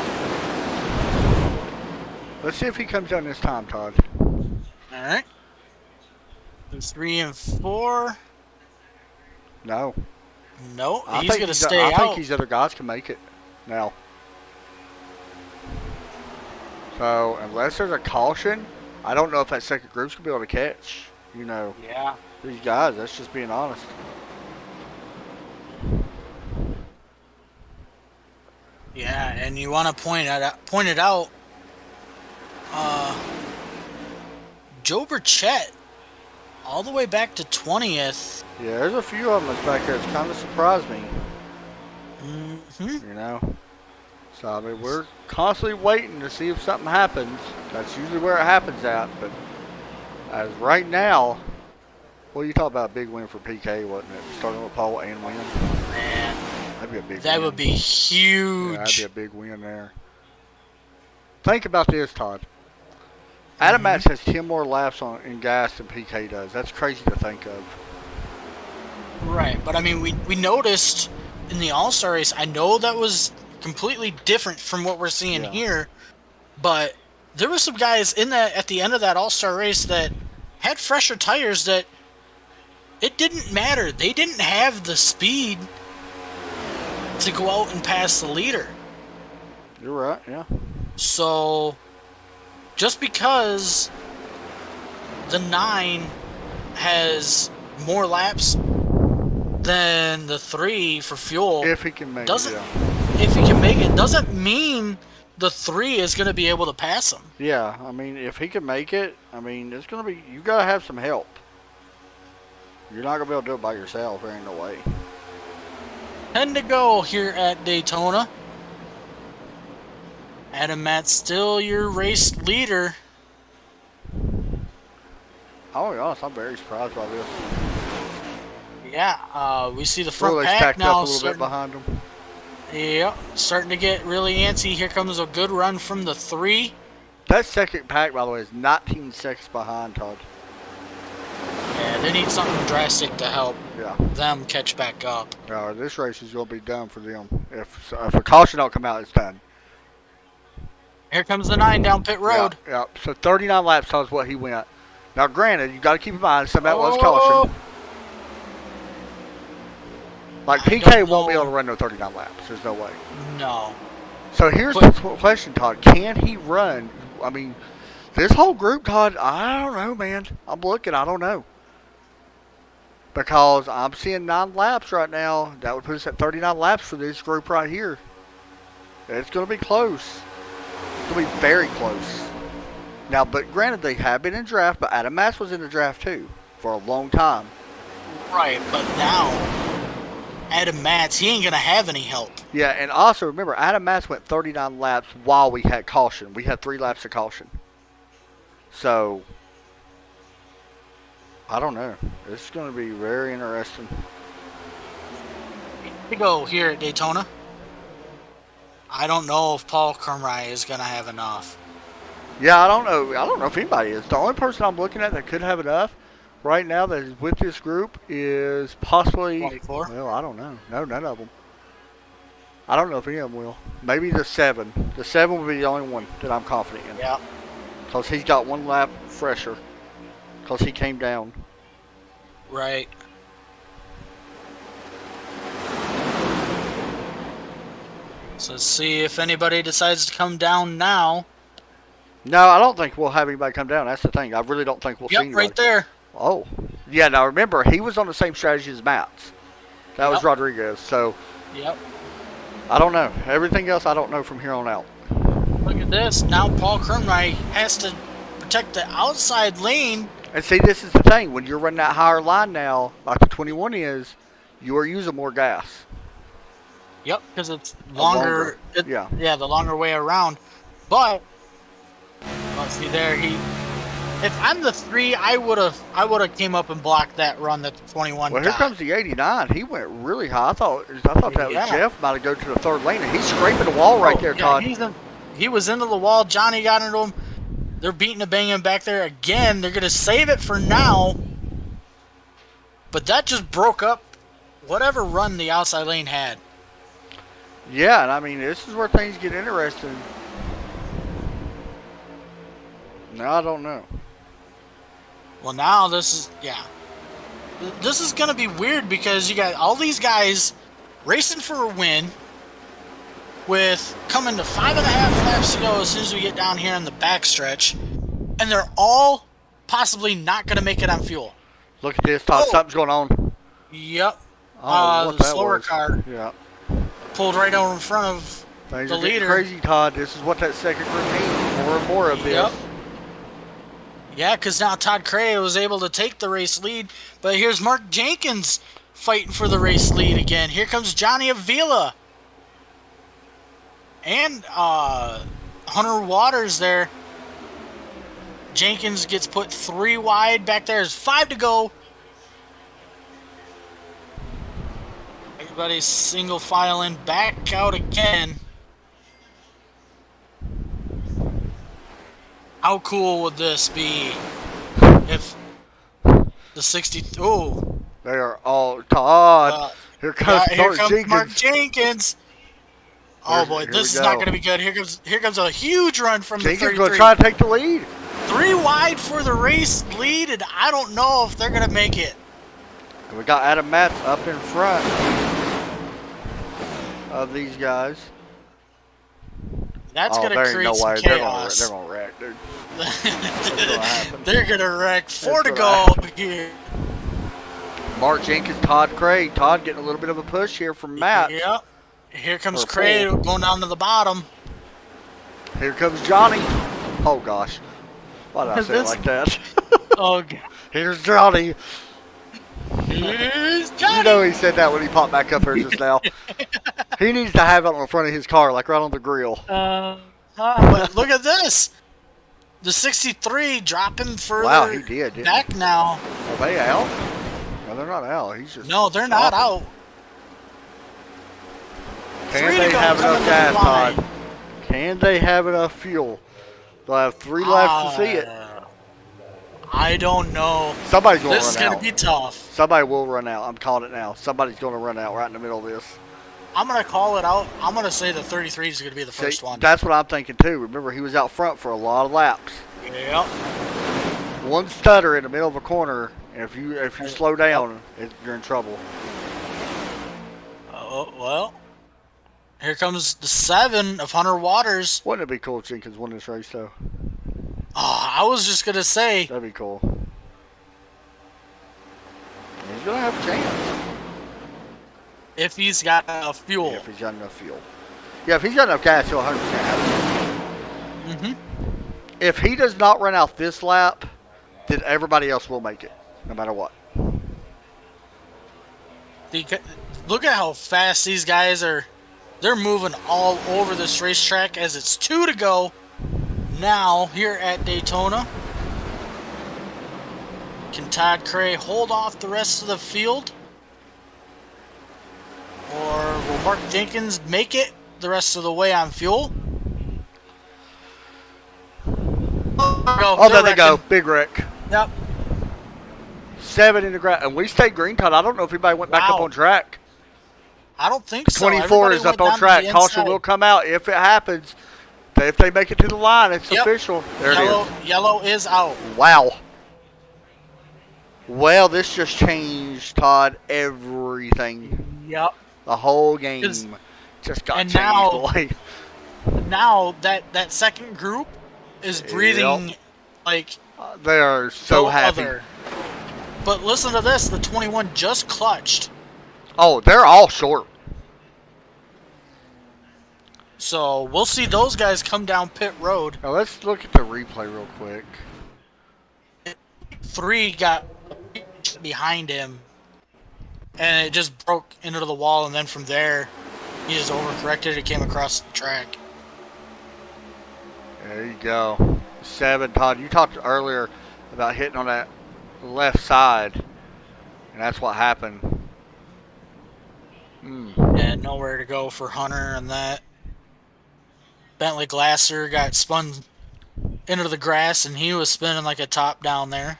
Let's see if he comes down this time, Todd. All right. 3 and 4. No. No, I he's think gonna stay I out. think these other guys can make it now. So unless there's a caution, I don't know if that second group's gonna be able to catch. Yeah. These guys. That's just being honest. Yeah, and you want to point it out. Joe Burchett, all the way back to 20th. Yeah, there's a few of them that's back there. It's kind of surprised me. Mm-hmm. You know. So I mean, we're constantly waiting to see if something happens. That's usually where it happens at. But as right now, well, you talk about a big win for PK, wasn't it? Starting with Paul and win. Man, That'd be a big. that win. would be huge. Yeah, that'd be a big win there. Think about this, Todd. Adam Matz has 10 more laps in gas than PK does. That's crazy to think of. Right, but I mean, we noticed in the All-Star race, I know that was completely different from what we're seeing here, but there were some guys at the end of that All-Star race that had fresher tires that it didn't matter. They didn't have the speed to go out and pass the leader. You're right, yeah. So, just because the 9 has more laps than the 3 for fuel, If he can make doesn't it, yeah. if he can make it, doesn't mean the 3 is going to be able to pass him. Yeah, I mean, if he can make it, I mean, it's going to be, you got to have some help. You're not going to be able to do it by yourself. There ain't no way. 10 to go here at Daytona. Adam Matt's still your race leader. I'll be honest, I'm very surprised by this. Yeah, we see the front Well, they pack stacked now up a little bit behind them. Yep, starting to get really antsy. Here comes a good run from the 3. That second pack, by the way, is 19 seconds behind, Todd. Yeah, they need something drastic to help Yeah. them catch back up. This race is going to be done for them. If a caution don't come out, it's done. Here comes the 9 down pit road. Yeah. So 39 laps tells what he went. Now, granted, you got to keep in mind some of that was caution. Like I PK don't won't be know. able to run no 39 laps. There's no way. No. So here's the question, Todd. Can he run? I mean, this whole group, Todd, I don't know, man. I'm looking. I don't know. Because I'm seeing 9 laps right now. That would put us at 39 laps for this group right here. It's going to be close. It's going to be very close. Now, but granted, they have been in draft, but Adam Matz was in the draft too for a long time. Right, but now, Adam Matz, he ain't going to have any help. Yeah, and also remember, Adam Matz went 39 laps while we had caution. We had 3 laps of caution. So, I don't know. It's going to be very interesting. To go here at Daytona. I don't know if Paul Crumry is going to have enough. Yeah, I don't know. I don't know if anybody is. The only person I'm looking at that could have enough right now that is with this group is possibly 24. Well, I don't know. No, none of them. I don't know if any of them will. Maybe the 7. The 7 will be the only one that I'm confident in. Yeah. Because he's got 1 lap fresher. Because he came down. Right. So let's see if anybody decides to come down now. No, I don't think we'll have anybody come down. That's the thing. I really don't think we'll see Yep, anybody. right there. Oh. Yeah, now remember, he was on the same strategy as Matt's. That was Yep. Rodriguez. So, Yep. I don't know. Everything else I don't know from here on out. Look at this. Now Paul Kermrei has to protect the outside lane. And see, this is the thing. When you're running that higher line now, like the 21 is, you are using more gas. Yep, because it's longer. Yeah. Yeah, the longer way around. But let's see there. If I'm the 3, I would have came up and blocked that run that the 21 Well, here got. comes the 89. He went really high. I thought that Yeah. was Jeff about to go to the 3rd lane, and he's scraping the wall right there, Yeah, Todd. he was into the wall. Johnny got into him. They're beating and banging back there again. They're gonna save it for now. But that just broke up whatever run the outside lane had. Yeah, and I mean, this is where things get interesting. Now I don't know. Well, now this is gonna be weird because you got all these guys racing for a win, with coming to 5.5 laps to go as soon as we get down here in the backstretch, and they're all possibly not gonna make it on fuel. Look at this, Todd. Oh. Something's going on. Yep. I don't know what The that slower was. car Yeah. pulled right over in front of Things the are getting leader. crazy, Todd. This is what that second group needs. More and more of this. Yep. Yeah, because now Todd Cray was able to take the race lead, but here's Mark Jenkins fighting for the race lead again. Here comes Johnny Avila. And Hunter Waters there. Jenkins gets put 3 wide. Back there's 5 to go. Everybody's single filing back out again. How cool would this be if the 60... Oh. They are all Todd. Here comes Here Mark comes Jenkins. Mark Jenkins. Oh boy, Here this we is not go. going to be good. Here comes a huge run from the Jenkins 33. going to try to take the lead. 3 wide for the race lead, and I don't know if they're going to make it. We got Adam Matz up in front of these guys. That's going to there ain't create no some way. chaos. They're gonna wreck, dude. gonna happen. They're going to wreck. 4 to That's go here. Mark Jenkins, Todd Cray. Todd getting a little bit of a push here from Matt. Yep. Here comes Or Cray full. going down to the bottom. Here comes Johnny. Oh gosh. Why did I say it This- like that? Oh, God. Here's Johnny. Here's Johnny. You know he said that when he popped back up here just now. He needs to have it on the front of his car, like right on the grill. But look at this. The 63 dropping further Wow, he did, didn't back now. Are they out? No, they're not out. He's just No, they're not stopping. out. Can 3 to they go have coming enough to the gas, line. Todd? Can they have enough fuel? They'll have 3 laps to see it. I don't know. Somebody's going to This is run going out. to be tough. Somebody will run out. I'm calling it now. Somebody's going to run out right in the middle of this. I'm going to call it out. I'm going to say the 33 is going to be the first See, one. That's what I'm thinking too. Remember, he was out front for a lot of laps. Yep. One stutter in the middle of a corner, and if you slow down, you're in trouble. Oh, well. Here comes the 7 of Hunter Waters. Wouldn't it be cool if Jenkins won this race, though? Oh, I was just going to say, That'd be cool. He's going to have a chance. if he's got enough fuel. Yeah, if he's got enough fuel. Yeah, if he's got enough gas, he'll 100% have it. Mm-hmm. If he does not run out this lap, then everybody else will make it, no matter what. Look at how fast these guys are. They're moving all over this racetrack as it's 2 to go now here at Daytona. Can Todd Cray hold off the rest of the field? Or will Mark Jenkins make it the rest of the way on fuel? Oh, there they go. Big wreck. Yep. 7 in the grass. And we stayed green, Todd. I don't know if anybody went back up Wow. on track. I don't think so. 24 Everybody is went up on down to track. the Caution inside. will come out if it happens. If they make it to the line, it's Yep. official. There it is. Yellow is out. Wow. Well, this just changed, Todd, everything. Yep. The whole game 'Cause- just got and changed now- away. Now that second group is breathing like They are so no happy. other. But listen to this: the 21 just clutched. Oh, they're all short. So we'll see those guys come down pit road. Now let's look at the replay real quick. 3 got behind him, and it just broke into the wall. And then from there, he just overcorrected. It came across the track. There you go. 7, Todd. You talked earlier about hitting on that left side, and that's what happened. And nowhere to go for Hunter and that. Bentley Glasser got spun into the grass, and he was spinning like a top down there.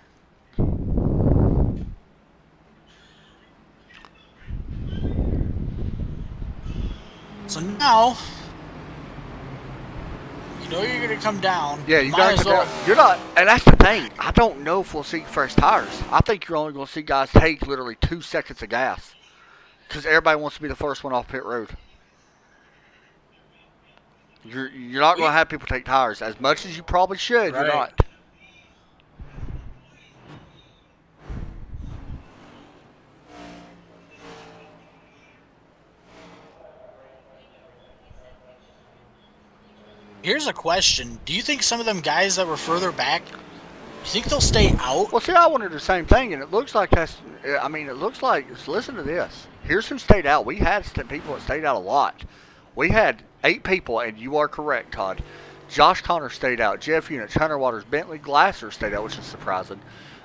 So now, you know you're going to come down. Yeah, you Might got as to. well. You're not, and that's the thing. I don't know if we'll see fresh tires. I think you're only going to see guys take literally 2 seconds of gas, because everybody wants to be the first one off pit road. You're not going to have people take tires as much as you probably should. You're Right. not. Here's a question. Do you think some of them guys that were further back, do you think they'll stay out? Well, see, I wondered the same thing, and it looks like that's. I mean, it looks like. Listen to this. Here's who stayed out. We had people that stayed out a lot. We had 8 people, and you are correct, Todd. Josh Connor stayed out. Jeff Unich, Hunter Waters, Bentley Glasser stayed out, which is surprising.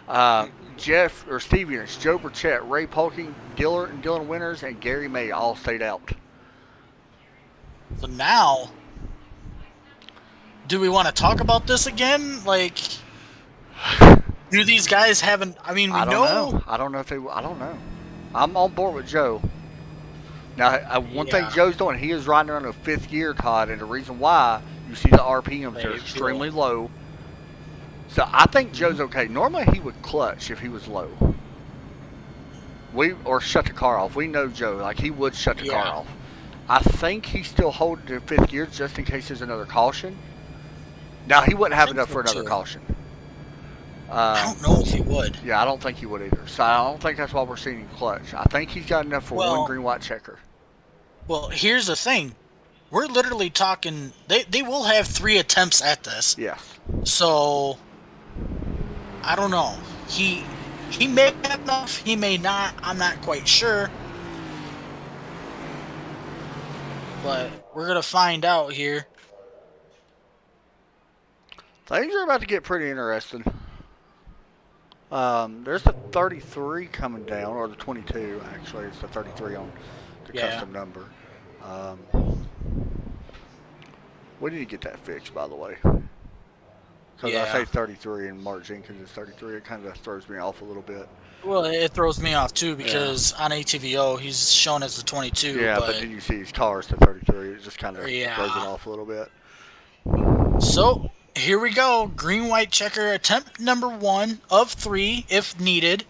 Steve Unich, Joe Burchett, Ray Polking, Dylan Winters, and Gary May all stayed out. So now, do we want to talk about this again? Like, do these guys haven't? I mean, we I don't know. I don't know if they. I don't know. I'm on board with Joe. Now, one thing Yeah. Joe's doing, he is riding around a 5th gear, Todd, and the reason why you see the RPMs are Maybe. extremely low. So I think Joe's okay. Normally he would clutch if he was low. Or shut the car off. We know Joe, like he would shut the car Yeah. off. I think he's still holding the 5th gear just in case there's another caution. Now he wouldn't have think enough so, for another too. caution. I don't know if he would. Yeah, I don't think he would either. So I don't think that's why we're seeing him clutch. I think he's got enough for one green white checker. Well, here's the thing. We're literally talking. They will have 3 attempts at this. Yes. So I don't know. He may have enough. He may not. I'm not quite sure. But we're gonna find out here. Things are about to get pretty interesting. There's the 33 coming down, or the 22 actually. It's the 33 on the Yeah. custom number. We need to get that fixed, by the way. Because I Yeah. say 33 and Mark Jenkins is 33, it kind of throws me off a little bit. Well, it throws me off too because on ATVO he's shown as the 22. Yeah, but but then you see his cars to 33. It just kind of Yeah. throws it off a little bit. So here we go. Green white checker attempt number 1 of 3 if needed.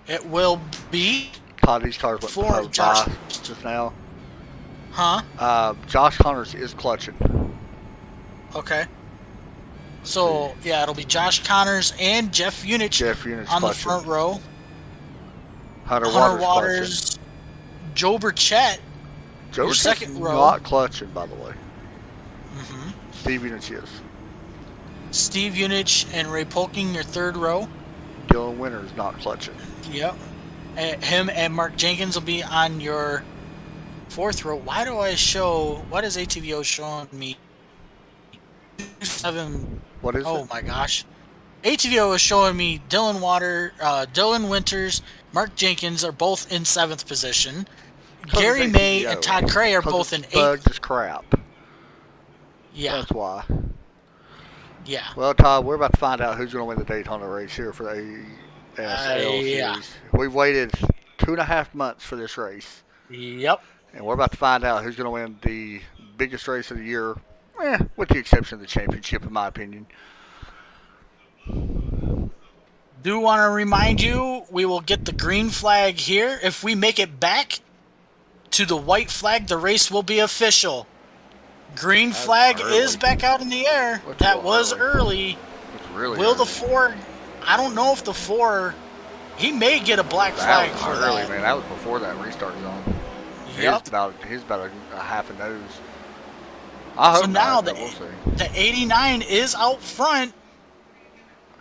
It will be, Todd, these cars went For close Josh. by just now. huh? Josh Connors is clutching. Okay. So yeah, it'll be Josh Connors and Jeff Unich Jeff Unich on the clutching. front row. Hunter Hunter Waters Waters, Joe Burchett. Joe your Burchett's second row. not clutching, by the way. Mhm. Steve Unich is. Steve Unich and Ray Polking, your third row. Dylan Winters not clutching. Yep. Him and Mark Jenkins will be on your 4th row. Why is ATVO showing me 7? What is Oh it? my gosh. ATVO is showing me Dylan Winters, Mark Jenkins are both in 7th position. Gary Because May ATVO. and Todd Cray are Because both it's in 8th. bugged as crap. Yeah, That's why. yeah. Well, Todd, we're about to find out who's going to win the Daytona race here for the Yeah. Series. We've waited 2.5 months for this race, Yep. and we're about to find out who's going to win the biggest race of the year, with the exception of the championship, in my opinion. Do want to remind you, we will get the green flag here. If we make it back to the white flag, the race will be official. Green flag is back out in the air. That was early. It's really Will the early. 4? I don't know if the 4. He may get a black flag That for was early, that. man. That was before that restart zone. Yep. He's about a half a nose. I hope So now not, but we'll see. the 89 is out front.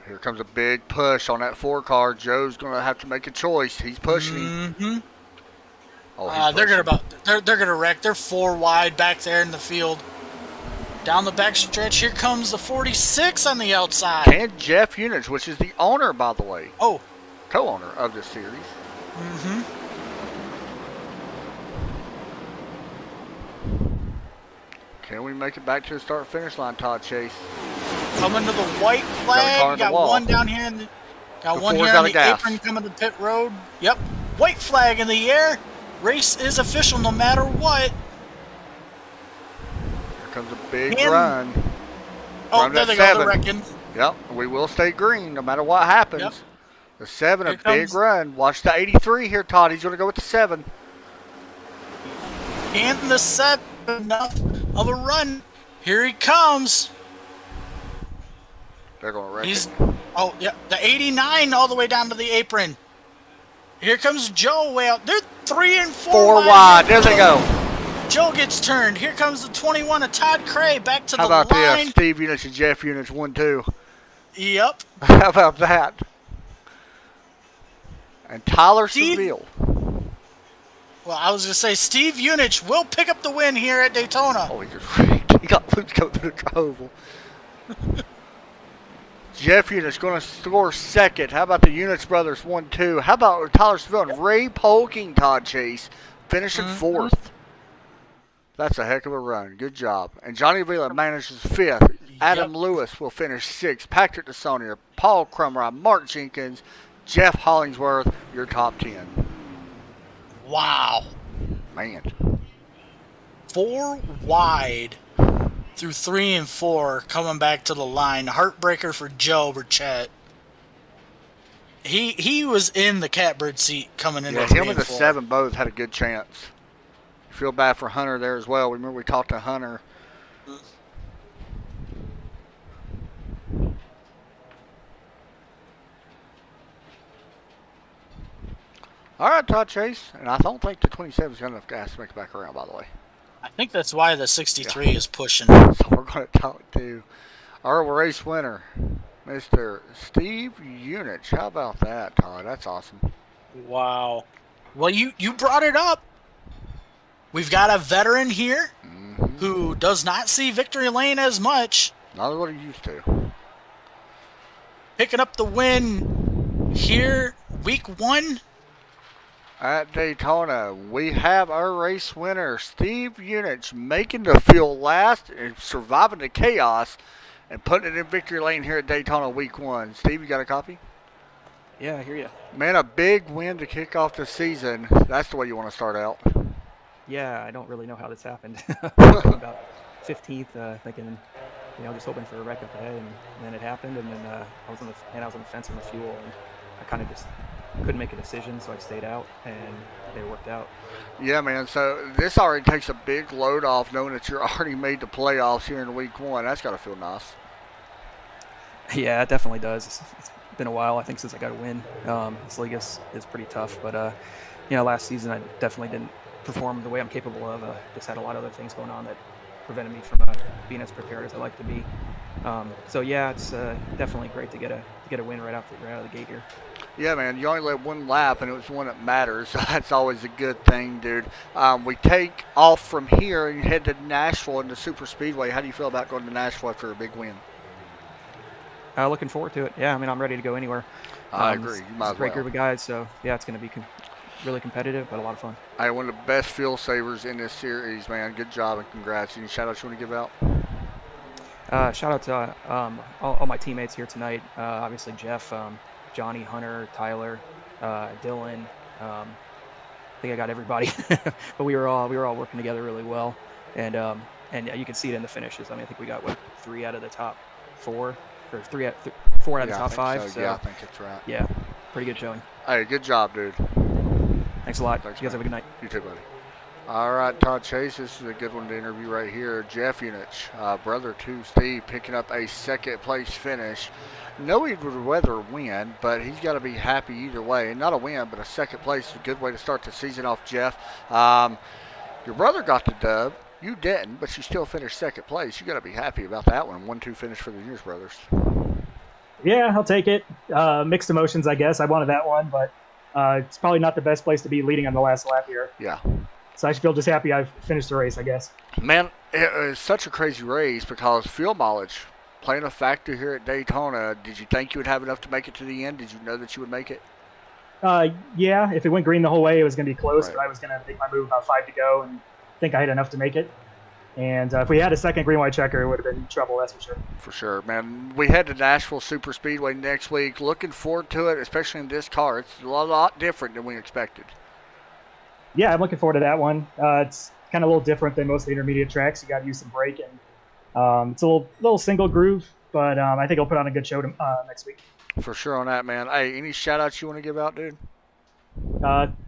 Here comes a big push on that 4 car. Joe's going to have to make a choice. He's pushing him. Mm-hmm. Oh, They're gonna wreck. They're 4 wide back there in the field. Down the back stretch, here comes the 46 on the outside. And Jeff Unich, which is the owner, by the way, Oh, co-owner of this series. mm-hmm. Can we make it back to the start-finish line, Todd Chase? Coming to the white Got a car flag. in the Got wall. one down here in the. Got The one four's here out on of the gas. apron coming to pit road. Yep. White flag in the air. Race is official no matter what. Here comes a big And- run. Oh, Run there that they go. 7. They're wrecking. Yep, we will stay green no matter what happens. Yep. The 7, Here a big comes- run. Watch the 83 here, Todd. He's going to go with the 7. And the 7, enough of a run. Here he comes. They're going to wreck He's. it. Oh, yeah. The 89 all the way down to the apron. Here comes Joe way out. They're 3 and 4 4 wide. There they go. Joe gets turned. Here comes the 21 of Todd Cray back to How the about line. this? Steve Unich and Jeff Unich 1-2. Yep. How about that? And Tyler Steve- Seville. Well, I was going to say Steve Unich will pick up the win here at Daytona. Oh, he just wrecked. He got flipped go through the oval. Jeff Unich going to score second. How about the Unich brothers 1-2? How about Tyler Seville and Ray Polking, Todd Chase, finishing fourth? That's a heck of a run. Good job. And Johnny Villa manages fifth. Adam Lewis will finish sixth. Patrick DeSonia, Paul Crumrod, Mark Jenkins, Jeff Hollingsworth, your top 10. Wow. Man. 4 wide through 3 and 4 coming back to the line. Heartbreaker for Joe Burchett. He was in the catbird seat coming into Yeah, 3 him and the 4. 7 both had a good chance. Feel bad for Hunter there as well. Remember we talked to Hunter. All right, Todd Chase. And I don't think the 27's got enough gas to make it back around, by the way. I think that's why the 63 is pushing. So we're going to talk to our race winner, Mr. Steve Unich. How about that, Todd? That's awesome. Wow. Well, you brought it up. We've got a veteran here who does not see victory lane as much. Not what he used to. Picking up the win here, week 1. At Daytona, we have our race winner, Steve Unich, making the field last and surviving the chaos and putting it in victory lane here at Daytona week 1. Steve, you got a copy? Yeah, I hear you. Man, a big win to kick off the season. That's the way you want to start out. Yeah, I don't really know how this happened. About 15th, thinking, just hoping for a wreck up ahead, and then it happened, and then I was on the fence on the fuel, and I kind of just couldn't make a decision, so I stayed out, and it worked out. Yeah, man. So this already takes a big load off knowing that you're already made the playoffs here in week 1. That's got to feel nice. Yeah, it definitely does. It's been a while, I think, since I got a win. This league is pretty tough, but last season I definitely didn't perform the way I'm capable of. Just had a lot of other things going on that prevented me from being as prepared as I like to be. So yeah, it's definitely great to get a win right out of the gate here. Yeah, man, you only led one lap, and it was one that matters. So that's always a good thing, dude. We take off from here and head to Nashville in the Super Speedway. How do you feel about going to Nashville after a big win? Looking forward to it. Yeah, I mean, I'm ready to go anywhere. I agree. You It's might a as great well. group of guys, so yeah, it's going to be really competitive, but a lot of fun. Hey, one of the best fuel savers in this series, man. Good job and congrats. Any shout outs you want to give out? Shout out to all my teammates here tonight. Obviously, Jeff, Johnny, Hunter, Tyler, Dylan. I think I got everybody, but we were all working together really well, and yeah, you can see it in the finishes. I mean, I think we got 3 out of the top 4, or 4 out of the Yeah, I top think 5. so. Yeah, I think it's right. Yeah, pretty good showing. Hey, good job, dude. Thanks a lot. Thanks, You guys man. have a good night. You too, buddy. All right, Todd Chase, this is a good one to interview right here. Jeff Unich, brother to Steve, picking up a second-place finish. No, he would rather win, but he's got to be happy either way. Not a win, but a second place is a good way to start the season off, Jeff. Your brother got the dub. You didn't, but you still finished second place. You got to be happy about that one. 1-2 finish for the Unich brothers. Yeah, I'll take it. Mixed emotions, I guess. I wanted that one, but it's probably not the best place to be leading on the last lap here. Yeah. So I feel just happy I've finished the race, I guess. Man, it was such a crazy race because fuel mileage playing a factor here at Daytona. Did you think you would have enough to make it to the end? Did you know that you would make it? Yeah, if it went green the whole way, it was going to be close, Right. but I was going to make my move about 5 to go and think I had enough to make it. And if we had a second green-white checker, it would have been trouble, that's for sure. For sure, man. We head to Nashville Super Speedway next week. Looking forward to it, especially in this car. It's a lot different than we expected. Yeah, I'm looking forward to that one. It's kind of a little different than most of the intermediate tracks. You got to use some braking. It's a little single groove, but I think I'll put on a good show next week. For sure on that, man. Hey, any shout-outs you want to give out, dude?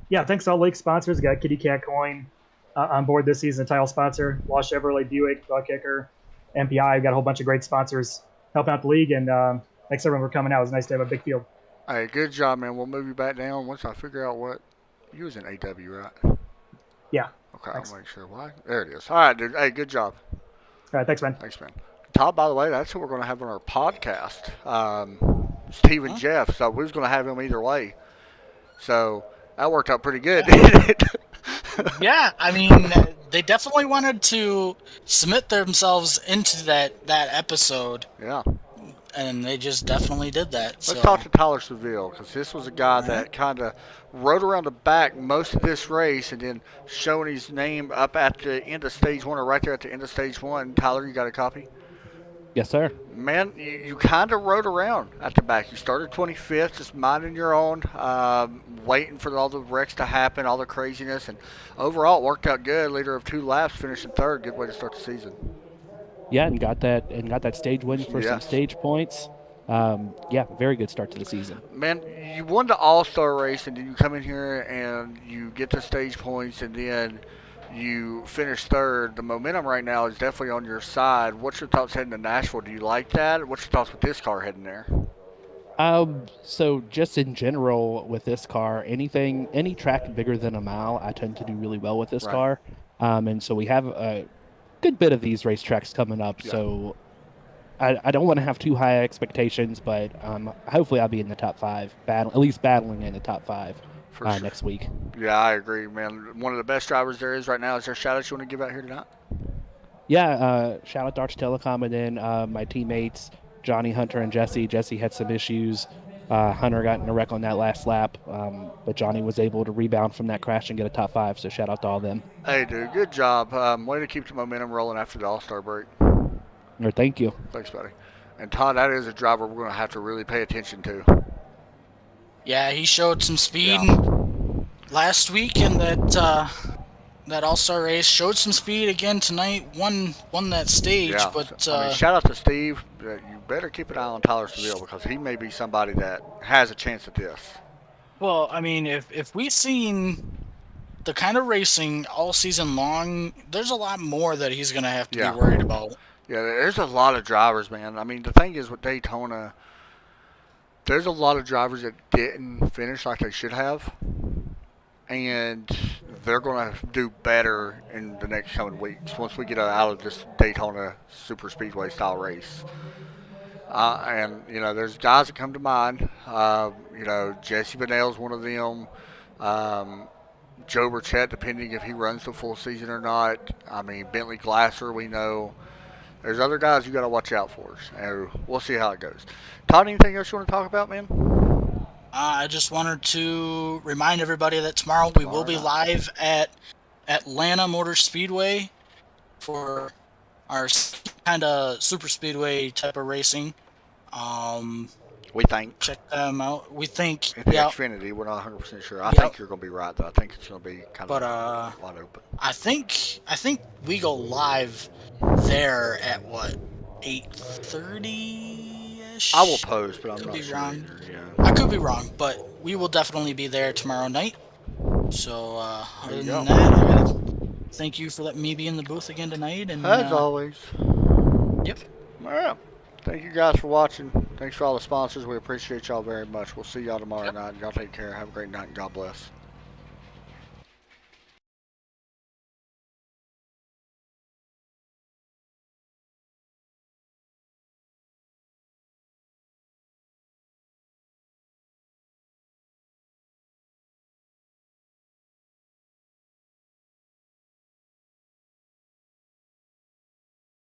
Yeah, thanks to all Lake sponsors. Got Kitty Cat Coin on board this season, a title sponsor. Lost Chevrolet, Buick, Buck Kicker, MPI. Got a whole bunch of great sponsors helping out the league, and thanks everyone for coming out. It was nice to have a big field. Hey, good job, man. We'll move you back down once I figure out what. You was in AW, right? Yeah. Okay, Thanks. I'll make sure. Why? There it is. All right, dude. Hey, good job. All right, thanks, man. Thanks, man. Todd, by the way, that's who we're going to have on our podcast. Steve and Jeff. So we was going to have him either way. So that worked out pretty good, didn't it? Yeah, I mean, they definitely wanted to submit themselves into that episode, Yeah. and they just definitely did that. Let's talk to Tyler Seville, because this was a guy that kind of rode around the back most of this race and then showing his name up at the end of stage 1 or right there at the end of stage 1. Tyler, you got a copy? Yes, sir. Man, you kind of rode around at the back. You started 25th, just minding your own, waiting for all the wrecks to happen, all the craziness, and overall it worked out good. Leader of 2 laps, finishing 3rd. Good way to start the season. Yeah, and got that stage win for some stage points. Yeah, very good start to the season. Man, you won the All-Star race, and then you come in here and you get the stage points, and then you finish 3rd. The momentum right now is definitely on your side. What's your thoughts heading to Nashville? Do you like that? What's your thoughts with this car heading there? So just in general with this car, any track bigger than a mile, I tend to do really well with this car. And so we have a good bit of these racetracks coming up. Yeah. So I don't want to have too high expectations, but hopefully I'll be in the top 5, at least battling in the top 5 sure. Next week. Yeah, I agree, man. One of the best drivers there is right now. Is there a shout-out you want to give out here tonight? Yeah, shout out to Arch Telecom, and then my teammates, Johnny, Hunter, and Jesse. Jesse had some issues. Hunter got in a wreck on that last lap, but Johnny was able to rebound from that crash and get a top 5, so shout out to all of them. Hey, dude, good job. Way to keep the momentum rolling after the All-Star break. Thank you. Thanks, buddy. And Todd, that is a driver we're going to have to really pay attention to. Yeah, he showed some speed last week in that All-Star race. Showed some speed again tonight. Won that stage. Yeah. But shout out to Steve. You better keep an eye on Tyler Seville because he may be somebody that has a chance at this. Well, I mean, if we've seen the kind of racing all season long, there's a lot more that he's going to have to be worried about. Yeah, there's a lot of drivers, man. I mean, the thing is with Daytona, there's a lot of drivers that didn't finish like they should have, and they're going to do better in the next coming weeks once we get out of this Daytona Super Speedway style race. And, you know, there's guys that come to mind. You know, Jesse Benell's one of them. Joe Burchett, depending if he runs the full season or not. I mean, Bentley Glasser, we know. There's other guys you got to watch out for. And we'll see how it goes. Todd, anything else you want to talk about, man? I just wanted to remind everybody that tomorrow we will be live at Atlanta Motor Speedway for our kind of super speedway type of racing. Well, We think. Check them out. We think. At the Yeah. Xfinity, we're not 100% sure. I Yep. think you're going to be right, though. I think it's going to be kind But of wide open. I think we go live there at what 8:30 ish. I will post, but I'm Could not be sure wrong. either. Yeah. I could be wrong, but we will definitely be there tomorrow night. So other There you than go. that, I gotta thank you for letting me be in the booth again tonight. And As always. Yep. All right. Thank you guys for watching. Thanks for all the sponsors. We appreciate y'all very much. We'll see y'all tomorrow night. Y'all take care. Have a great night. And God bless.